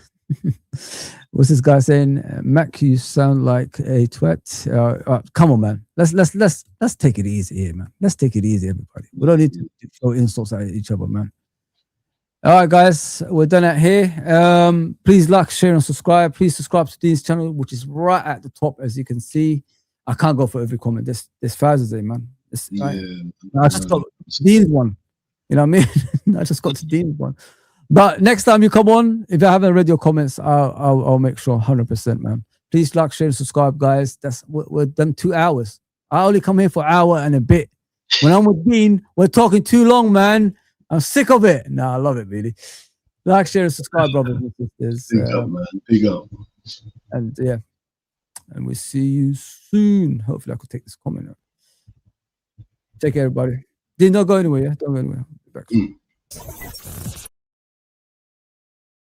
What's this guy saying? Mac, you sound like a twat. Come on, man. Let's take it easy here, man. Let's take it easy, everybody. We don't need to throw insults at each other, man. All right, guys, we're done out here. Please like, share, and subscribe. Please subscribe to Dean's channel, which is right at the top, as you can see. I can't go for every comment. There's thousands there, man. I just got Dean's one. You know what I mean? I just got to Dean's one. But next time you come on, if I haven't read your comments, I'll make sure 100%, man. Please like, share, and subscribe, guys. We're done 2 hours. I only come here for an hour and a bit. When I'm with Dean, we're talking too long, man. I'm sick of it. No, I love it, really. Like, share, and subscribe, brothers and sisters. Big up, man. Big up. And yeah, and we'll see you soon. Hopefully, I could take this comment out. Take care, everybody. Dean, don't go anywhere. Yeah, don't go anywhere. I'll be back.